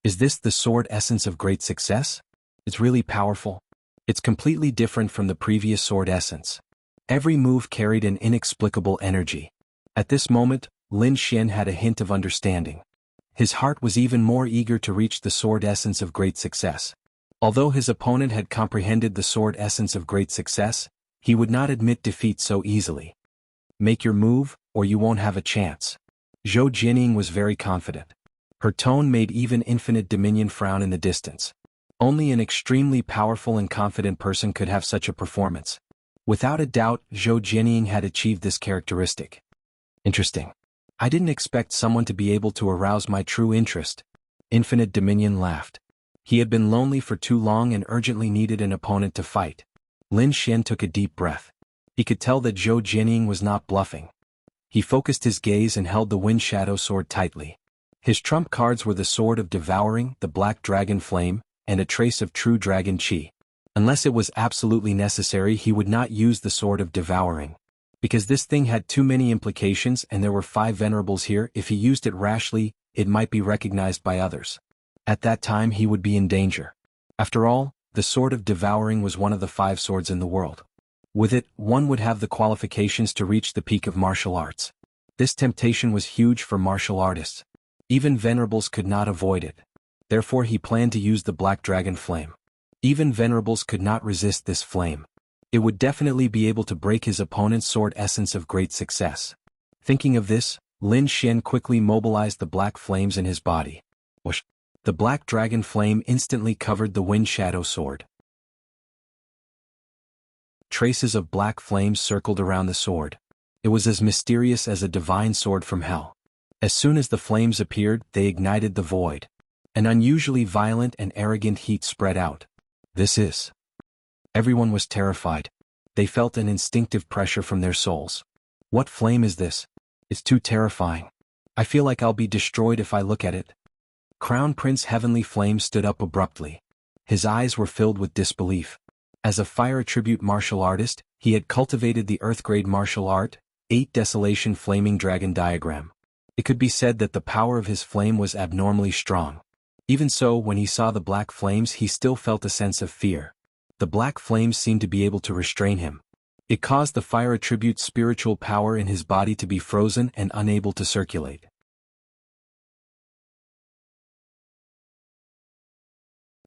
Is this the sword essence of great success? It's really powerful. It's completely different from the previous sword essence. Every move carried an inexplicable energy. At this moment, Lin Xian had a hint of understanding. His heart was even more eager to reach the sword essence of great success. Although his opponent had comprehended the sword essence of great success, he would not admit defeat so easily. Make your move, or you won't have a chance. Zhou Jianying was very confident. Her tone made even Infinite Dominion frown in the distance. Only an extremely powerful and confident person could have such a performance. Without a doubt, Zhou Jianying had achieved this characteristic. Interesting. I didn't expect someone to be able to arouse my true interest. Infinite Dominion laughed. He had been lonely for too long and urgently needed an opponent to fight. Lin Xian took a deep breath. He could tell that Zhou Jianying was not bluffing. He focused his gaze and held the Wind Shadow sword tightly. His trump cards were the Sword of Devouring, the Black Dragon Flame, and a trace of True Dragon Qi. Unless it was absolutely necessary, he would not use the Sword of Devouring. Because this thing had too many implications and there were 5 venerables here, if he used it rashly, it might be recognized by others. At that time he would be in danger. After all, the Sword of Devouring was one of the 5 swords in the world. With it, one would have the qualifications to reach the peak of martial arts. This temptation was huge for martial artists. Even venerables could not avoid it. Therefore he planned to use the Black Dragon Flame. Even venerables could not resist this flame. It would definitely be able to break his opponent's sword essence of great success. Thinking of this, Lin Xian quickly mobilized the black flames in his body. Whoosh! The Black Dragon Flame instantly covered the Wind Shadow sword. Traces of black flames circled around the sword. It was as mysterious as a divine sword from hell. As soon as the flames appeared, they ignited the void. An unusually violent and arrogant heat spread out. This is. Everyone was terrified. They felt an instinctive pressure from their souls. What flame is this? It's too terrifying. I feel like I'll be destroyed if I look at it. Crown Prince Heavenly Flame stood up abruptly. His eyes were filled with disbelief. As a fire attribute martial artist, he had cultivated the Earth-grade martial art, 8 Desolation Flaming Dragon Diagram. It could be said that the power of his flame was abnormally strong. Even so, when he saw the black flames, he still felt a sense of fear. The black flames seemed to be able to restrain him. It caused the fire attribute's spiritual power in his body to be frozen and unable to circulate.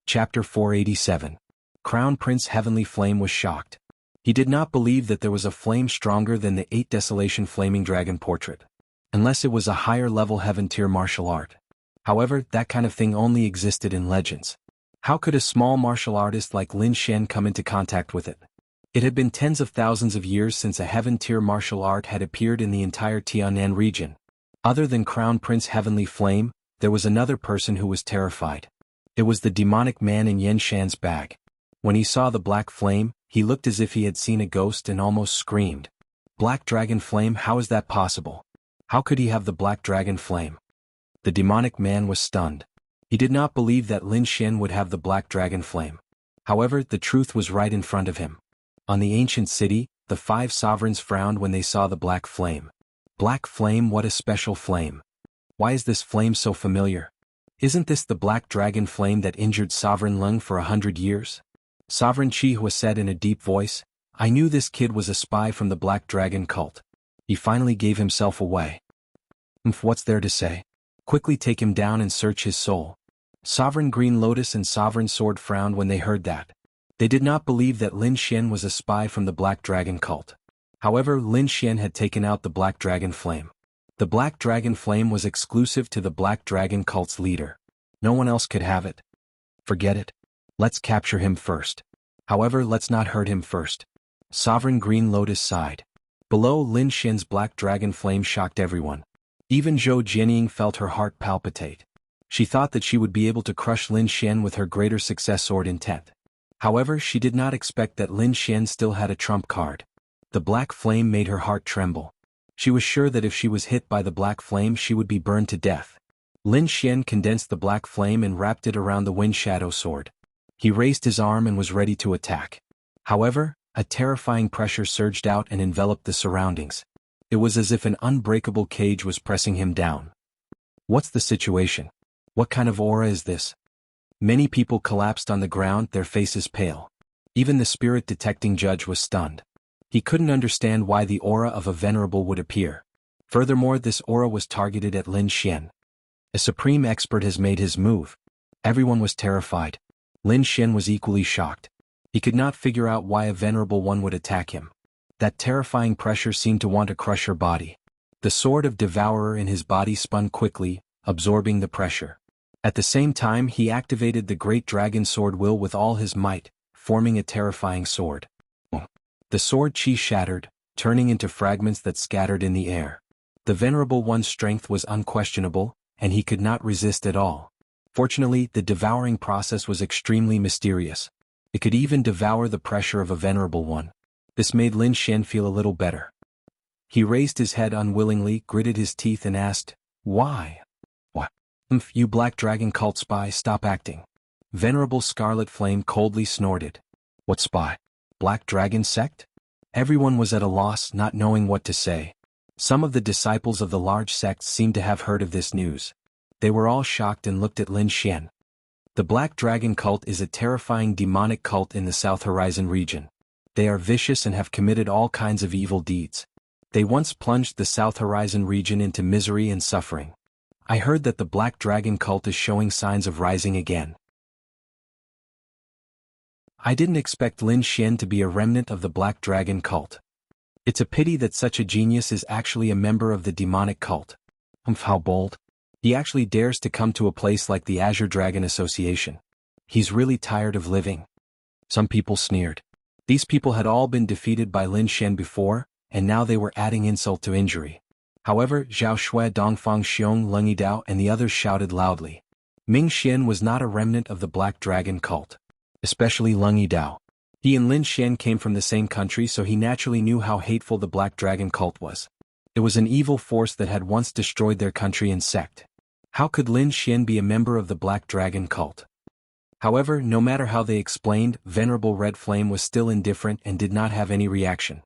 Chapter 487. Crown Prince Heavenly Flame was shocked. He did not believe that there was a flame stronger than the 8 Desolation Flaming Dragon portrait. Unless it was a higher level heaven tier martial art. However, that kind of thing only existed in legends. How could a small martial artist like Lin Xian come into contact with it? It had been tens of thousands of years since a heaven tier martial art had appeared in the entire Tianan region. Other than Crown Prince Heavenly Flame, there was another person who was terrified. It was the demonic man in Yen Shan's bag. When he saw the black flame, he looked as if he had seen a ghost and almost screamed. Black Dragon Flame, how is that possible? How could he have the Black Dragon Flame? The demonic man was stunned. He did not believe that Lin Xian would have the black dragon flame. However, the truth was right in front of him. On the ancient city, the 5 sovereigns frowned when they saw the black flame. Black flame, what a special flame. Why is this flame so familiar? Isn't this the black dragon flame that injured Sovereign Lung for 100 years? Sovereign Qihua said in a deep voice, I knew this kid was a spy from the black dragon cult. He finally gave himself away. What's there to say? Quickly take him down and search his soul. Sovereign Green Lotus and Sovereign Sword frowned when they heard that. They did not believe that Lin Xian was a spy from the black dragon cult. However, Lin Xian had taken out the black dragon flame. The black dragon flame was exclusive to the black dragon cult's leader. No one else could have it. Forget it. Let's capture him first. However, let's not hurt him first. Sovereign Green Lotus sighed. Below, Lin Xian's black dragon flame shocked everyone. Even Zhou Jianying felt her heart palpitate. She thought that she would be able to crush Lin Xian with her greater success sword intent. However, she did not expect that Lin Xian still had a trump card. The black flame made her heart tremble. She was sure that if she was hit by the black flame she would be burned to death. Lin Xian condensed the black flame and wrapped it around the wind shadow sword. He raised his arm and was ready to attack. However, a terrifying pressure surged out and enveloped the surroundings. It was as if an unbreakable cage was pressing him down. What's the situation? What kind of aura is this? Many people collapsed on the ground, their faces pale. Even the spirit-detecting judge was stunned. He couldn't understand why the aura of a venerable would appear. Furthermore, this aura was targeted at Lin Xian. A supreme expert has made his move. Everyone was terrified. Lin Xian was equally shocked. He could not figure out why a venerable one would attack him. That terrifying pressure seemed to want to crush her body. The sword of Devourer in his body spun quickly, absorbing the pressure. At the same time, he activated the great dragon sword will with all his might, forming a terrifying sword. The sword chi shattered, turning into fragments that scattered in the air. The venerable one's strength was unquestionable, and he could not resist at all. Fortunately, the devouring process was extremely mysterious. It could even devour the pressure of a venerable one. This made Lin Xian feel a little better. He raised his head unwillingly, gritted his teeth and asked, Why? What? You black dragon cult spy, stop acting. Venerable Scarlet Flame coldly snorted. What spy? Black dragon sect? Everyone was at a loss, not knowing what to say. Some of the disciples of the large sects seemed to have heard of this news. They were all shocked and looked at Lin Xian. The Black Dragon cult is a terrifying demonic cult in the South Horizon region. They are vicious and have committed all kinds of evil deeds. They once plunged the South Horizon region into misery and suffering. I heard that the Black Dragon cult is showing signs of rising again. I didn't expect Lin Xian to be a remnant of the Black Dragon cult. It's a pity that such a genius is actually a member of the demonic cult. How bold. He actually dares to come to a place like the Azure Dragon Association. He's really tired of living. Some people sneered. These people had all been defeated by Lin Xian before, and now they were adding insult to injury. However, Zhao Shui, Dongfang Xiong, Leng Yidao and the others shouted loudly. Ming Xian was not a remnant of the Black Dragon cult. Especially Leng Yidao. He and Lin Xian came from the same country, so he naturally knew how hateful the Black Dragon cult was. It was an evil force that had once destroyed their country and sect. How could Lin Xian be a member of the Black Dragon cult? However, no matter how they explained, Venerable Red Flame was still indifferent and did not have any reaction.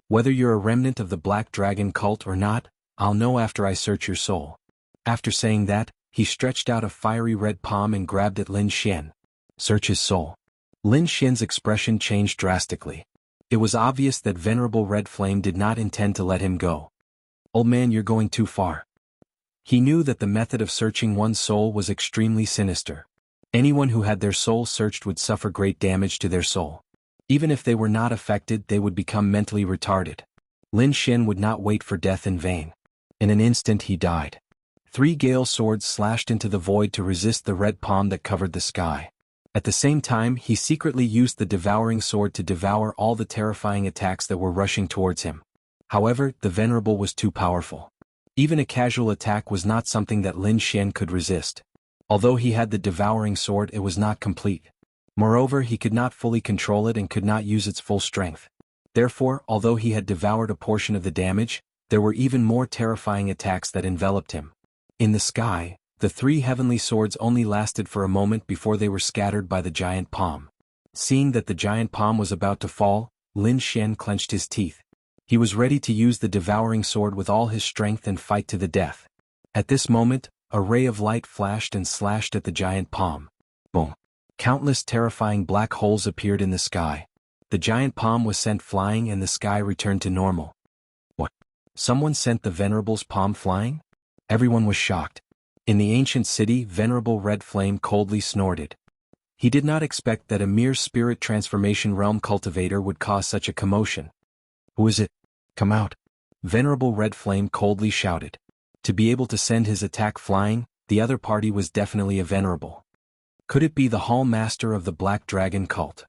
Whether you're a remnant of the Black Dragon cult or not, I'll know after I search your soul. After saying that, he stretched out a fiery red palm and grabbed at Lin Xian. Search his soul. Lin Xian's expression changed drastically. It was obvious that Venerable Red Flame did not intend to let him go. Old man, you're going too far. He knew that the method of searching one's soul was extremely sinister. Anyone who had their soul searched would suffer great damage to their soul. Even if they were not affected, they would become mentally retarded. Lin Xian would not wait for death in vain. In an instant he died. 3 gale swords slashed into the void to resist the red palm that covered the sky. At the same time, he secretly used the devouring sword to devour all the terrifying attacks that were rushing towards him. However, the Venerable was too powerful. Even a casual attack was not something that Lin Xian could resist. Although he had the devouring sword, it was not complete. Moreover, he could not fully control it and could not use its full strength. Therefore, although he had devoured a portion of the damage, there were even more terrifying attacks that enveloped him. In the sky, the three heavenly swords only lasted for a moment before they were scattered by the giant palm. Seeing that the giant palm was about to fall, Lin Xian clenched his teeth. He was ready to use the devouring sword with all his strength and fight to the death. At this moment, a ray of light flashed and slashed at the giant palm. Boom! Countless terrifying black holes appeared in the sky. The giant palm was sent flying and the sky returned to normal. What? Someone sent the Venerable's palm flying? Everyone was shocked. In the ancient city, Venerable Red Flame coldly snorted. He did not expect that a mere spirit transformation realm cultivator would cause such a commotion. Who is it? Come out! Venerable Red Flame coldly shouted. To be able to send his attack flying, the other party was definitely a venerable. Could it be the Hall Master of the Black Dragon cult?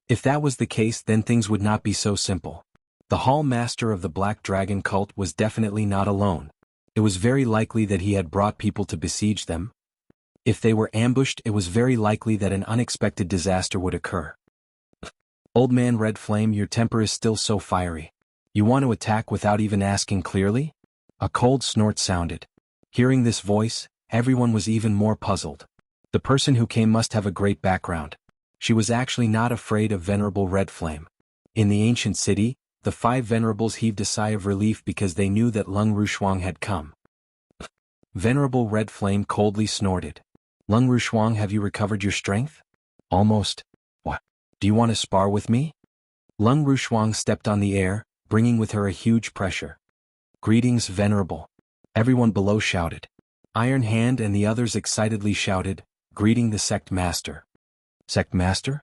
If that was the case, then things would not be so simple. The Hall Master of the Black Dragon cult was definitely not alone. It was very likely that he had brought people to besiege them. If they were ambushed, it was very likely that an unexpected disaster would occur. Old man Red Flame, your temper is still so fiery. You want to attack without even asking clearly? A cold snort sounded. Hearing this voice, everyone was even more puzzled. The person who came must have a great background. She was actually not afraid of Venerable Red Flame. In the ancient city, the five venerables heaved a sigh of relief because they knew that Lung Rushuang had come. Venerable Red Flame coldly snorted. Lung Rushuang, have you recovered your strength? Almost. What? Do you want to spar with me? Lung Rushuang stepped on the air, bringing with her a huge pressure. Greetings, Venerable. Everyone below shouted. Iron Hand and the others excitedly shouted, greeting the Sect Master. Sect Master?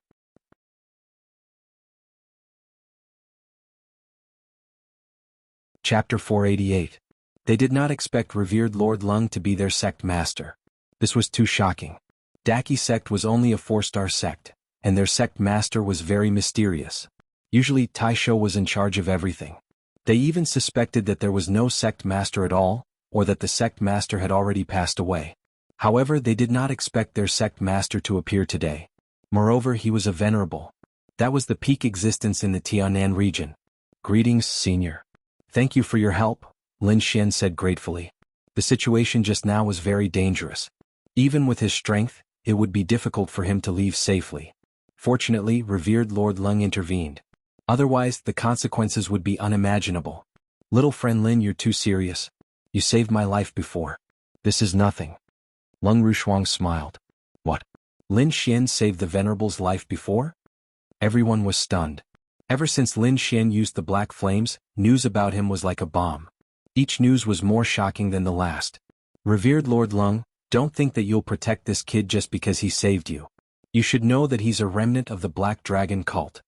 Chapter 488. They did not expect revered Lord Lung to be their Sect Master. This was too shocking. Daki Sect was only a 4-star sect, and their Sect Master was very mysterious. Usually Taisho was in charge of everything. They even suspected that there was no Sect Master at all, or that the Sect Master had already passed away. However, they did not expect their Sect Master to appear today. Moreover, he was a venerable. That was the peak existence in the Tianan region. Greetings, Senior. Thank you for your help, Lin Xian said gratefully. The situation just now was very dangerous. Even with his strength, it would be difficult for him to leave safely. Fortunately, revered Lord Lung intervened. Otherwise, the consequences would be unimaginable. Little friend Lin, you're too serious. You saved my life before. This is nothing. Lung Rushuang smiled. What? Lin Xian saved the Venerable's life before? Everyone was stunned. Ever since Lin Xian used the black flames, news about him was like a bomb. Each news was more shocking than the last. Revered Lord Lung, don't think that you'll protect this kid just because he saved you. You should know that he's a remnant of the Black Dragon cult.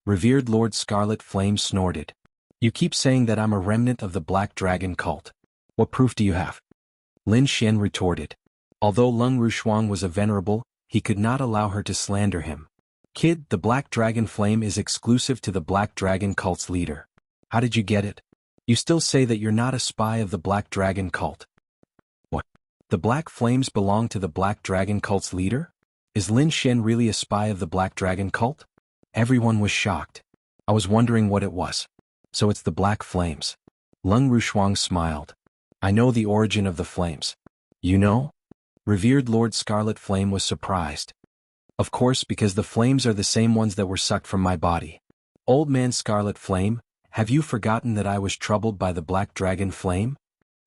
Revered Lord Scarlet Flame snorted. You keep saying that I'm a remnant of the Black Dragon cult. What proof do you have? Lin Xian retorted. Although Lung Rushuang was a venerable, he could not allow her to slander him. Kid, the Black Dragon Flame is exclusive to the Black Dragon cult's leader. How did you get it? You still say that you're not a spy of the Black Dragon cult. What? The Black Flames belong to the Black Dragon cult's leader? Is Lin Xian really a spy of the Black Dragon cult? Everyone was shocked. I was wondering what it was. So it's the Black Flames. Lung Rushuang smiled. I know the origin of the flames. You know? Revered Lord Scarlet Flame was surprised. Of course, because the flames are the same ones that were sucked from my body. Old man Scarlet Flame, have you forgotten that I was troubled by the Black Dragon Flame?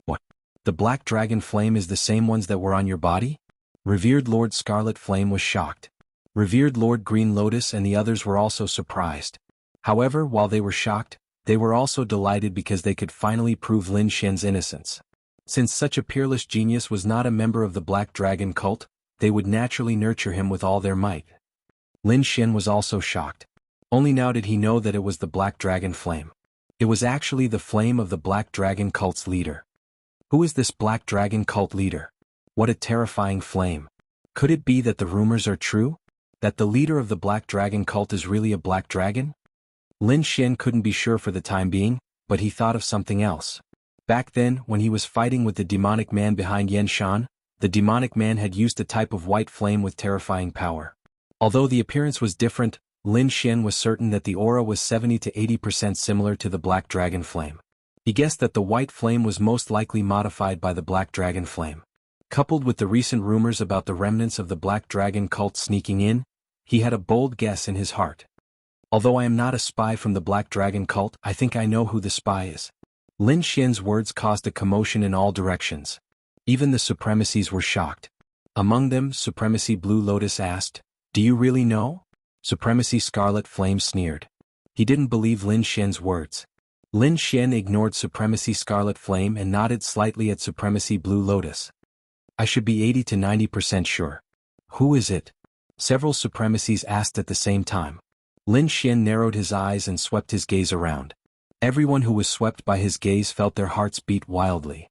What? The Black Dragon Flame is the same ones that were on your body? Revered Lord Scarlet Flame was shocked. Revered Lord Green Lotus and the others were also surprised. However, while they were shocked, they were also delighted because they could finally prove Lin Xian's innocence. Since such a peerless genius was not a member of the Black Dragon cult, they would naturally nurture him with all their might. Lin Xian was also shocked. Only now did he know that it was the Black Dragon Flame. It was actually the flame of the Black Dragon cult's leader. Who is this Black Dragon cult leader? What a terrifying flame. Could it be that the rumors are true? That the leader of the Black Dragon cult is really a black dragon? Lin Xian couldn't be sure for the time being, but he thought of something else. Back then, when he was fighting with the demonic man behind Yan Shan, the demonic man had used a type of white flame with terrifying power. Although the appearance was different, Lin Xian was certain that the aura was 70 to 80% similar to the Black Dragon Flame. He guessed that the white flame was most likely modified by the black dragon flame. Coupled with the recent rumors about the remnants of the black dragon cult sneaking in, he had a bold guess in his heart. Although I am not a spy from the black dragon cult, I think I know who the spy is. Lin Xian's words caused a commotion in all directions. Even the supremacies were shocked. Among them, Supremacy Blue Lotus asked, "Do you really know?" Supremacy Scarlet Flame sneered. He didn't believe Lin Xian's words. Lin Xian ignored Supremacy Scarlet Flame and nodded slightly at Supremacy Blue Lotus. "I should be 80 to 90% sure." "Who is it?" several supremacies asked at the same time. Lin Xian narrowed his eyes and swept his gaze around. Everyone who was swept by his gaze felt their hearts beat wildly.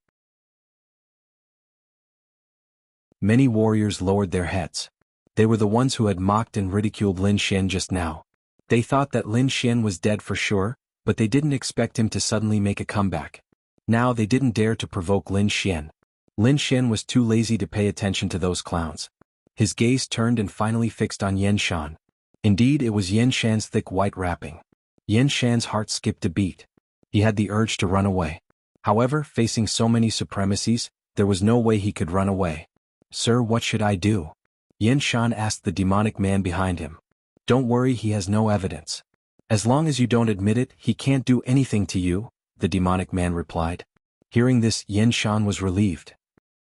Many warriors lowered their heads. They were the ones who had mocked and ridiculed Lin Xian just now. They thought that Lin Xian was dead for sure, but they didn't expect him to suddenly make a comeback. Now they didn't dare to provoke Lin Xian. Lin Xian was too lazy to pay attention to those clowns. His gaze turned and finally fixed on Yan Shan. Indeed, it was Yan Shan's thick white wrapping. Yan Shan's heart skipped a beat. He had the urge to run away. However, facing so many supremacies, there was no way he could run away. "Sir, what should I do?" Yan Shan asked the demonic man behind him. "Don't worry, he has no evidence. As long as you don't admit it, he can't do anything to you," the demonic man replied. Hearing this, Yan Shan was relieved.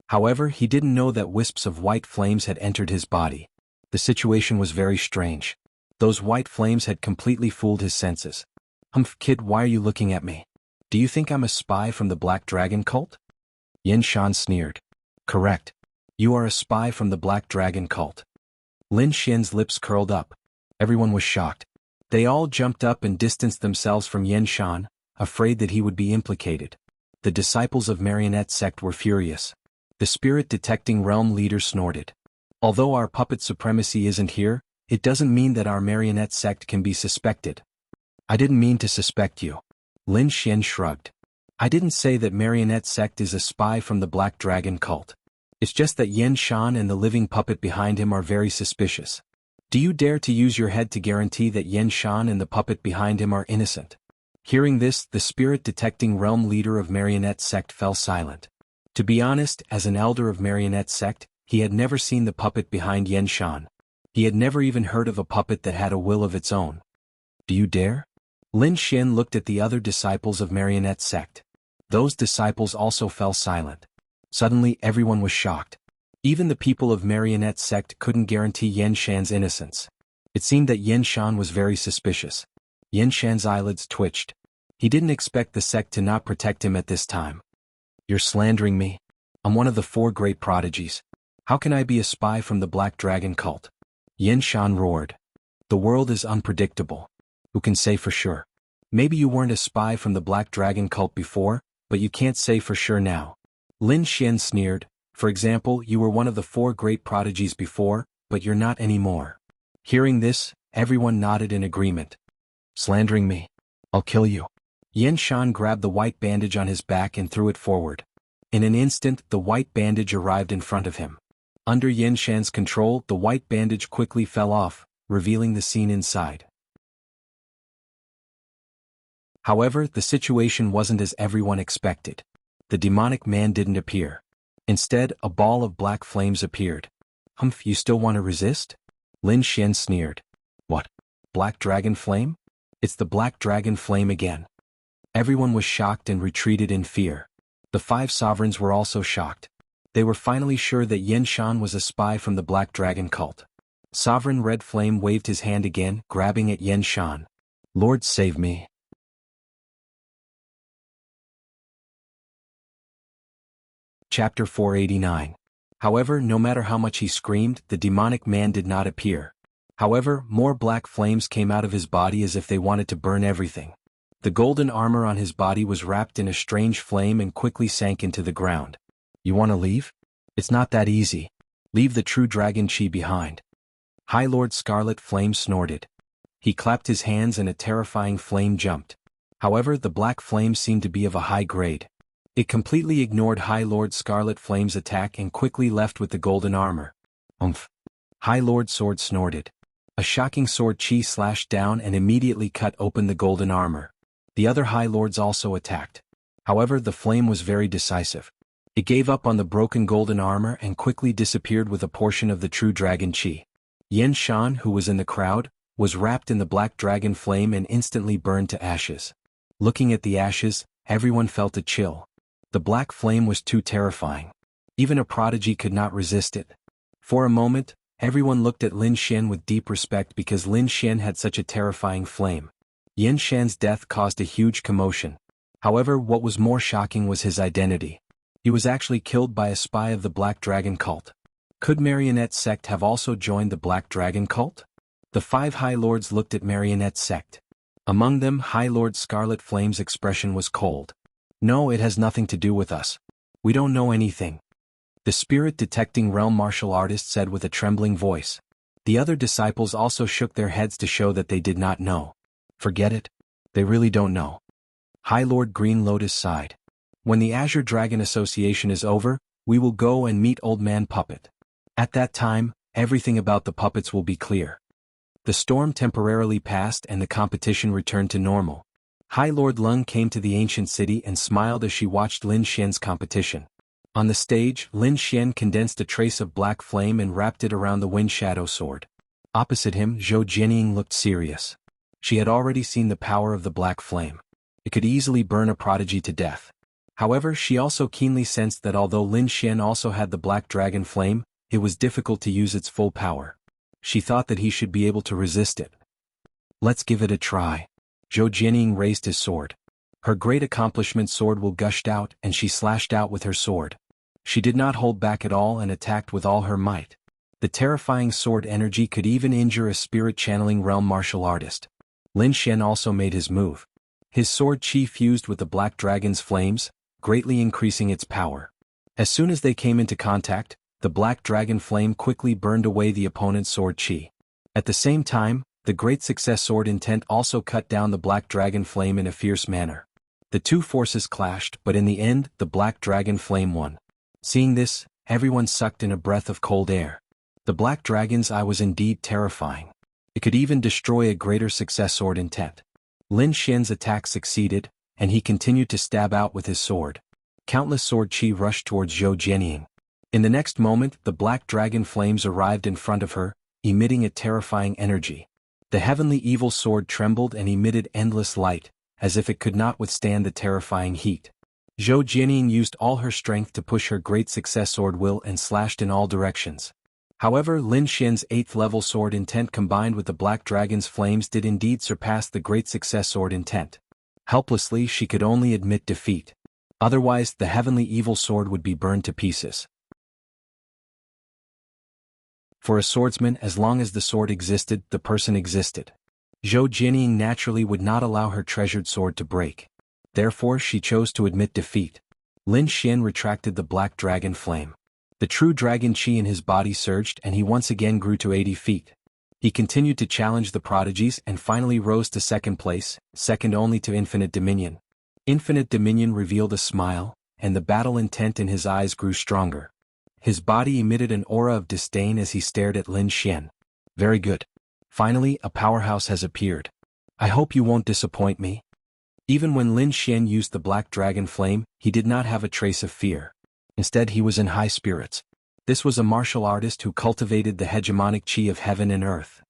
However, he didn't know that wisps of white flames had entered his body. The situation was very strange. Those white flames had completely fooled his senses. "Humph, kid, why are you looking at me? Do you think I'm a spy from the Black Dragon cult?" Yan Shan sneered. "Correct. You are a spy from the Black Dragon cult." Lin Xian's lips curled up. Everyone was shocked. They all jumped up and distanced themselves from Yan Shan, afraid that he would be implicated. The disciples of Marionette sect were furious. The spirit-detecting realm leader snorted. "Although our puppet supremacy isn't here, it doesn't mean that our Marionette sect can be suspected." "I didn't mean to suspect you." Lin Xian shrugged. "I didn't say that Marionette sect is a spy from the Black Dragon cult. It's just that Yan Shan and the living puppet behind him are very suspicious." "Do you dare to use your head to guarantee that Yan Shan and the puppet behind him are innocent?" Hearing this, the spirit-detecting realm leader of Marionette sect fell silent. To be honest, as an elder of Marionette sect, he had never seen the puppet behind Yan Shan. He had never even heard of a puppet that had a will of its own. "Do you dare?" Lin Xian looked at the other disciples of Marionette sect. Those disciples also fell silent. Suddenly, everyone was shocked. Even the people of Marionette sect couldn't guarantee Yan Shan's innocence. It seemed that Yan Shan was very suspicious. Yan Shan's eyelids twitched. He didn't expect the sect to not protect him at this time. "You're slandering me. I'm one of the 4 great prodigies. How can I be a spy from the Black Dragon cult?" Yan Shan roared. "The world is unpredictable. Who can say for sure? Maybe you weren't a spy from the Black Dragon cult before, but you can't say for sure now." Lin Xian sneered. "For example, you were one of the 4 great prodigies before, but you're not anymore." Hearing this, everyone nodded in agreement. "Slandering me? I'll kill you." Yan Shan grabbed the white bandage on his back and threw it forward. In an instant, the white bandage arrived in front of him. Under Yan Shan's control, the white bandage quickly fell off, revealing the scene inside. However, the situation wasn't as everyone expected. The demonic man didn't appear. Instead, a ball of black flames appeared. "Humph, you still want to resist?" Lin Xian sneered. "What? Black dragon flame? It's the black dragon flame again." Everyone was shocked and retreated in fear. The 5 sovereigns were also shocked. They were finally sure that Yan Shan was a spy from the Black Dragon cult. Sovereign Red Flame waved his hand again, grabbing at Yan Shan. "Lord, save me." Chapter 489. However, no matter how much he screamed, the demonic man did not appear. However, more black flames came out of his body as if they wanted to burn everything. The golden armor on his body was wrapped in a strange flame and quickly sank into the ground. "You want to leave? It's not that easy. Leave the true dragon chi behind." High Lord Scarlet Flame snorted. He clapped his hands and a terrifying flame jumped. However, the black flame seemed to be of a high grade. It completely ignored High Lord Scarlet Flame's attack and quickly left with the golden armor. "Umph." High Lord Sword snorted. A shocking sword chi slashed down and immediately cut open the golden armor. The other High Lords also attacked. However, the flame was very decisive. It gave up on the broken golden armor and quickly disappeared with a portion of the true dragon chi. Yan Shan, who was in the crowd, was wrapped in the black dragon flame and instantly burned to ashes. Looking at the ashes, everyone felt a chill. The black flame was too terrifying. Even a prodigy could not resist it. For a moment, everyone looked at Lin Xian with deep respect because Lin Xian had such a terrifying flame. Yan Shan's death caused a huge commotion. However, what was more shocking was his identity. He was actually killed by a spy of the Black Dragon cult. Could Marionette's sect have also joined the Black Dragon cult? The 5 High Lords looked at Marionette's sect. Among them, High Lord Scarlet Flame's expression was cold. No, it has nothing to do with us. We don't know anything. The spirit-detecting realm martial artist said with a trembling voice. The other disciples also shook their heads to show that they did not know. Forget it. They really don't know. High Lord Green Lotus sighed. When the Azure Dragon Association is over, we will go and meet Old Man Puppet. At that time, everything about the puppets will be clear. The storm temporarily passed and the competition returned to normal. High Lord Lung came to the ancient city and smiled as she watched Lin Xian's competition. On the stage, Lin Xian condensed a trace of black flame and wrapped it around the Wind Shadow sword. Opposite him, Zhou Jianying looked serious. She had already seen the power of the black flame. It could easily burn a prodigy to death. However, she also keenly sensed that although Lin Xian also had the black dragon flame, it was difficult to use its full power. She thought that he should be able to resist it. Let's give it a try. Zhou Jianying raised his sword. Her great accomplishment sword will gushed out and she slashed out with her sword. She did not hold back at all and attacked with all her might. The terrifying sword energy could even injure a spirit-channeling realm martial artist. Lin Xian also made his move. His sword chi fused with the black dragon's flames, greatly increasing its power. As soon as they came into contact, the black dragon flame quickly burned away the opponent's sword chi. At the same time, the Great Success Sword Intent also cut down the black dragon flame in a fierce manner. The two forces clashed, but in the end, the black dragon flame won. Seeing this, everyone sucked in a breath of cold air. The black dragon's eye was indeed terrifying. It could even destroy a Greater Success Sword Intent. Lin Xian's attack succeeded, and he continued to stab out with his sword. Countless sword chi rushed towards Zhou Jianying. In the next moment, the black dragon flames arrived in front of her, emitting a terrifying energy. The heavenly evil sword trembled and emitted endless light, as if it could not withstand the terrifying heat. Zhou Jianying used all her strength to push her Great Success Sword will and slashed in all directions. However, Lin Xian's 8th level sword intent combined with the black dragon's flames did indeed surpass the Great Success Sword intent. Helplessly, she could only admit defeat. Otherwise, the heavenly evil sword would be burned to pieces. For a swordsman, as long as the sword existed, the person existed. Zhou Jianying naturally would not allow her treasured sword to break. Therefore, she chose to admit defeat. Lin Xian retracted the black dragon flame. The true dragon chi in his body surged and he once again grew to 80 feet. He continued to challenge the prodigies and finally rose to second place, second only to Infinite Dominion. Infinite Dominion revealed a smile, and the battle intent in his eyes grew stronger. His body emitted an aura of disdain as he stared at Lin Xian. Very good. Finally, a powerhouse has appeared. I hope you won't disappoint me. Even when Lin Xian used the black dragon flame, he did not have a trace of fear. Instead, he was in high spirits. This was a martial artist who cultivated the hegemonic chi of heaven and earth.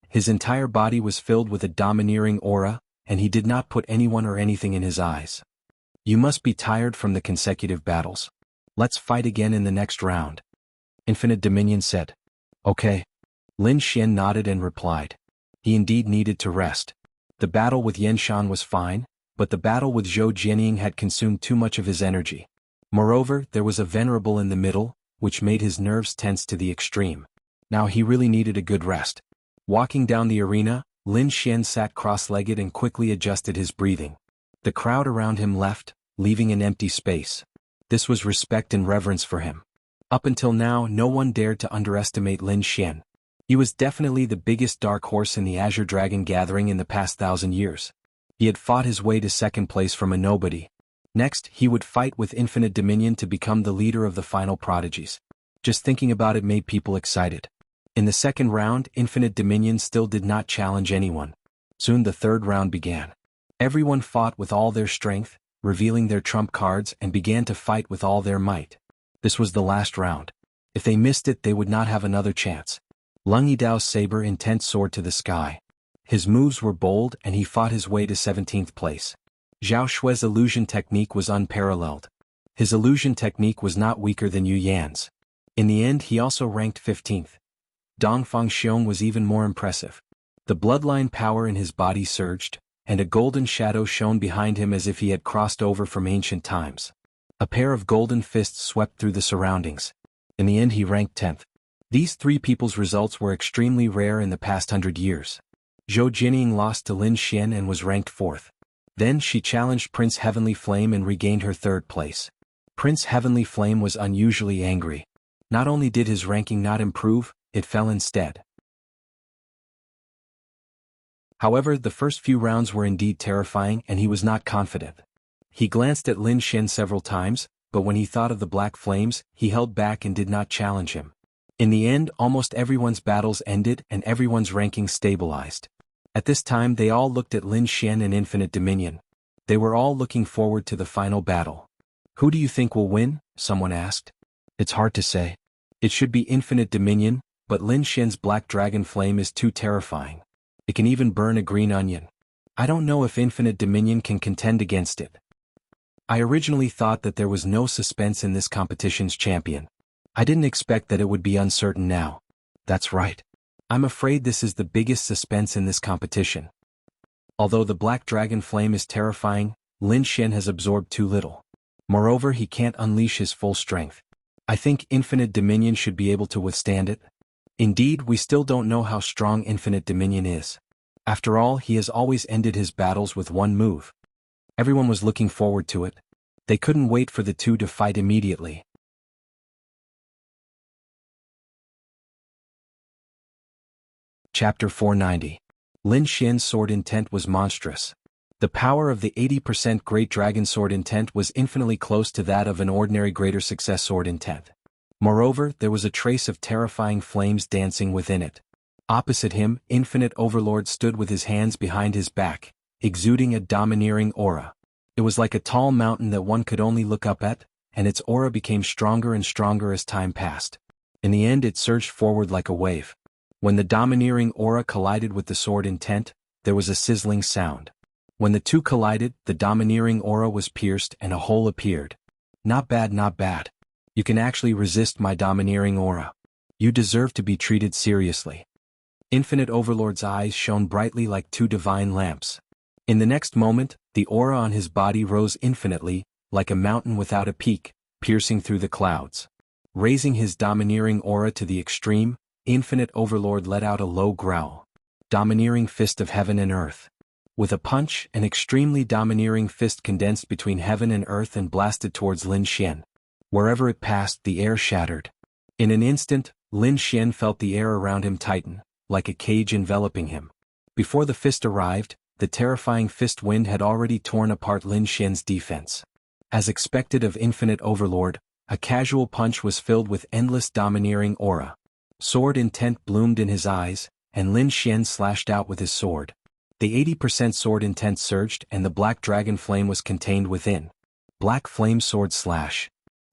His entire body was filled with a domineering aura, and he did not put anyone or anything in his eyes. You must be tired from the consecutive battles. Let's fight again in the next round. Infinite Dominion said. Okay. Lin Xian nodded and replied. He indeed needed to rest. The battle with Yan Shan was fine, but the battle with Zhou Jianying had consumed too much of his energy. Moreover, there was a venerable in the middle, which made his nerves tense to the extreme. Now he really needed a good rest. Walking down the arena, Lin Xian sat cross-legged and quickly adjusted his breathing. The crowd around him left, leaving an empty space. This was respect and reverence for him. Up until now, no one dared to underestimate Lin Xian. He was definitely the biggest dark horse in the Azure Dragon gathering in the past 1,000 years. He had fought his way to second place from a nobody. Next, he would fight with Infinite Dominion to become the leader of the final prodigies. Just thinking about it made people excited. In the second round, Infinite Dominion still did not challenge anyone. Soon the third round began. Everyone fought with all their strength, revealing their trump cards, and began to fight with all their might. This was the last round. If they missed it, they would not have another chance. Lung Yidao's saber intent soared to the sky. His moves were bold and he fought his way to 17th place. Zhao Xue's illusion technique was unparalleled. His illusion technique was not weaker than Yu Yan's. In the end, he also ranked 15th. Dong Fangxiong was even more impressive. The bloodline power in his body surged, and a golden shadow shone behind him as if he had crossed over from ancient times. A pair of golden fists swept through the surroundings. In the end, he ranked 10th. These three people's results were extremely rare in the past 100 years. Zhou Jinying lost to Lin Xian and was ranked 4th. Then she challenged Prince Heavenly Flame and regained her 3rd place. Prince Heavenly Flame was unusually angry. Not only did his ranking not improve, it fell instead. However, the first few rounds were indeed terrifying and he was not confident. He glanced at Lin Xian several times, but when he thought of the black flames, he held back and did not challenge him. In the end, almost everyone's battles ended and everyone's ranking stabilized. At this time they all looked at Lin Xian and Infinite Dominion. They were all looking forward to the final battle. Who do you think will win? Someone asked. It's hard to say. It should be Infinite Dominion, but Lin Xian's black dragon flame is too terrifying. It can even burn a green onion. I don't know if Infinite Dominion can contend against it. I originally thought that there was no suspense in this competition's champion. I didn't expect that it would be uncertain now. That's right. I'm afraid this is the biggest suspense in this competition. Although the black dragon flame is terrifying, Lin Xian has absorbed too little. Moreover, he can't unleash his full strength. I think Infinite Dominion should be able to withstand it. Indeed, we still don't know how strong Infinite Dominion is. After all, he has always ended his battles with one move. Everyone was looking forward to it. They couldn't wait for the two to fight immediately. Chapter 490. Lin Xian's sword intent was monstrous. The power of the 80% Great Dragon Sword intent was infinitely close to that of an ordinary Greater Success Sword intent. Moreover, there was a trace of terrifying flames dancing within it. Opposite him, Infinite Overlord stood with his hands behind his back, exuding a domineering aura. It was like a tall mountain that one could only look up at, and its aura became stronger and stronger as time passed. In the end, it surged forward like a wave. When the domineering aura collided with the sword intent, there was a sizzling sound. When the two collided, the domineering aura was pierced and a hole appeared. Not bad, not bad. You can actually resist my domineering aura. You deserve to be treated seriously. Infinite Overlord's eyes shone brightly like two divine lamps. In the next moment, the aura on his body rose infinitely, like a mountain without a peak, piercing through the clouds. Raising his domineering aura to the extreme, Infinite Overlord let out a low growl. Domineering fist of heaven and earth. With a punch, an extremely domineering fist condensed between heaven and earth and blasted towards Lin Xian. Wherever it passed, the air shattered. In an instant, Lin Xian felt the air around him tighten, like a cage enveloping him. Before the fist arrived, the terrifying fist wind had already torn apart Lin Xian's defense. As expected of Infinite Overlord, a casual punch was filled with endless domineering aura. Sword intent bloomed in his eyes, and Lin Xian slashed out with his sword. The 80% sword intent surged and the black dragon flame was contained within. Black flame sword slash.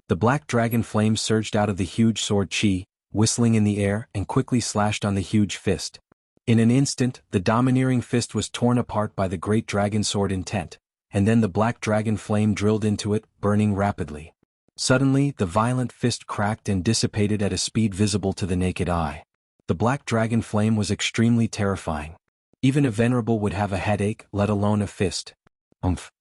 The black dragon flame surged out of the huge sword chi, whistling in the air, and quickly slashed on the huge fist. In an instant, the domineering fist was torn apart by the great dragon sword intent, and then the black dragon flame drilled into it, burning rapidly. Suddenly, the violent fist cracked and dissipated at a speed visible to the naked eye. The black dragon flame was extremely terrifying. Even a venerable would have a headache, let alone a fist. Umph.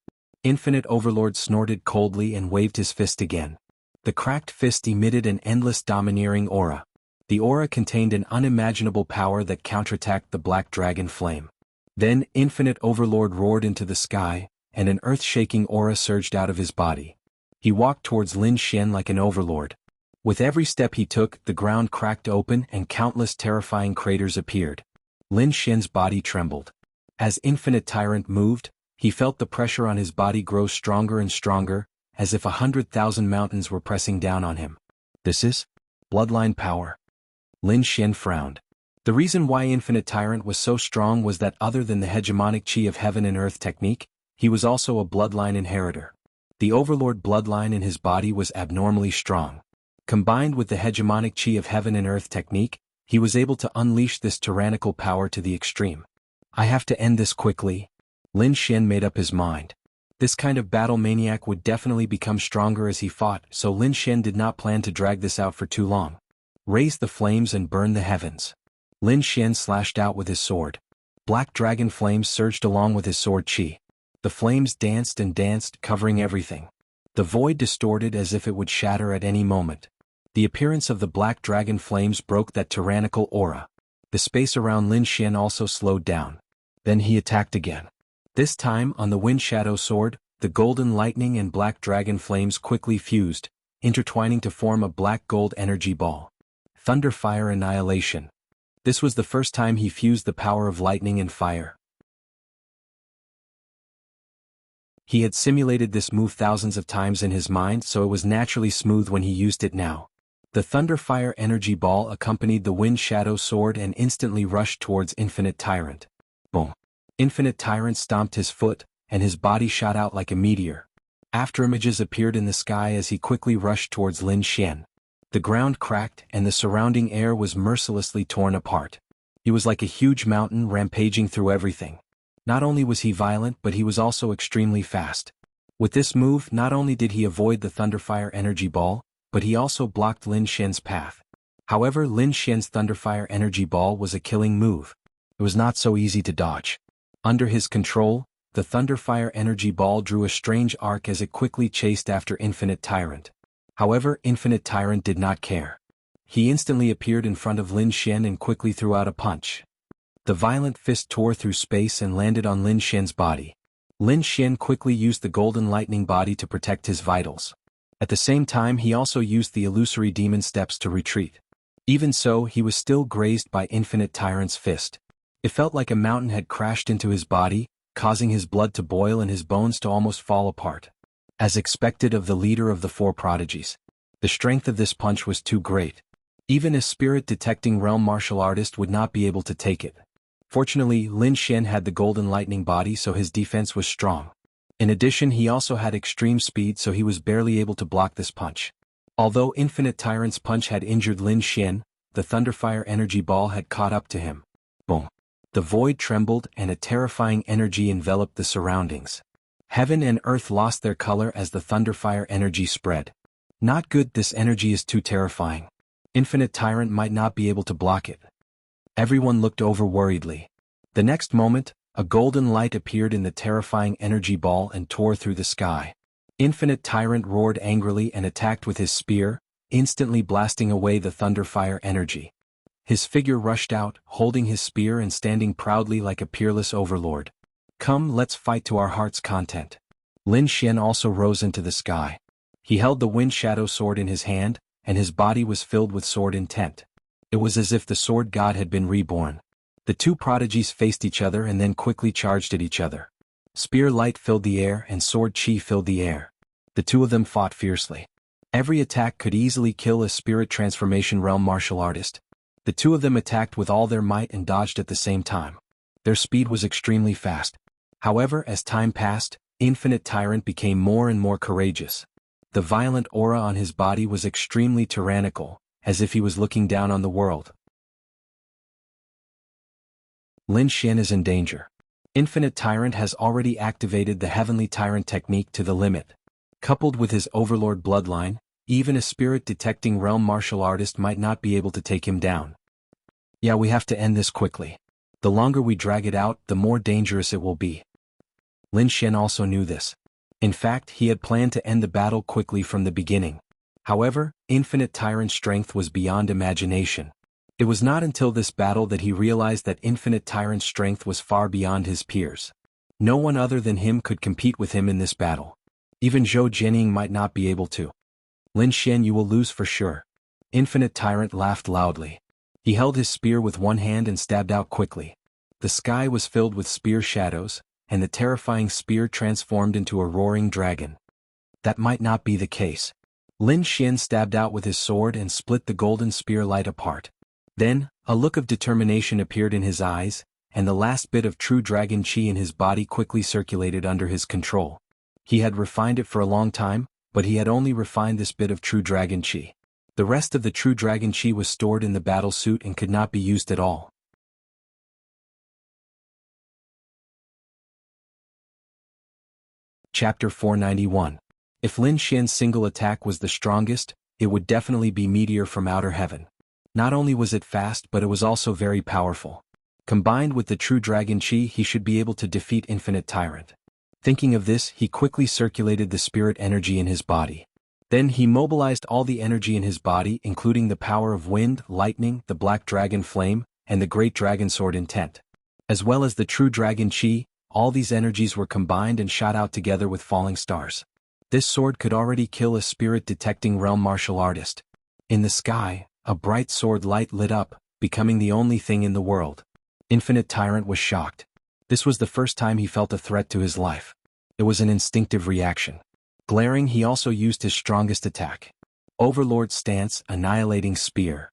Infinite Overlord snorted coldly and waved his fist again. The cracked fist emitted an endless domineering aura. The aura contained an unimaginable power that counterattacked the black dragon flame. Then, Infinite Overlord roared into the sky, and an earth-shaking aura surged out of his body. He walked towards Lin Xian like an overlord. With every step he took, the ground cracked open and countless terrifying craters appeared. Lin Xian's body trembled. As Infinite Tyrant moved, he felt the pressure on his body grow stronger and stronger, as if 100,000 mountains were pressing down on him. This is bloodline power. Lin Xian frowned. The reason why Infinite Tyrant was so strong was that other than the hegemonic chi of heaven and earth technique, he was also a bloodline inheritor. The overlord bloodline in his body was abnormally strong. Combined with the hegemonic chi of heaven and earth technique, he was able to unleash this tyrannical power to the extreme. I have to end this quickly. Lin Xian made up his mind. This kind of battle maniac would definitely become stronger as he fought, so Lin Xian did not plan to drag this out for too long. Raise the flames and burn the heavens. Lin Xian slashed out with his sword. Black dragon flames surged along with his sword chi. The flames danced and danced, covering everything. The void distorted as if it would shatter at any moment. The appearance of the black dragon flames broke that tyrannical aura. The space around Lin Xian also slowed down. Then he attacked again. This time, on the Wind Shadow Sword, the golden lightning and black dragon flames quickly fused, intertwining to form a black-gold energy ball. Thunder Fire Annihilation. This was the first time he fused the power of lightning and fire. He had simulated this move thousands of times in his mind, so it was naturally smooth when he used it now. The Thunder Fire Energy Ball accompanied the Wind Shadow Sword and instantly rushed towards Infinite Tyrant. Boom. Infinite Tyrant stomped his foot, and his body shot out like a meteor. Afterimages appeared in the sky as he quickly rushed towards Lin Xian. The ground cracked and the surrounding air was mercilessly torn apart. He was like a huge mountain rampaging through everything. Not only was he violent, but he was also extremely fast. With this move, not only did he avoid the Thunderfire Energy Ball, but he also blocked Lin Xian's path. However, Lin Xian's Thunderfire Energy Ball was a killing move. It was not so easy to dodge. Under his control, the Thunderfire Energy Ball drew a strange arc as it quickly chased after Infinite Tyrant. However, Infinite Tyrant did not care. He instantly appeared in front of Lin Xian and quickly threw out a punch. The violent fist tore through space and landed on Lin Xian's body. Lin Xian quickly used the golden lightning body to protect his vitals. At the same time, he also used the illusory demon steps to retreat. Even so, he was still grazed by Infinite Tyrant's fist. It felt like a mountain had crashed into his body, causing his blood to boil and his bones to almost fall apart. As expected of the leader of the four prodigies, the strength of this punch was too great. Even a spirit-detecting realm martial artist would not be able to take it. Fortunately, Lin Xian had the golden lightning body, so his defense was strong. In addition, he also had extreme speed, so he was barely able to block this punch. Although Infinite Tyrant's punch had injured Lin Xian, the Thunderfire Energy Ball had caught up to him. Boom. The void trembled and a terrifying energy enveloped the surroundings. Heaven and earth lost their color as the Thunderfire energy spread. Not good, this energy is too terrifying. Infinite Tyrant might not be able to block it. Everyone looked over worriedly. The next moment, a golden light appeared in the terrifying energy ball and tore through the sky. Infinite Tyrant roared angrily and attacked with his spear, instantly blasting away the Thunderfire energy. His figure rushed out, holding his spear and standing proudly like a peerless overlord. Come, let's fight to our heart's content. Lin Xian also rose into the sky. He held the Wind Shadow Sword in his hand, and his body was filled with sword intent. It was as if the sword god had been reborn. The two prodigies faced each other and then quickly charged at each other. Spear light filled the air and sword chi filled the air. The two of them fought fiercely. Every attack could easily kill a spirit transformation realm martial artist. The two of them attacked with all their might and dodged at the same time. Their speed was extremely fast. However, as time passed, Infinite Tyrant became more and more courageous. The violent aura on his body was extremely tyrannical, as if he was looking down on the world. Lin Xian is in danger. Infinite Tyrant has already activated the Heavenly Tyrant technique to the limit. Coupled with his overlord bloodline, even a spirit-detecting realm martial artist might not be able to take him down. Yeah, we have to end this quickly. The longer we drag it out, the more dangerous it will be. Lin Xian also knew this. In fact, he had planned to end the battle quickly from the beginning. However, Infinite Tyrant's strength was beyond imagination. It was not until this battle that he realized that Infinite Tyrant's strength was far beyond his peers. No one other than him could compete with him in this battle. Even Zhou Jianing might not be able to. Lin Xian, you will lose for sure. Infinite Tyrant laughed loudly. He held his spear with one hand and stabbed out quickly. The sky was filled with spear shadows, and the terrifying spear transformed into a roaring dragon. That might not be the case. Lin Xian stabbed out with his sword and split the golden spear light apart. Then, a look of determination appeared in his eyes, and the last bit of true dragon chi in his body quickly circulated under his control. He had refined it for a long time, but he had only refined this bit of true dragon chi. The rest of the true dragon chi was stored in the battle suit and could not be used at all. Chapter 491. If Lin Xian's single attack was the strongest, it would definitely be Meteor from Outer Heaven. Not only was it fast, but it was also very powerful. Combined with the true dragon chi, he should be able to defeat Infinite Tyrant. Thinking of this, he quickly circulated the spirit energy in his body. Then he mobilized all the energy in his body, including the power of wind, lightning, the black dragon flame, and the great dragon sword intent. As well as the true dragon chi, all these energies were combined and shot out together with falling stars. This sword could already kill a spirit-detecting realm martial artist. In the sky, a bright sword light lit up, becoming the only thing in the world. Infinite Tyrant was shocked. This was the first time he felt a threat to his life. It was an instinctive reaction. Glaring, he also used his strongest attack. Overlord Stance, Annihilating Spear.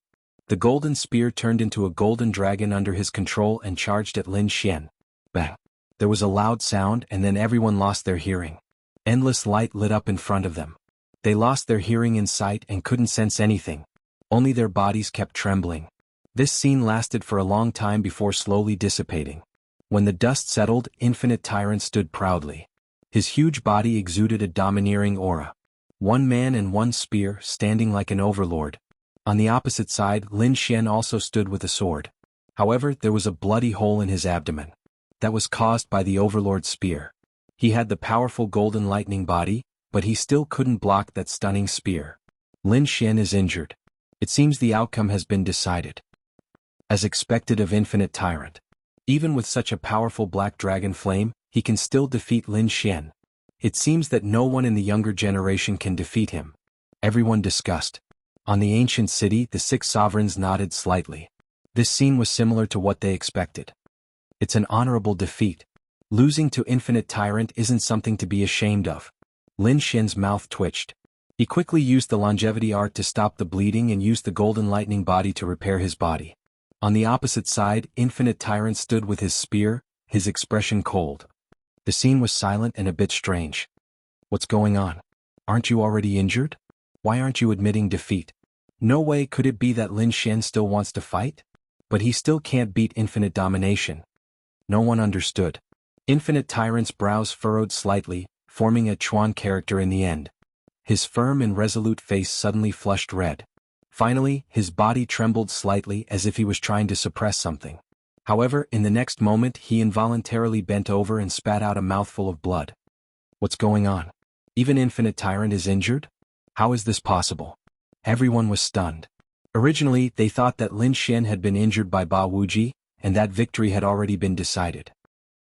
The golden spear turned into a golden dragon under his control and charged at Lin Xian. Bang! There was a loud sound, and then everyone lost their hearing. Endless light lit up in front of them. They lost their hearing and sight and couldn't sense anything. Only their bodies kept trembling. This scene lasted for a long time before slowly dissipating. When the dust settled, Infinite Tyrant stood proudly. His huge body exuded a domineering aura. One man and one spear, standing like an overlord. On the opposite side, Lin Xian also stood with a sword. However, there was a bloody hole in his abdomen. That was caused by the overlord spear. He had the powerful golden lightning body, but he still couldn't block that stunning spear. Lin Xian is injured. It seems the outcome has been decided. As expected of Infinite Tyrant. Even with such a powerful black dragon flame, he can still defeat Lin Xian. It seems that no one in the younger generation can defeat him. Everyone discussed. On the ancient city, the 6 sovereigns nodded slightly. This scene was similar to what they expected. It's an honorable defeat. Losing to Infinite Tyrant isn't something to be ashamed of. Lin Xian's mouth twitched. He quickly used the longevity art to stop the bleeding and used the golden lightning body to repair his body. On the opposite side, Infinite Tyrant stood with his spear, his expression cold. The scene was silent and a bit strange. What's going on? Aren't you already injured? Why aren't you admitting defeat? No way could it be that Lin Xian still wants to fight? But he still can't beat Infinite Domination. No one understood. Infinite Tyrant's brows furrowed slightly, forming a Chuan character in the end. His firm and resolute face suddenly flushed red. Finally, his body trembled slightly as if he was trying to suppress something. However, in the next moment he involuntarily bent over and spat out a mouthful of blood. What's going on? Even Infinite Tyrant is injured? How is this possible? Everyone was stunned. Originally, they thought that Lin Xian had been injured by Ba Wuji, and that victory had already been decided.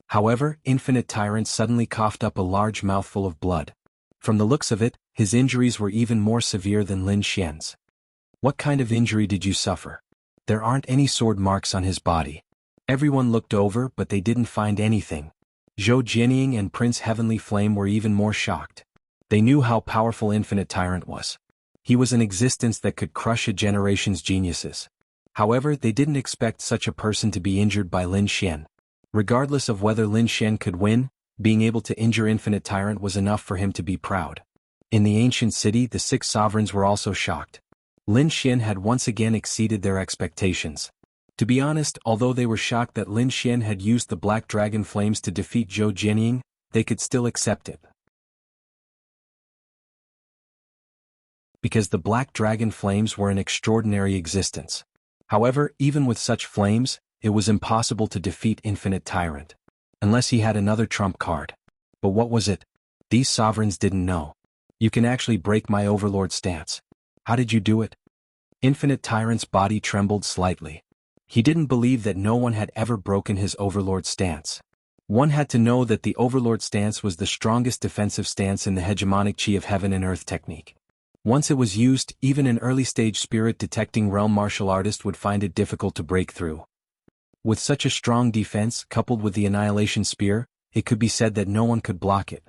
However, Infinite Tyrant suddenly coughed up a large mouthful of blood. From the looks of it, his injuries were even more severe than Lin Xian's. What kind of injury did you suffer? There aren't any sword marks on his body. Everyone looked over, but they didn't find anything. Zhou Jianying and Prince Heavenly Flame were even more shocked. They knew how powerful Infinite Tyrant was. He was an existence that could crush a generation's geniuses. However, they didn't expect such a person to be injured by Lin Xian. Regardless of whether Lin Xian could win, being able to injure Infinite Tyrant was enough for him to be proud. In the ancient city, the 6 sovereigns were also shocked. Lin Xian had once again exceeded their expectations. To be honest, although they were shocked that Lin Xian had used the Black Dragon Flames to defeat Zhou Jianying, they could still accept it. Because the Black Dragon Flames were an extraordinary existence. However, even with such flames, it was impossible to defeat Infinite Tyrant. Unless he had another trump card. But what was it? These sovereigns didn't know. You can actually break my Overlord stance. How did you do it? Infinite Tyrant's body trembled slightly. He didn't believe that no one had ever broken his Overlord stance. One had to know that the Overlord stance was the strongest defensive stance in the hegemonic Chi of Heaven and Earth technique. Once it was used, even an early-stage spirit-detecting realm martial artist would find it difficult to break through. With such a strong defense, coupled with the Annihilation Spear, it could be said that no one could block it.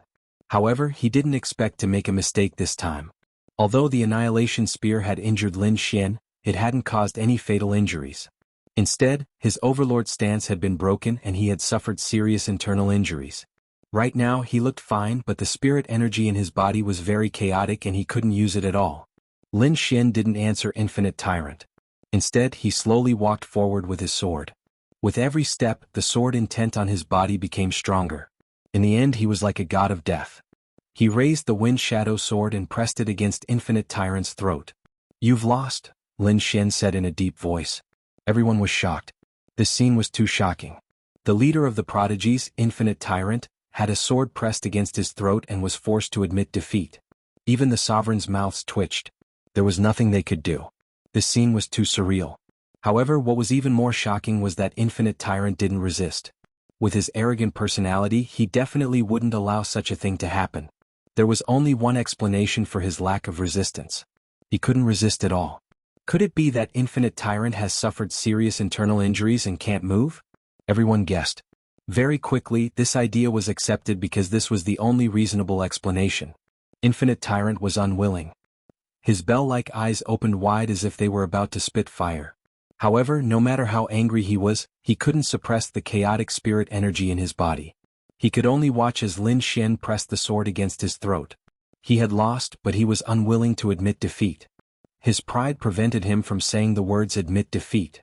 However, he didn't expect to make a mistake this time. Although the Annihilation Spear had injured Lin Xian, it hadn't caused any fatal injuries. Instead, his Overlord stance had been broken and he had suffered serious internal injuries. Right now he looked fine, but the spirit energy in his body was very chaotic and he couldn't use it at all. Lin Xian didn't answer Infinite Tyrant. Instead, he slowly walked forward with his sword. With every step, the sword intent on his body became stronger. In the end, he was like a god of death. He raised the Wind Shadow sword and pressed it against Infinite Tyrant's throat. "You've lost," Lin Xian said in a deep voice. Everyone was shocked. This scene was too shocking. The leader of the prodigies, Infinite Tyrant, had a sword pressed against his throat and was forced to admit defeat. Even the sovereign's mouths twitched. There was nothing they could do. This scene was too surreal. However, what was even more shocking was that Infinite Tyrant didn't resist. With his arrogant personality, he definitely wouldn't allow such a thing to happen. There was only one explanation for his lack of resistance. He couldn't resist at all. Could it be that Infinite Tyrant has suffered serious internal injuries and can't move? Everyone guessed. Very quickly, this idea was accepted because this was the only reasonable explanation. Infinite Tyrant was unwilling. His bell-like eyes opened wide as if they were about to spit fire. However, no matter how angry he was, he couldn't suppress the chaotic spirit energy in his body. He could only watch as Lin Xian pressed the sword against his throat. He had lost, but he was unwilling to admit defeat. His pride prevented him from saying the words "admit defeat."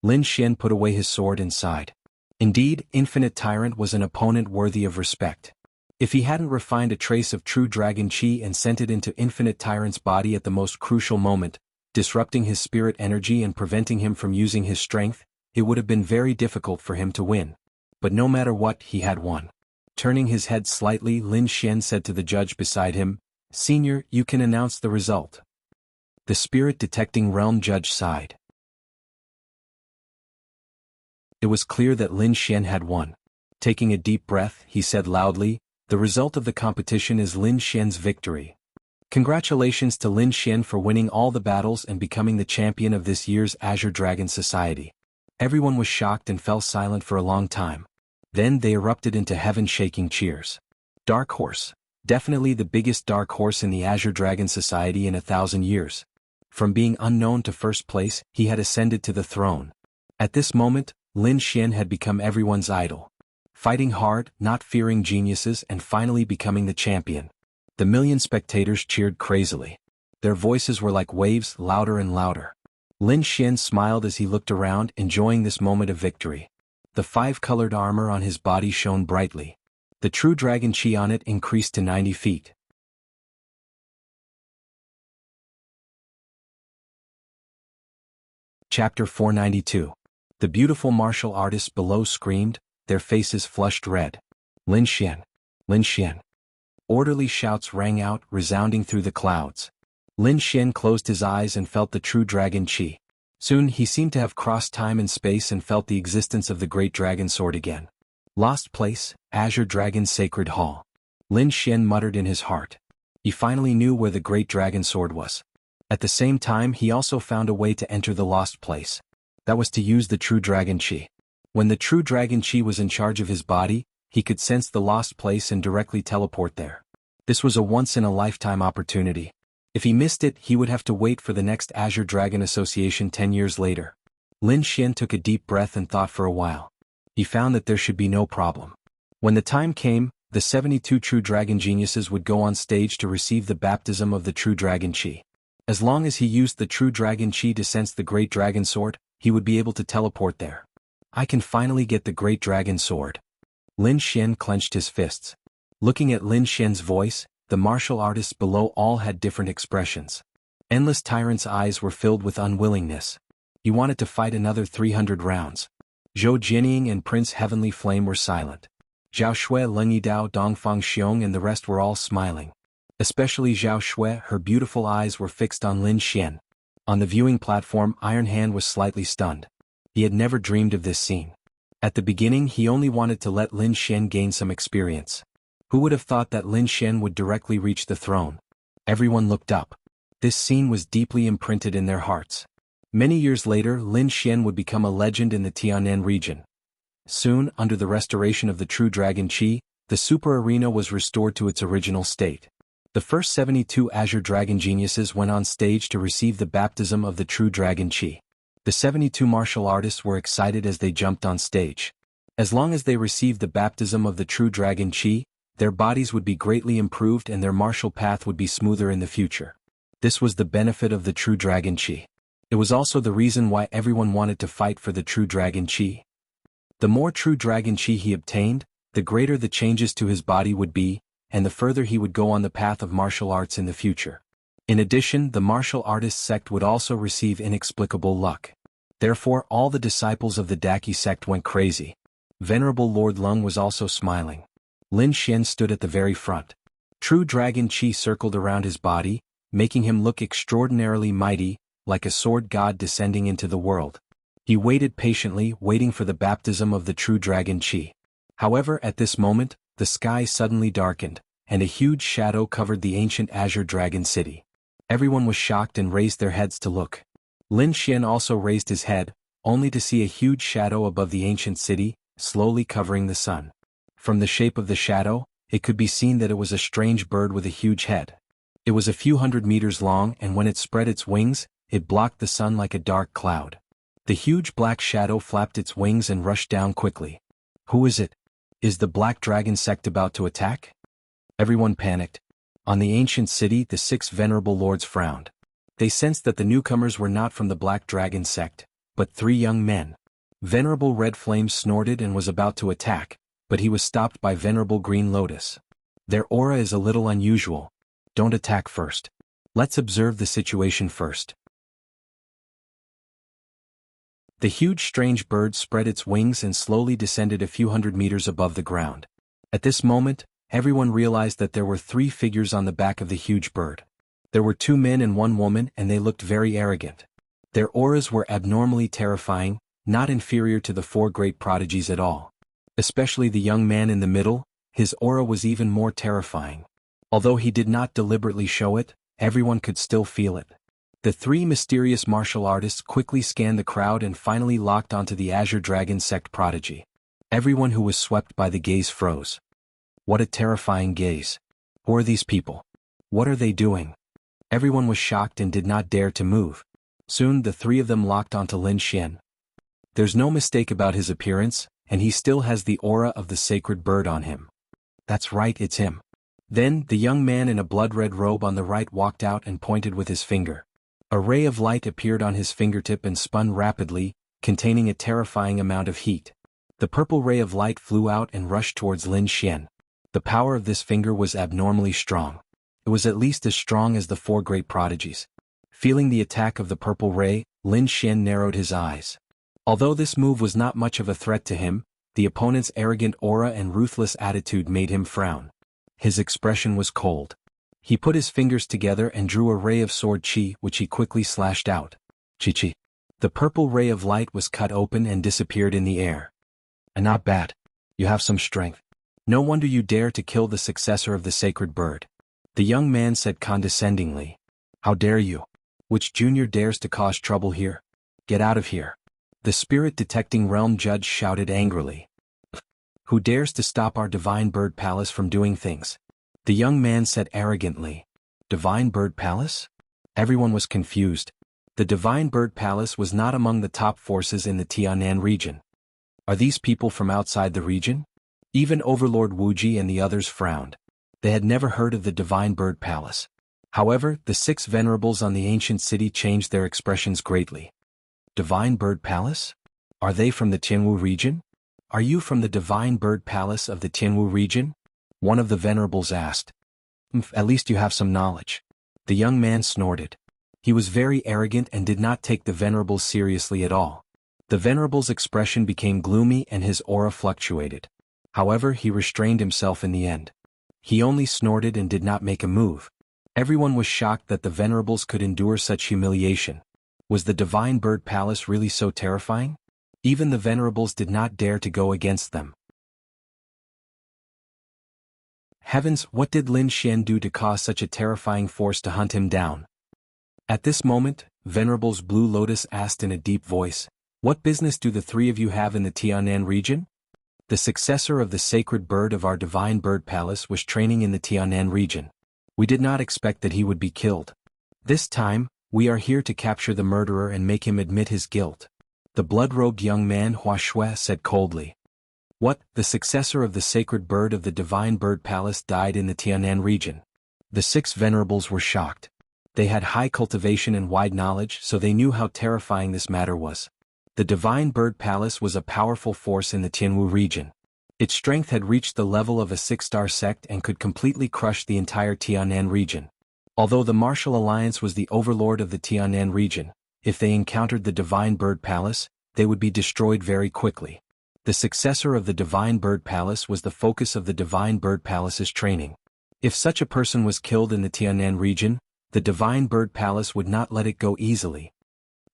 Lin Xian put away his sword and sighed. Indeed, Infinite Tyrant was an opponent worthy of respect. If he hadn't refined a trace of true dragon chi and sent it into Infinite Tyrant's body at the most crucial moment, disrupting his spirit energy and preventing him from using his strength, it would have been very difficult for him to win. But no matter what, he had won. Turning his head slightly, Lin Xian said to the judge beside him, "Senior, you can announce the result." The spirit-detecting realm judge sighed. It was clear that Lin Xian had won. Taking a deep breath, he said loudly, "The result of the competition is Lin Xian's victory. Congratulations to Lin Xian for winning all the battles and becoming the champion of this year's Azure Dragon Society." Everyone was shocked and fell silent for a long time. Then they erupted into heaven-shaking cheers. Dark Horse. Definitely the biggest dark horse in the Azure Dragon Society in 1,000 years. From being unknown to first place, he had ascended to the throne. At this moment, Lin Xian had become everyone's idol. Fighting hard, not fearing geniuses, and finally becoming the champion. The million spectators cheered crazily. Their voices were like waves, louder and louder. Lin Xian smiled as he looked around, enjoying this moment of victory. The 5-colored armor on his body shone brightly. The true dragon chi on it increased to 90 feet. Chapter 492. The beautiful martial artists below screamed, their faces flushed red. "Lin Xian! Lin Xian!" Orderly shouts rang out, resounding through the clouds. Lin Xian closed his eyes and felt the true dragon chi. Soon he seemed to have crossed time and space and felt the existence of the great dragon sword again. Lost place, Azure Dragon's sacred hall. Lin Xian muttered in his heart. He finally knew where the great dragon sword was. At the same time, he also found a way to enter the lost place. That was to use the true dragon chi. When the true dragon chi was in charge of his body, he could sense the lost place and directly teleport there. This was a once-in-a-lifetime opportunity. If he missed it, he would have to wait for the next Azure Dragon Association 10 years later. Lin Xian took a deep breath and thought for a while. He found that there should be no problem. When the time came, the 72 true dragon geniuses would go on stage to receive the baptism of the true dragon chi. As long as he used the true dragon chi to sense the great dragon sword, he would be able to teleport there. I can finally get the great dragon sword. Lin Xian clenched his fists. Looking at Lin Xian's voice, the martial artists below all had different expressions. Endless Tyrant's eyes were filled with unwillingness. He wanted to fight another 300 rounds. Zhou Jianying and Prince Heavenly Flame were silent. Zhao Shui, Leng Yidao, Dongfang Xiong and the rest were all smiling. Especially Zhao Shui, her beautiful eyes were fixed on Lin Xian. On the viewing platform, Iron Hand was slightly stunned. He had never dreamed of this scene. At the beginning, he only wanted to let Lin Xian gain some experience. Who would have thought that Lin Xian would directly reach the throne? Everyone looked up. This scene was deeply imprinted in their hearts. Many years later, Lin Xian would become a legend in the Tianan region. Soon, under the restoration of the true dragon chi, the super arena was restored to its original state. The first 72 Azure Dragon geniuses went on stage to receive the baptism of the true dragon chi. The 72 martial artists were excited as they jumped on stage. As long as they received the baptism of the true dragon Qi, their bodies would be greatly improved and their martial path would be smoother in the future. This was the benefit of the true dragon Qi. It was also the reason why everyone wanted to fight for the true dragon Qi. The more true dragon Qi he obtained, the greater the changes to his body would be, and the further he would go on the path of martial arts in the future. In addition, the martial artist sect would also receive inexplicable luck. Therefore, all the disciples of the Daki sect went crazy. Venerable Lord Lung was also smiling. Lin Xian stood at the very front. True dragon Qi circled around his body, making him look extraordinarily mighty, like a sword god descending into the world. He waited patiently, waiting for the baptism of the true dragon Qi. However, at this moment, the sky suddenly darkened, and a huge shadow covered the ancient Azure Dragon City. Everyone was shocked and raised their heads to look. Lin Xian also raised his head, only to see a huge shadow above the ancient city, slowly covering the sun. From the shape of the shadow, it could be seen that it was a strange bird with a huge head. It was a few hundred meters long, and when it spread its wings, it blocked the sun like a dark cloud. The huge black shadow flapped its wings and rushed down quickly. Who is it? Is the Black Dragon sect about to attack? Everyone panicked. On the ancient city, the 6 venerable lords frowned. They sensed that the newcomers were not from the Black Dragon sect, but 3 young men. Venerable Red Flame snorted and was about to attack, but he was stopped by Venerable Green Lotus. Their aura is a little unusual. Don't attack first. Let's observe the situation first. The huge strange bird spread its wings and slowly descended a few hundred meters above the ground. At this moment, everyone realized that there were 3 figures on the back of the huge bird. There were 2 men and 1 woman, and they looked very arrogant. Their auras were abnormally terrifying, not inferior to the 4 great prodigies at all. Especially the young man in the middle, his aura was even more terrifying. Although he did not deliberately show it, everyone could still feel it. The 3 mysterious martial artists quickly scanned the crowd and finally locked onto the Azure Dragon sect prodigy. Everyone who was swept by the gaze froze. What a terrifying gaze. Who are these people? What are they doing? Everyone was shocked and did not dare to move. Soon the 3 of them locked onto Lin Xian. There's no mistake about his appearance, and he still has the aura of the sacred bird on him. That's right, it's him. Then, the young man in a blood-red robe on the right walked out and pointed with his finger. A ray of light appeared on his fingertip and spun rapidly, containing a terrifying amount of heat. The purple ray of light flew out and rushed towards Lin Xian. The power of this finger was abnormally strong. It was at least as strong as the 4 great prodigies. Feeling the attack of the purple ray, Lin Xian narrowed his eyes. Although this move was not much of a threat to him, the opponent's arrogant aura and ruthless attitude made him frown. His expression was cold. He put his fingers together and drew a ray of sword Qi, which he quickly slashed out. Chi. The purple ray of light was cut open and disappeared in the air. Not bad. You have some strength. No wonder you dare to kill the successor of the sacred bird. The young man said condescendingly. How dare you? Which junior dares to cause trouble here? Get out of here. The spirit-detecting realm judge shouted angrily. Who dares to stop our divine bird palace from doing things? The young man said arrogantly. Divine Bird Palace? Everyone was confused. The Divine Bird Palace was not among the top forces in the Tianan region. Are these people from outside the region? Even Overlord Wuji and the others frowned. They had never heard of the Divine Bird Palace. However, the 6 venerables on the ancient city changed their expressions greatly. Divine Bird Palace? Are they from the Jianghu region? Are you from the Divine Bird Palace of the Jianghu region? One of the venerables asked. At least you have some knowledge. The young man snorted. He was very arrogant and did not take the venerables seriously at all. The venerable's expression became gloomy and his aura fluctuated. However, he restrained himself in the end. He only snorted and did not make a move. Everyone was shocked that the venerables could endure such humiliation. Was the Divine Bird Palace really so terrifying? Even the venerables did not dare to go against them. Heavens, what did Lin Xian do to cause such a terrifying force to hunt him down? At this moment, Venerable's Blue Lotus asked in a deep voice, What business do the 3 of you have in the Tianan region? The successor of the sacred bird of our Divine Bird Palace was training in the Tianan region. We did not expect that he would be killed. This time, we are here to capture the murderer and make him admit his guilt. The blood-robed young man Hua Shui said coldly. What, the successor of the sacred bird of the divine bird palace died in the Tianan region? The 6 venerables were shocked. They had high cultivation and wide knowledge, so they knew how terrifying this matter was. The divine bird palace was a powerful force in the Jianghu region. Its strength had reached the level of a 6-star sect and could completely crush the entire Tianan region. Although the Martial Alliance was the overlord of the Tianan region, if they encountered the divine bird palace, they would be destroyed very quickly. The successor of the divine bird palace was the focus of the divine bird palace's training. If such a person was killed in the Tianan region, the divine bird palace would not let it go easily.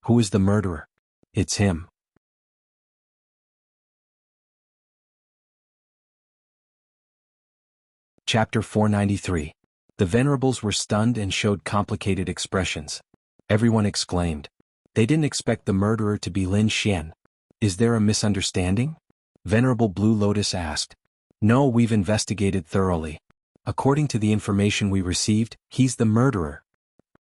Who is the murderer? It's him. Chapter 493. The venerables were stunned and showed complicated expressions. Everyone exclaimed. They didn't expect the murderer to be Lin Xian. Is there a misunderstanding? Venerable Blue Lotus asked. No, we've investigated thoroughly. According to the information we received, he's the murderer.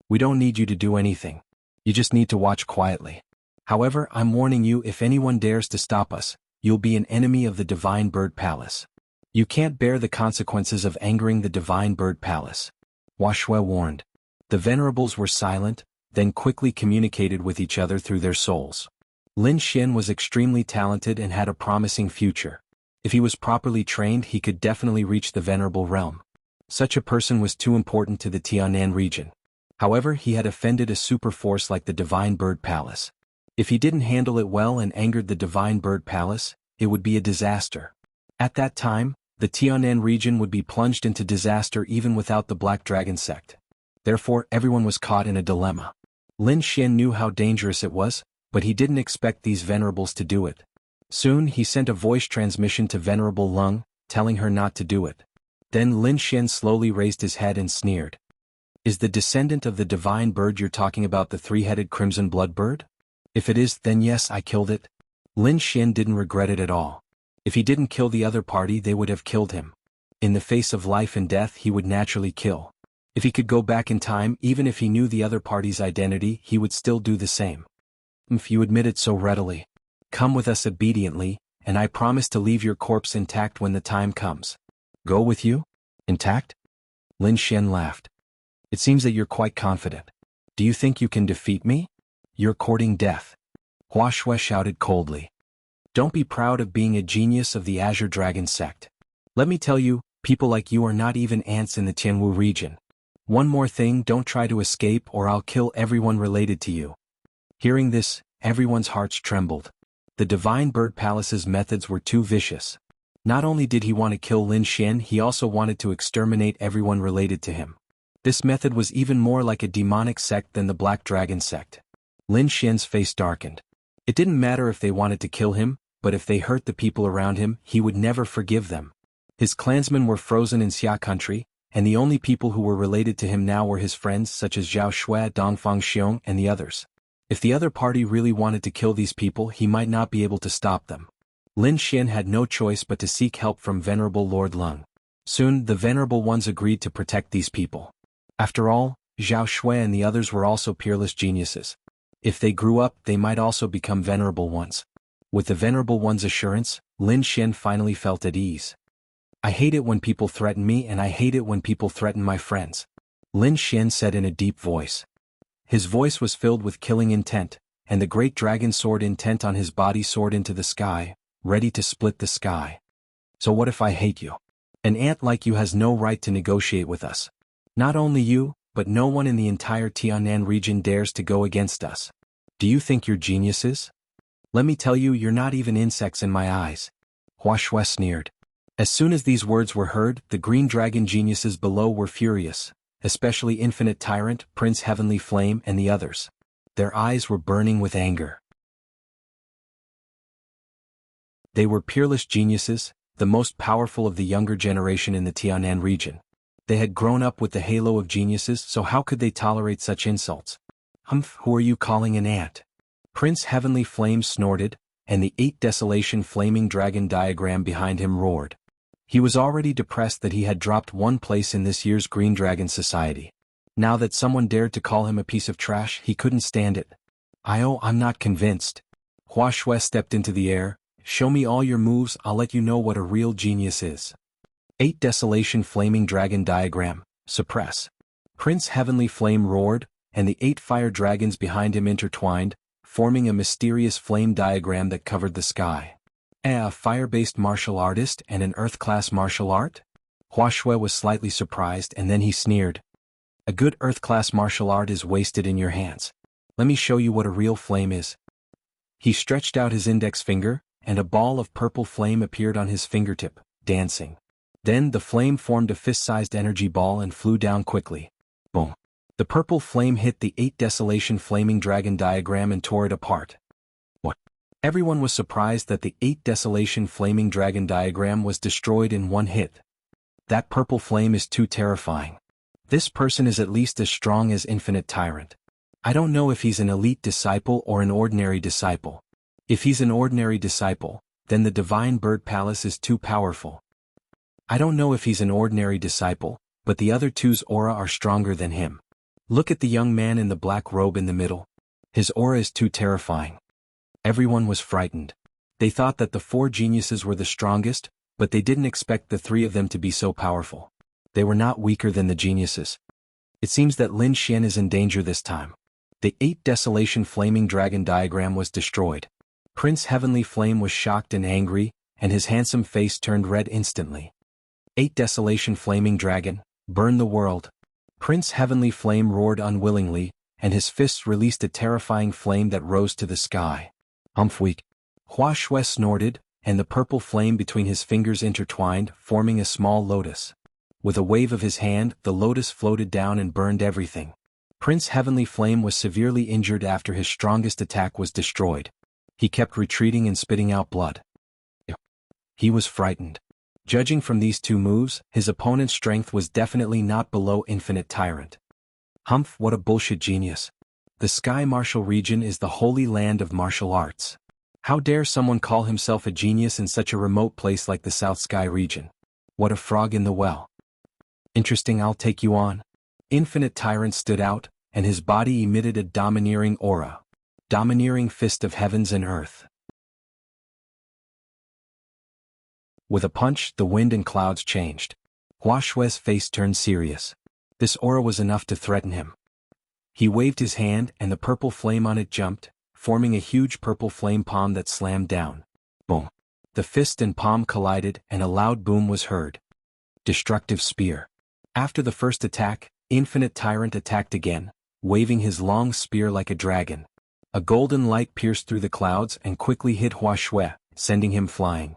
We don't need you to do anything. You just need to watch quietly. However, I'm warning you, if anyone dares to stop us, you'll be an enemy of the Divine Bird Palace. You can't bear the consequences of angering the Divine Bird Palace. Wuxia warned. The venerables were silent, then quickly communicated with each other through their souls. Lin Xian was extremely talented and had a promising future. If he was properly trained, he could definitely reach the venerable realm. Such a person was too important to the Tianan region. However, he had offended a super force like the Divine Bird Palace. If he didn't handle it well and angered the Divine Bird Palace, it would be a disaster. At that time, the Tianan region would be plunged into disaster even without the Black Dragon sect. Therefore, everyone was caught in a dilemma. Lin Xian knew how dangerous it was, but he didn't expect these venerables to do it. Soon he sent a voice transmission to Venerable Lung, telling her not to do it. Then Lin Xian slowly raised his head and sneered. Is the descendant of the divine bird you're talking about the 3-headed crimson blood bird? If it is, then yes, I killed it. Lin Xian didn't regret it at all. If he didn't kill the other party, they would have killed him. In the face of life and death, he would naturally kill. If he could go back in time, even if he knew the other party's identity, he would still do the same. If you admit it so readily, come with us obediently, and I promise to leave your corpse intact when the time comes. Go with you? Intact? Lin Xian laughed. It seems that you're quite confident. Do you think you can defeat me? You're courting death. Wuxia shouted coldly. Don't be proud of being a genius of the Azure Dragon sect. Let me tell you, people like you are not even ants in the Jianghu region. One more thing, don't try to escape or I'll kill everyone related to you. Hearing this, everyone's hearts trembled. The Divine Bird Palace's methods were too vicious. Not only did he want to kill Lin Xian, he also wanted to exterminate everyone related to him. This method was even more like a demonic sect than the Black Dragon sect. Lin Xian's face darkened. It didn't matter if they wanted to kill him, but if they hurt the people around him, he would never forgive them. His clansmen were frozen in Xia country, and the only people who were related to him now were his friends such as Zhao Shui, Dongfang Xiong, and the others. If the other party really wanted to kill these people, he might not be able to stop them. Lin Xian had no choice but to seek help from Venerable Lord Lung. Soon, the Venerable Ones agreed to protect these people. After all, Zhao Shui and the others were also peerless geniuses. If they grew up, they might also become Venerable Ones. With the Venerable One's assurance, Lin Xian finally felt at ease. I hate it when people threaten me, and I hate it when people threaten my friends. Lin Xian said in a deep voice. His voice was filled with killing intent, and the great dragon sword intent on his body soared into the sky, ready to split the sky. So what if I hate you? An ant like you has no right to negotiate with us. Not only you, but no one in the entire Tianan region dares to go against us. Do you think you're geniuses? Let me tell you, you're not even insects in my eyes. Wuxia sneered. As soon as these words were heard, the green dragon geniuses below were furious, especially Infinite Tyrant, Prince Heavenly Flame, and the others. Their eyes were burning with anger. They were peerless geniuses, the most powerful of the younger generation in the Tianan region. They had grown up with the halo of geniuses, so how could they tolerate such insults? Who are you calling an ant? Prince Heavenly Flame snorted, and the 8 Desolation Flaming Dragon diagram behind him roared. He was already depressed that he had dropped 1 place in this year's Green Dragon Society. Now that someone dared to call him a piece of trash, he couldn't stand it. I'm not convinced. Wuxia stepped into the air, Show me all your moves, I'll let you know what a real genius is. 8 Desolation Flaming Dragon Diagram, suppress. Prince Heavenly Flame roared, and the 8 fire dragons behind him intertwined, forming a mysterious flame diagram that covered the sky. A fire-based martial artist and an earth-class martial art? Hua Shui was slightly surprised and then he sneered. A good earth-class martial art is wasted in your hands. Let me show you what a real flame is. He stretched out his index finger, and a ball of purple flame appeared on his fingertip, dancing. Then the flame formed a fist-sized energy ball and flew down quickly. Boom. The purple flame hit the 8 Desolation Flaming Dragon Diagram and tore it apart. What? Everyone was surprised that the 8 Desolation Flaming Dragon Diagram was destroyed in one hit. That purple flame is too terrifying. This person is at least as strong as Infinite Tyrant. I don't know if he's an elite disciple or an ordinary disciple. If he's an ordinary disciple, then the Divine Bird Palace is too powerful. I don't know if he's an ordinary disciple, but the other two's aura are stronger than him. Look at the young man in the black robe in the middle. His aura is too terrifying. Everyone was frightened. They thought that the 4 geniuses were the strongest, but they didn't expect the 3 of them to be so powerful. They were not weaker than the geniuses. It seems that Lin Xian is in danger this time. The 8 Desolation Flaming Dragon Diagram was destroyed. Prince Heavenly Flame was shocked and angry, and his handsome face turned red instantly. 8 Desolation Flaming Dragon, burn the world. Prince Heavenly Flame roared unwillingly, and his fists released a terrifying flame that rose to the sky. Weak. Hua Shui snorted, and the purple flame between his fingers intertwined, forming a small lotus. With a wave of his hand, the lotus floated down and burned everything. Prince Heavenly Flame was severely injured after his strongest attack was destroyed. He kept retreating and spitting out blood. He was frightened. Judging from these 2 moves, his opponent's strength was definitely not below Infinite Tyrant. What a bullshit genius. The Sky Martial Region is the holy land of martial arts. How dare someone call himself a genius in such a remote place like the South Sky region? What a frog in the well. Interesting, I'll take you on. Infinite Tyrant stood out, and his body emitted a domineering aura. Domineering fist of heavens and earth. With a punch, the wind and clouds changed. Hua Shui's face turned serious. This aura was enough to threaten him. He waved his hand and the purple flame on it jumped, forming a huge purple flame palm that slammed down. Boom. The fist and palm collided and a loud boom was heard. Destructive spear. After the first attack, Infinite Tyrant attacked again, waving his long spear like a dragon. A golden light pierced through the clouds and quickly hit Hua Shui, sending him flying.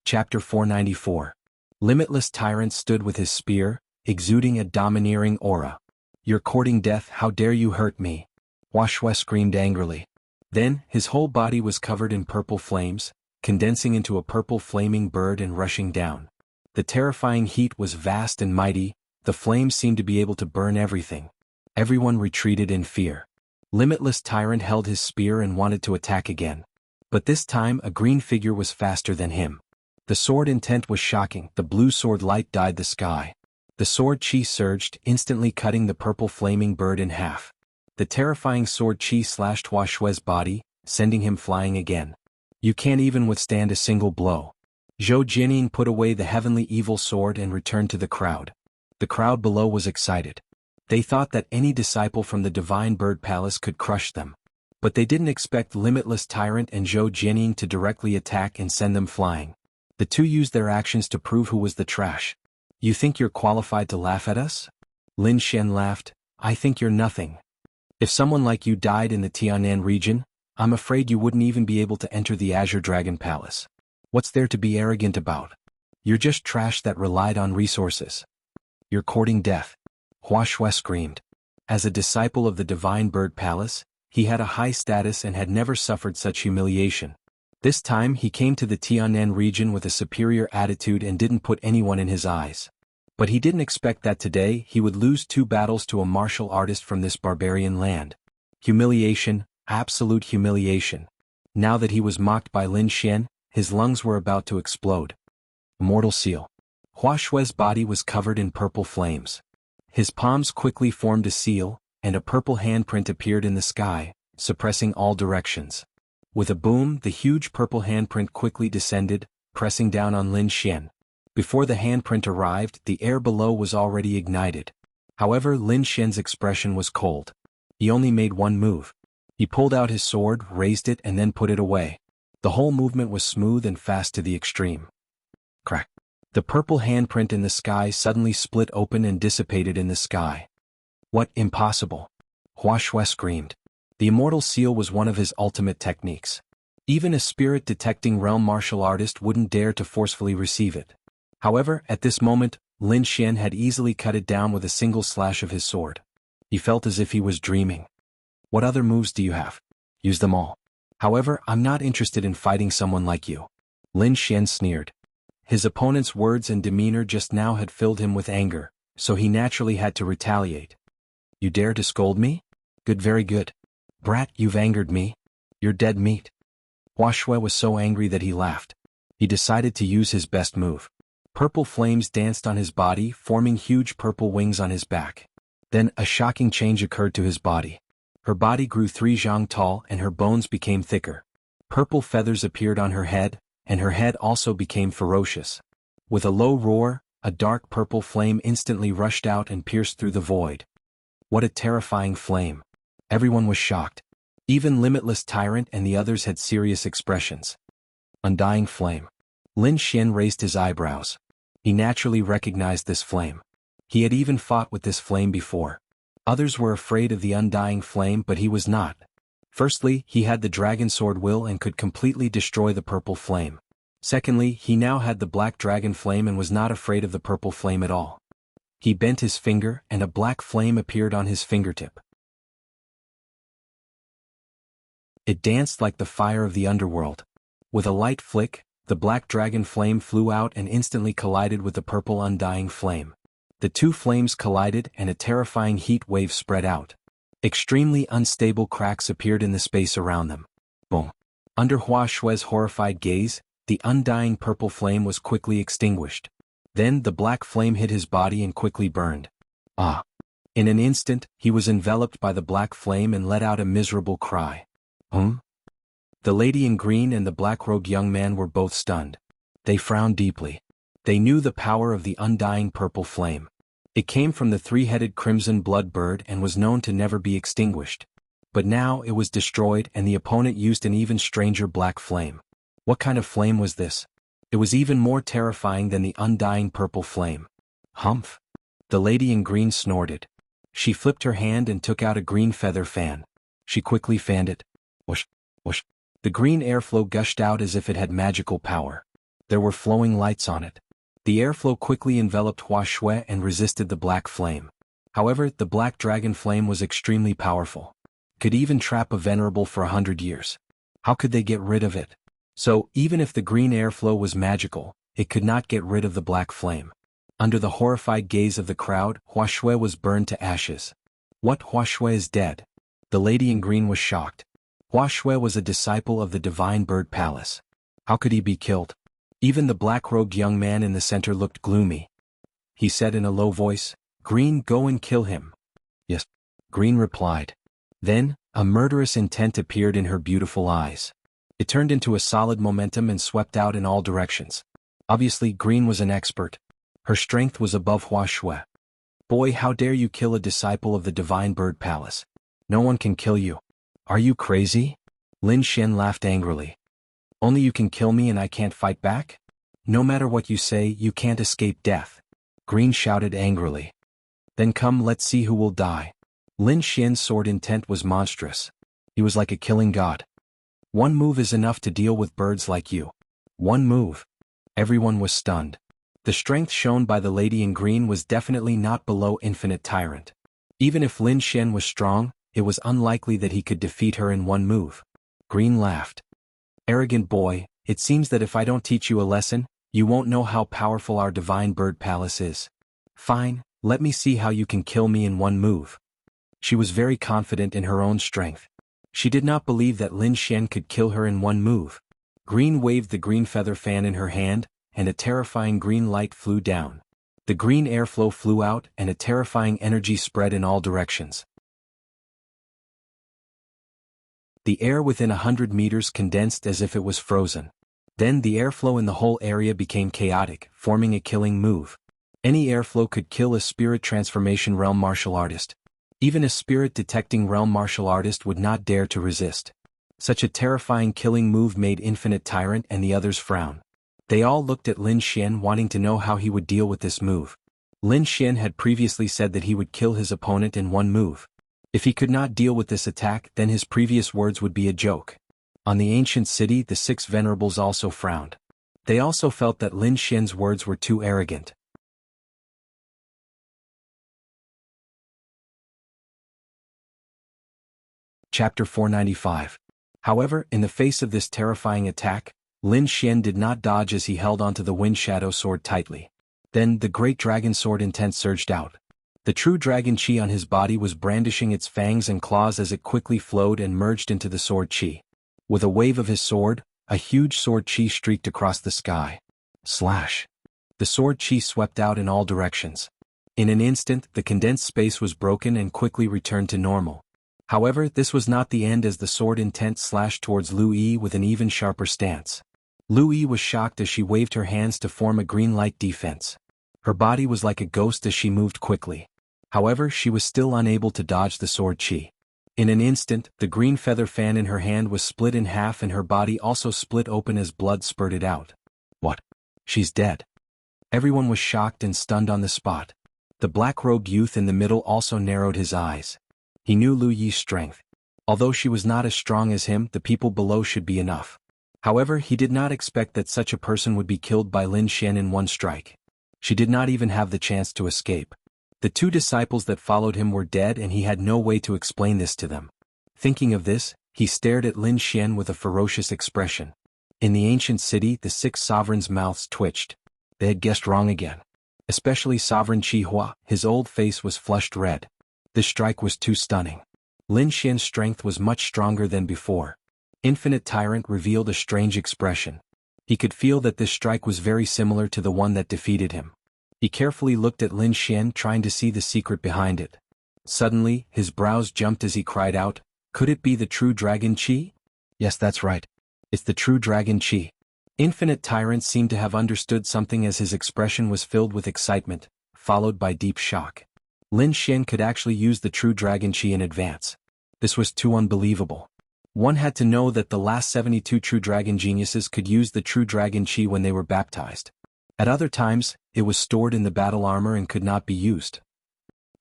Chapter 494. Limitless Tyrant stood with his spear, exuding a domineering aura. You're courting death, how dare you hurt me? Hua Shui screamed angrily. Then, his whole body was covered in purple flames, condensing into a purple flaming bird and rushing down. The terrifying heat was vast and mighty, the flames seemed to be able to burn everything. Everyone retreated in fear. Limitless Tyrant held his spear and wanted to attack again. But this time a green figure was faster than him. The sword intent was shocking, the blue sword light dyed the sky. The sword chi surged, instantly cutting the purple flaming bird in half. The terrifying sword chi slashed Hua Shui's body, sending him flying again. You can't even withstand a single blow. Zhou Jianying put away the heavenly evil sword and returned to the crowd. The crowd below was excited. They thought that any disciple from the Divine Bird Palace could crush them. But they didn't expect Limitless Tyrant and Zhou Jianying to directly attack and send them flying. The 2 used their actions to prove who was the trash. You think you're qualified to laugh at us? Lin Xian laughed. I think you're nothing. If someone like you died in the Tianan region, I'm afraid you wouldn't even be able to enter the Azure Dragon Palace. What's there to be arrogant about? You're just trash that relied on resources. You're courting death. Hua Shui screamed. As a disciple of the Divine Bird Palace, he had a high status and had never suffered such humiliation. This time he came to the Tianan region with a superior attitude and didn't put anyone in his eyes. But he didn't expect that today he would lose 2 battles to a martial artist from this barbarian land. Humiliation, absolute humiliation. Now that he was mocked by Lin Xian, his lungs were about to explode. Immortal Seal. Hua Shui's body was covered in purple flames. His palms quickly formed a seal, and a purple handprint appeared in the sky, suppressing all directions. With a boom, the huge purple handprint quickly descended, pressing down on Lin Xian. Before the handprint arrived, the air below was already ignited. However, Lin Xian's expression was cold. He only made one move. He pulled out his sword, raised it and then put it away. The whole movement was smooth and fast to the extreme. Crack. The purple handprint in the sky suddenly split open and dissipated in the sky. What, impossible? Hua Shui screamed. The immortal seal was one of his ultimate techniques. Even a spirit-detecting realm martial artist wouldn't dare to forcefully receive it. However, at this moment, Lin Xian had easily cut it down with a single slash of his sword. He felt as if he was dreaming. What other moves do you have? Use them all. However, I'm not interested in fighting someone like you. Lin Xian sneered. His opponent's words and demeanor just now had filled him with anger, so he naturally had to retaliate. You dare to scold me? Good, very good. Brat, you've angered me. You're dead meat. Hua Shui was so angry that he laughed. He decided to use his best move. Purple flames danced on his body, forming huge purple wings on his back. Then, a shocking change occurred to his body. Her body grew 3 zhang tall and her bones became thicker. Purple feathers appeared on her head, and her head also became ferocious. With a low roar, a dark purple flame instantly rushed out and pierced through the void. What a terrifying flame. Everyone was shocked. Even Limitless Tyrant and the others had serious expressions. Undying flame. Lin Xian raised his eyebrows. He naturally recognized this flame. He had even fought with this flame before. Others were afraid of the undying flame, but he was not. Firstly, he had the dragon sword will and could completely destroy the purple flame. Secondly, he now had the black dragon flame and was not afraid of the purple flame at all. He bent his finger and a black flame appeared on his fingertip. It danced like the fire of the underworld. With a light flick, the black dragon flame flew out and instantly collided with the purple undying flame. The two flames collided and a terrifying heat wave spread out. Extremely unstable cracks appeared in the space around them. Boom. Under Hua Shui's horrified gaze, the undying purple flame was quickly extinguished. Then the black flame hit his body and quickly burned. Ah! In an instant, he was enveloped by the black flame and let out a miserable cry. The lady in green and the black-robed young man were both stunned. They frowned deeply. They knew the power of the undying purple flame. It came from the three-headed crimson blood bird and was known to never be extinguished. But now it was destroyed and the opponent used an even stranger black flame. What kind of flame was this? It was even more terrifying than the undying purple flame. Humph! The lady in green snorted. She flipped her hand and took out a green feather fan. She quickly fanned it. Whoosh, whoosh. The green airflow gushed out as if it had magical power. There were flowing lights on it. The airflow quickly enveloped Hua Shui and resisted the black flame. However, the black dragon flame was extremely powerful. Could even trap a venerable for 100 years. How could they get rid of it? So, even if the green airflow was magical, it could not get rid of the black flame. Under the horrified gaze of the crowd, Hua Shui was burned to ashes. What, Hua Shui is dead? The lady in green was shocked. Hua Shui was a disciple of the Divine Bird Palace. How could he be killed? Even the black-robed young man in the center looked gloomy. He said in a low voice, "Green, go and kill him." Yes, Green replied. Then, a murderous intent appeared in her beautiful eyes. It turned into a solid momentum and swept out in all directions. Obviously, Green was an expert. Her strength was above Hua Shui. Boy, how dare you kill a disciple of the Divine Bird Palace? No one can kill you. Are you crazy? Lin Xian laughed angrily. Only you can kill me and I can't fight back? No matter what you say, you can't escape death. Green shouted angrily. Then come, let's see who will die. Lin Xian's sword intent was monstrous. He was like a killing god. One move is enough to deal with birds like you. One move. Everyone was stunned. The strength shown by the lady in green was definitely not below Infinite Tyrant. Even if Lin Xian was strong, it was unlikely that he could defeat her in one move. Green laughed. Arrogant boy, it seems that if I don't teach you a lesson, you won't know how powerful our Divine Bird Palace is. Fine, let me see how you can kill me in one move. She was very confident in her own strength. She did not believe that Lin Xian could kill her in one move. Green waved the green feather fan in her hand, and a terrifying green light flew down. The green airflow flew out and a terrifying energy spread in all directions. The air within 100 meters condensed as if it was frozen. Then the airflow in the whole area became chaotic, forming a killing move. Any airflow could kill a spirit transformation realm martial artist. Even a spirit-detecting realm martial artist would not dare to resist. Such a terrifying killing move made Infinite Tyrant and the others frown. They all looked at Lin Xian wanting to know how he would deal with this move. Lin Xian had previously said that he would kill his opponent in one move. If he could not deal with this attack, then his previous words would be a joke. On the ancient city, the 6 venerables also frowned. They also felt that Lin Xian's words were too arrogant. Chapter 495. However, in the face of this terrifying attack, Lin Xian did not dodge as he held onto the Wind Shadow Sword tightly. Then the great dragon sword intent surged out. The true dragon chi on his body was brandishing its fangs and claws as it quickly flowed and merged into the sword chi. With a wave of his sword, a huge sword chi streaked across the sky. Slash! The sword chi swept out in all directions. In an instant, the condensed space was broken and quickly returned to normal. However, this was not the end as the sword intent slashed towards Lu Yi with an even sharper stance. Lu Yi was shocked as she waved her hands to form a green light defense. Her body was like a ghost as she moved quickly. However, she was still unable to dodge the sword chi. In an instant, the green feather fan in her hand was split in half and her body also split open as blood spurted out. What? She's dead. Everyone was shocked and stunned on the spot. The black-robed youth in the middle also narrowed his eyes. He knew Lu Yi's strength. Although she was not as strong as him, the people below should be enough. However, he did not expect that such a person would be killed by Lin Xian in one strike. She did not even have the chance to escape. The 2 disciples that followed him were dead and he had no way to explain this to them. Thinking of this, he stared at Lin Xian with a ferocious expression. In the ancient city, the 6 sovereigns' mouths twitched. They had guessed wrong again. Especially Sovereign Chi Hua, his old face was flushed red. This strike was too stunning. Lin Xian's strength was much stronger than before. Infinite Tyrant revealed a strange expression. He could feel that this strike was very similar to the one that defeated him. He carefully looked at Lin Xian trying to see the secret behind it. Suddenly, his brows jumped as he cried out, "Could it be the true dragon chi?" "Yes, that's right. It's the true dragon chi." Infinite Tyrant seemed to have understood something as his expression was filled with excitement, followed by deep shock. Lin Xian could actually use the true dragon chi in advance. This was too unbelievable. One had to know that the last 72 true dragon geniuses could use the true dragon chi when they were baptized. At other times, it was stored in the battle armor and could not be used.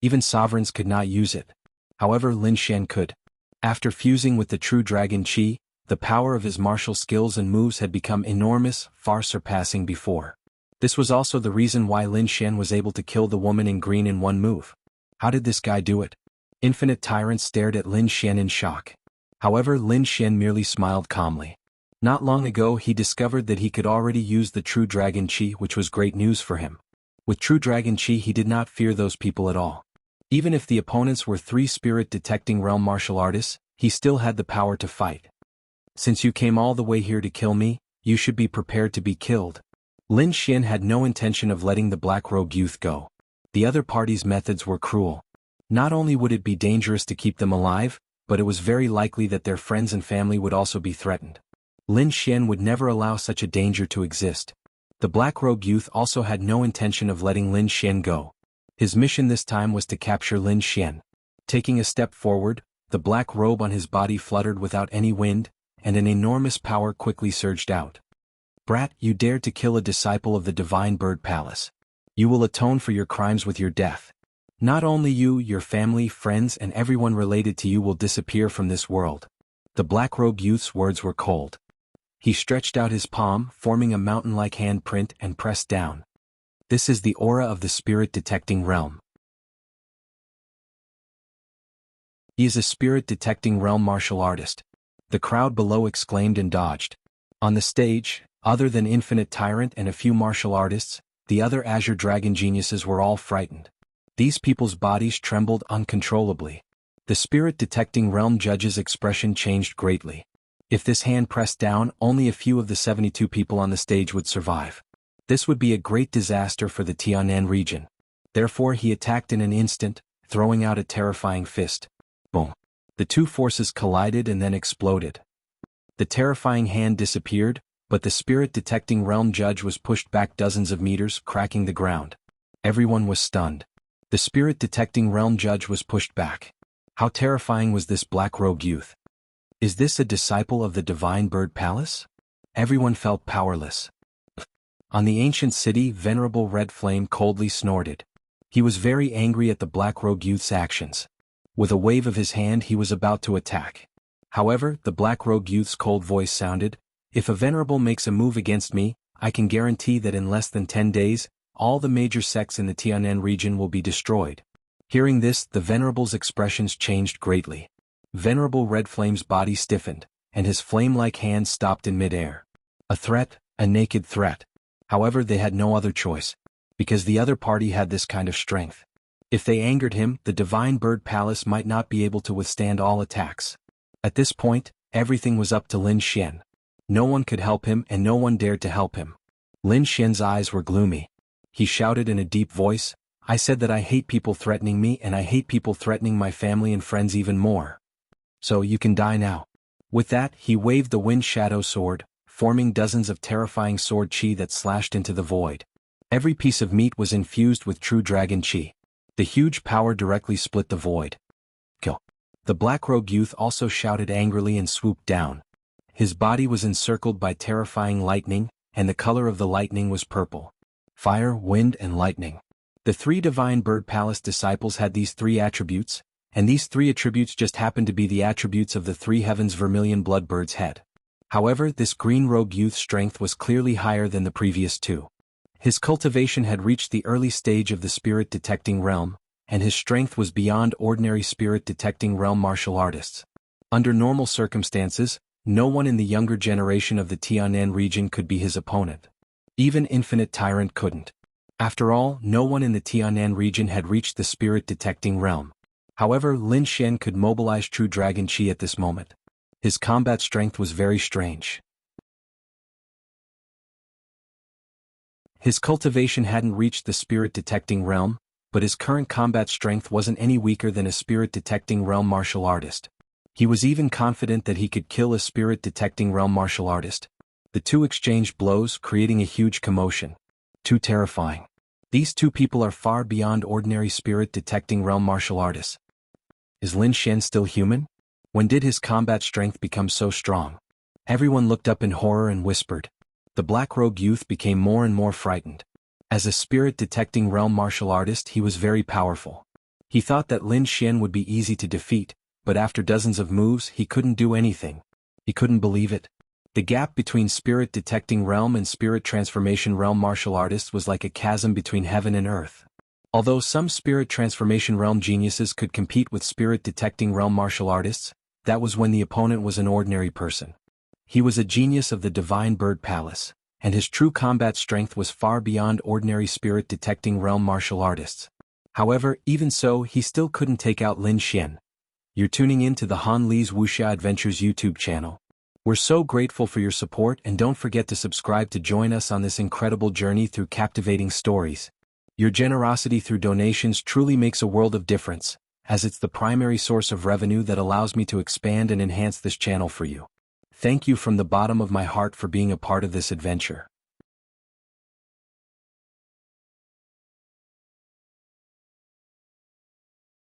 Even sovereigns could not use it. However, Lin Xian could. After fusing with the true dragon chi, the power of his martial skills and moves had become enormous, far surpassing before. This was also the reason why Lin Xian was able to kill the woman in green in one move. How did this guy do it? Infinite Tyrant stared at Lin Xian in shock. However, Lin Xian merely smiled calmly. Not long ago he discovered that he could already use the true dragon chi, which was great news for him. With true dragon chi he did not fear those people at all. Even if the opponents were 3 spirit-detecting realm martial artists, he still had the power to fight. "Since you came all the way here to kill me, you should be prepared to be killed." Lin Xian had no intention of letting the black-robed youth go. The other party's methods were cruel. Not only would it be dangerous to keep them alive, but it was very likely that their friends and family would also be threatened. Lin Xian would never allow such a danger to exist. The black-robed youth also had no intention of letting Lin Xian go. His mission this time was to capture Lin Xian. Taking a step forward, the black robe on his body fluttered without any wind, and an enormous power quickly surged out. "Brat, you dared to kill a disciple of the Divine Bird Palace. You will atone for your crimes with your death. Not only you, your family, friends and everyone related to you will disappear from this world." The black-robed youth's words were cold. He stretched out his palm, forming a mountain-like handprint and pressed down. This is the aura of the spirit-detecting realm. He is a spirit-detecting realm martial artist. The crowd below exclaimed and dodged. On the stage, other than Infinite Tyrant and a few martial artists, the other Azure Dragon geniuses were all frightened. These people's bodies trembled uncontrollably. The spirit-detecting realm judge's expression changed greatly. If this hand pressed down, only a few of the 72 people on the stage would survive. This would be a great disaster for the Tianan region. Therefore he attacked in an instant, throwing out a terrifying fist. Boom. The two forces collided and then exploded. The terrifying hand disappeared, but the spirit-detecting realm judge was pushed back dozens of meters, cracking the ground. Everyone was stunned. The spirit-detecting realm judge was pushed back. How terrifying was this black rogue youth? Is this a disciple of the Divine Bird Palace? Everyone felt powerless. On the ancient city, Venerable Red Flame coldly snorted. He was very angry at the black rogue youth's actions. With a wave of his hand he was about to attack. However, the black rogue youth's cold voice sounded, "If a venerable makes a move against me, I can guarantee that in less than 10 days, all the major sects in the Tianan region will be destroyed." Hearing this, the venerable's expressions changed greatly. Venerable Red Flame's body stiffened, and his flame-like hand stopped in mid-air. A threat, a naked threat. However, they had no other choice, because the other party had this kind of strength. If they angered him, the Divine Bird Palace might not be able to withstand all attacks. At this point, everything was up to Lin Xian. No one could help him and no one dared to help him. Lin Xian's eyes were gloomy. He shouted in a deep voice, "I said that I hate people threatening me and I hate people threatening my family and friends even more. So you can die now." With that, he waved the Wind Shadow Sword, forming dozens of terrifying sword chi that slashed into the void. Every piece of meat was infused with true dragon chi. The huge power directly split the void. Kill. The black rogue youth also shouted angrily and swooped down. His body was encircled by terrifying lightning, and the color of the lightning was purple. Fire, wind, and lightning. The three Divine Bird Palace disciples had these three attributes, and these three attributes just happened to be the attributes of the three heavens vermilion bloodbird's head. However, this green rogue youth's strength was clearly higher than the previous two. His cultivation had reached the early stage of the spirit-detecting realm, and his strength was beyond ordinary spirit-detecting realm martial artists. Under normal circumstances, no one in the younger generation of the Tianan region could be his opponent. Even Infinite Tyrant couldn't. After all, no one in the Tianan region had reached the spirit-detecting realm. However, Lin Xian could mobilize true dragon chi at this moment. His combat strength was very strange. His cultivation hadn't reached the spirit-detecting realm, but his current combat strength wasn't any weaker than a spirit-detecting realm martial artist. He was even confident that he could kill a spirit-detecting realm martial artist. The two exchanged blows, creating a huge commotion. Too terrifying. These two people are far beyond ordinary spirit-detecting realm martial artists. Is Lin Xian still human? When did his combat strength become so strong? Everyone looked up in horror and whispered. The black rogue youth became more and more frightened. As a spirit-detecting realm martial artist, he was very powerful. He thought that Lin Xian would be easy to defeat, but after dozens of moves, he couldn't do anything. He couldn't believe it. The gap between spirit-detecting realm and spirit-transformation realm martial artists was like a chasm between heaven and earth. Although some spirit-transformation realm geniuses could compete with spirit-detecting realm martial artists, that was when the opponent was an ordinary person. He was a genius of the Divine Bird Palace, and his true combat strength was far beyond ordinary spirit-detecting realm martial artists. However, even so, he still couldn't take out Lin Xian. You're tuning in to the Han Li's Wuxia Adventures YouTube channel. We're so grateful for your support, and don't forget to subscribe to join us on this incredible journey through captivating stories. Your generosity through donations truly makes a world of difference, as it's the primary source of revenue that allows me to expand and enhance this channel for you. Thank you from the bottom of my heart for being a part of this adventure.